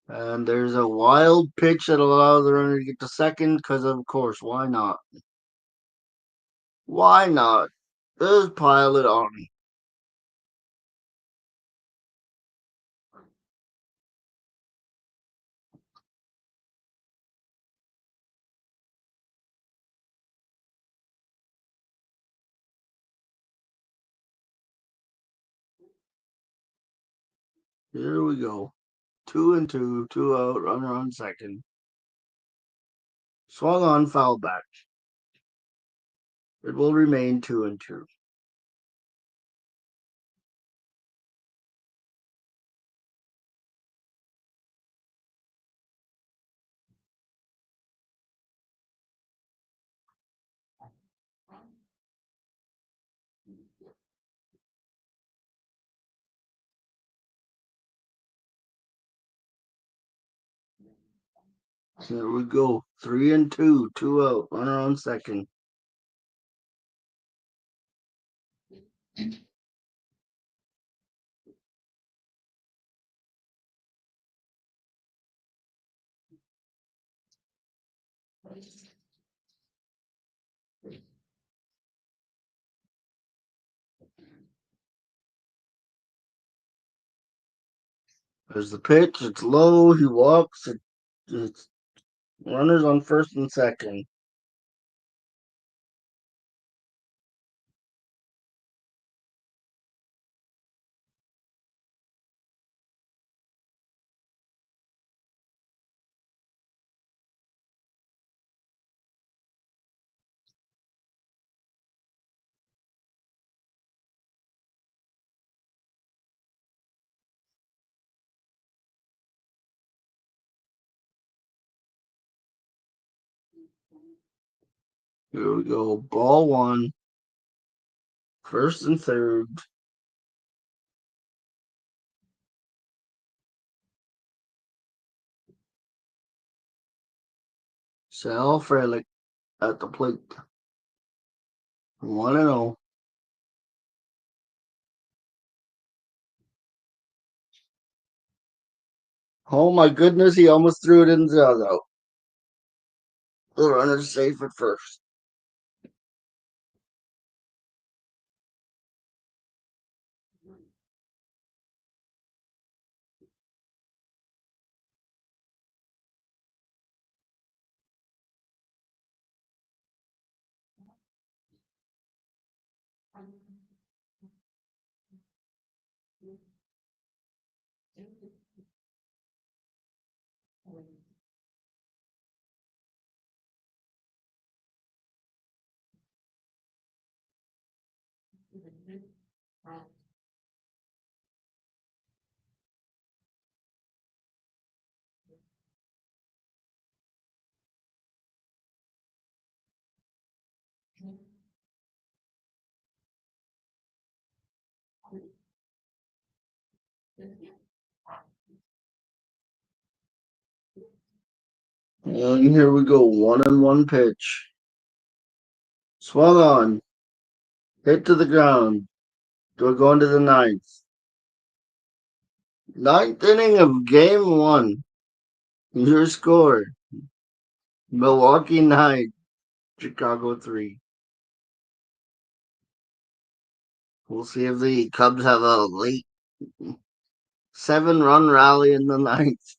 And there's a wild pitch that allows the runner to get to second, because of course, why not? Why not? Just pile it on. Here we go. 2-2, 2 out, runner on second. Swung on, foul back. It will remain 2-2. There we go. 3-2, 2 out, runner on second. There's the pitch. It's low. He walks. It's runners on first and second. Here we go. Ball one. First and third. Sal Frelick at the plate. 1-0. Oh my goodness, he almost threw it in the dugout. The runner's safe at first. And here we go. 1-1 pitch. Swung on. Hit to the ground. We're going to the ninth. Ninth inning of game one. Your score: Milwaukee 9, Chicago 3. We'll see if the Cubs have a late 7-run rally in the ninth.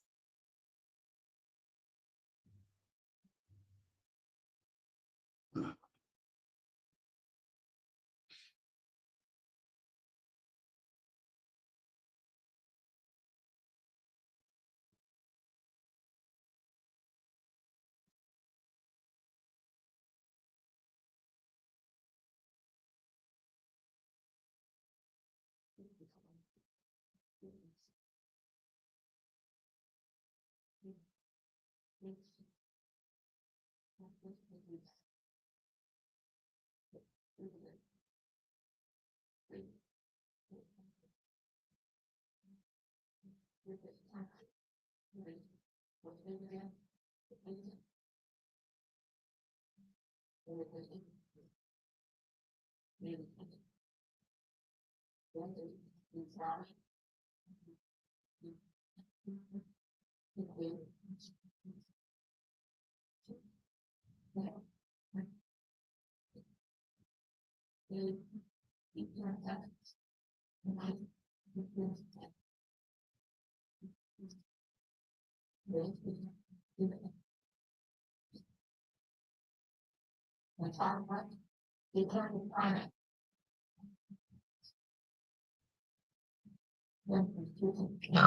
Here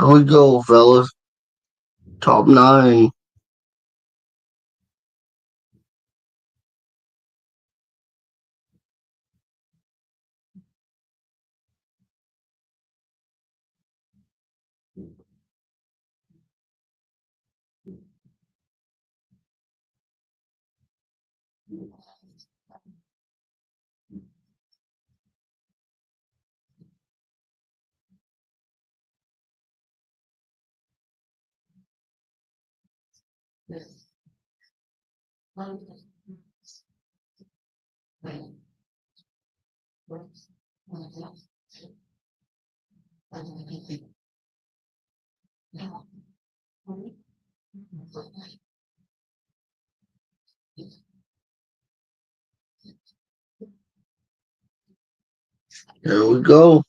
we go, fellas. Top nine. Here we go.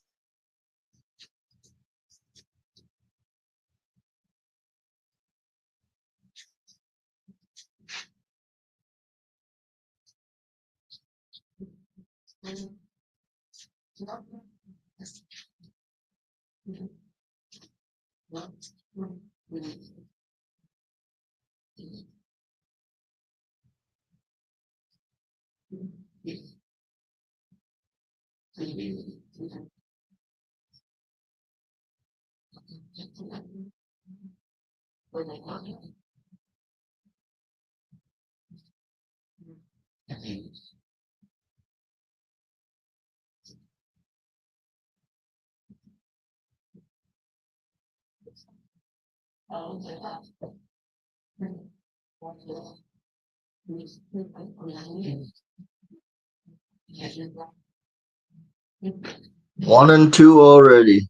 One and two already.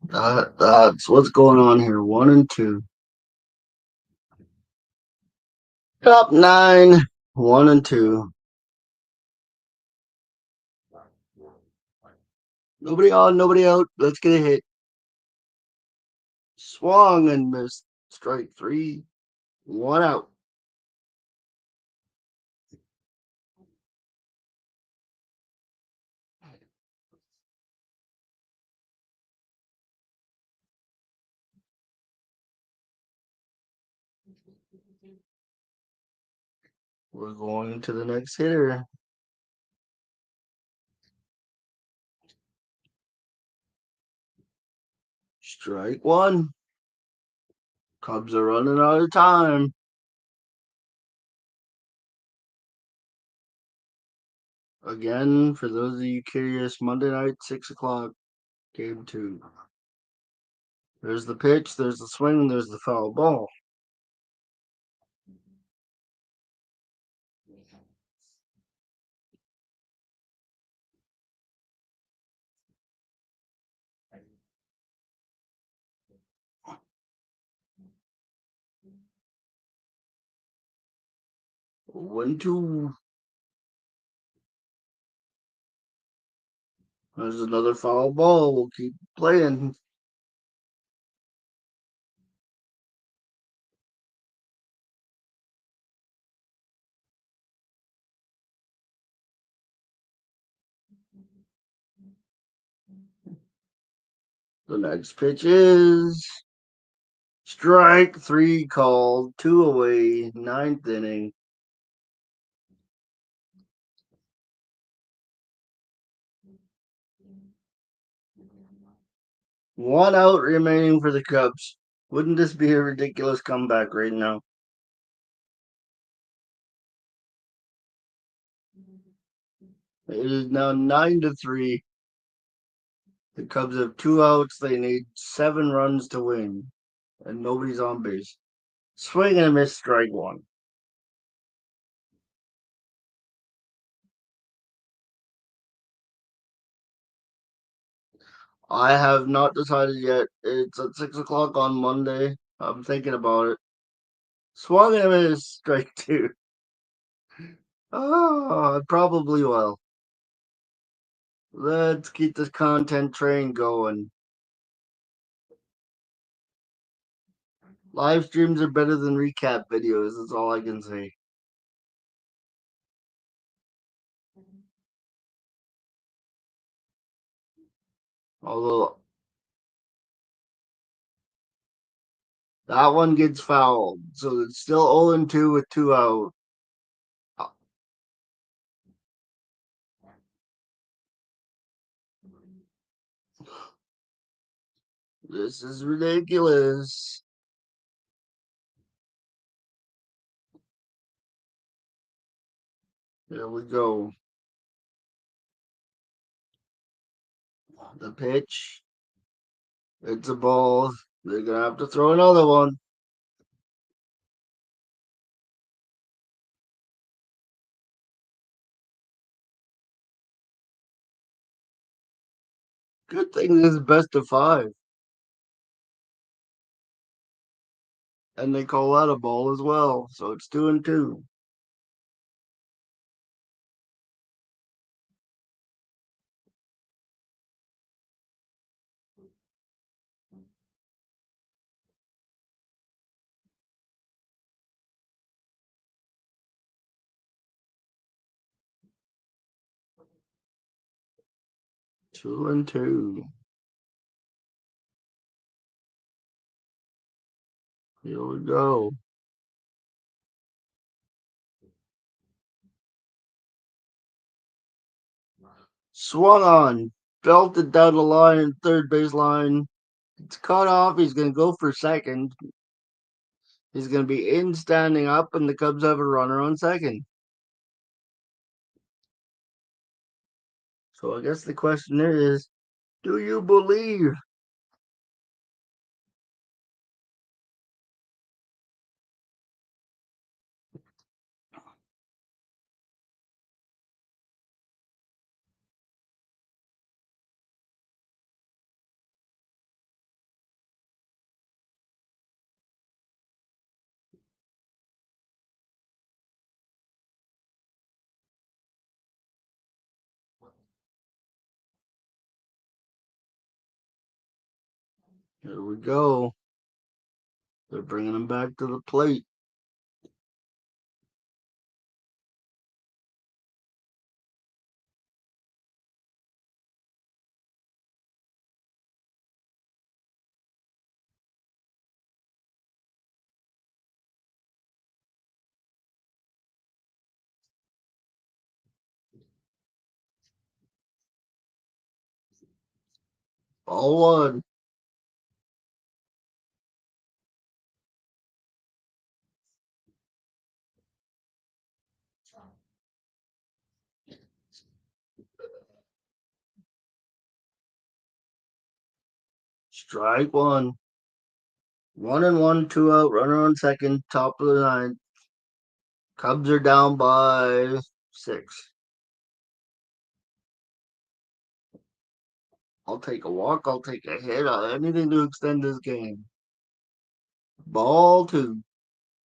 That's what's going on here. One and two. Top nine. One and two. Nobody on, nobody out. Let's get a hit. Swung and missed. Strike three. One out. We're going to the next hitter. Strike one. Cubs are running out of time. Again, for those of you curious, Monday night, 6 o'clock, game two. There's the pitch, there's the swing, there's the foul ball. One, two. There's another foul ball. We'll keep playing. The next pitch is strike three called, two away, ninth inning. One out remaining for the Cubs. Wouldn't this be a ridiculous comeback right now? It is now 9-3. The Cubs have two outs. They need 7 runs to win, and nobody's on base. Swing and a miss, strike one. I have not decided yet. It's at 6 o'clock on Monday. I'm thinking about it. Swung and a miss, strike two. Oh, I probably will. Let's keep this content train going. Live streams are better than recap videos. That's all I can say. Although that one gets fouled, so it's still 0-2 with two out. This is ridiculous. Here we go. The pitch. It's a ball. They're gonna have to throw another one. Good thing this is best of five. And they call that a ball as well. So it's 2-2. Two and two. Here we go. Swung on. Belted down the line, third base line. It's cut off. He's going to go for second. He's going to be in standing up, and the Cubs have a runner on second. So I guess the question is, do you believe? Here we go. They're bringing him back to the plate. All one. Strike one. 1-1, two out, runner on second, top of the ninth. Cubs are down by 6. I'll take a walk. I'll take a hit. Anything to extend this game. Ball two.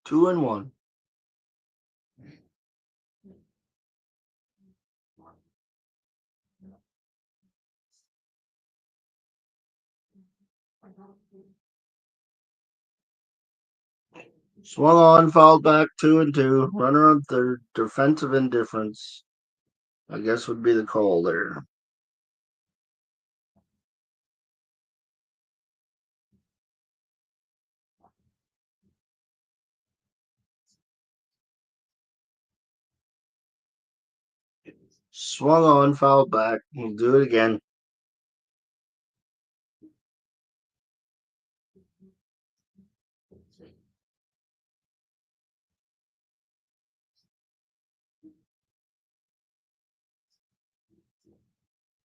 2-1. Swung on, fouled back, 2-2. Runner on third. Defensive indifference, I guess, would be the call there. Swung on, fouled back. We'll do it again.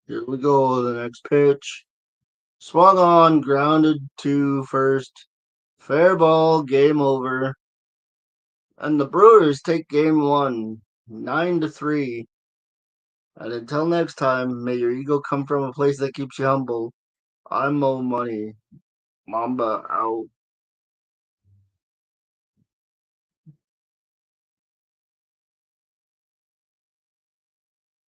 Here we go. The next pitch. Swung on, grounded to first. Fair ball, game over. And the Brewers take game one, 9-3. And until next time, may your ego come from a place that keeps you humble. I'm Mo Money. Mamba out.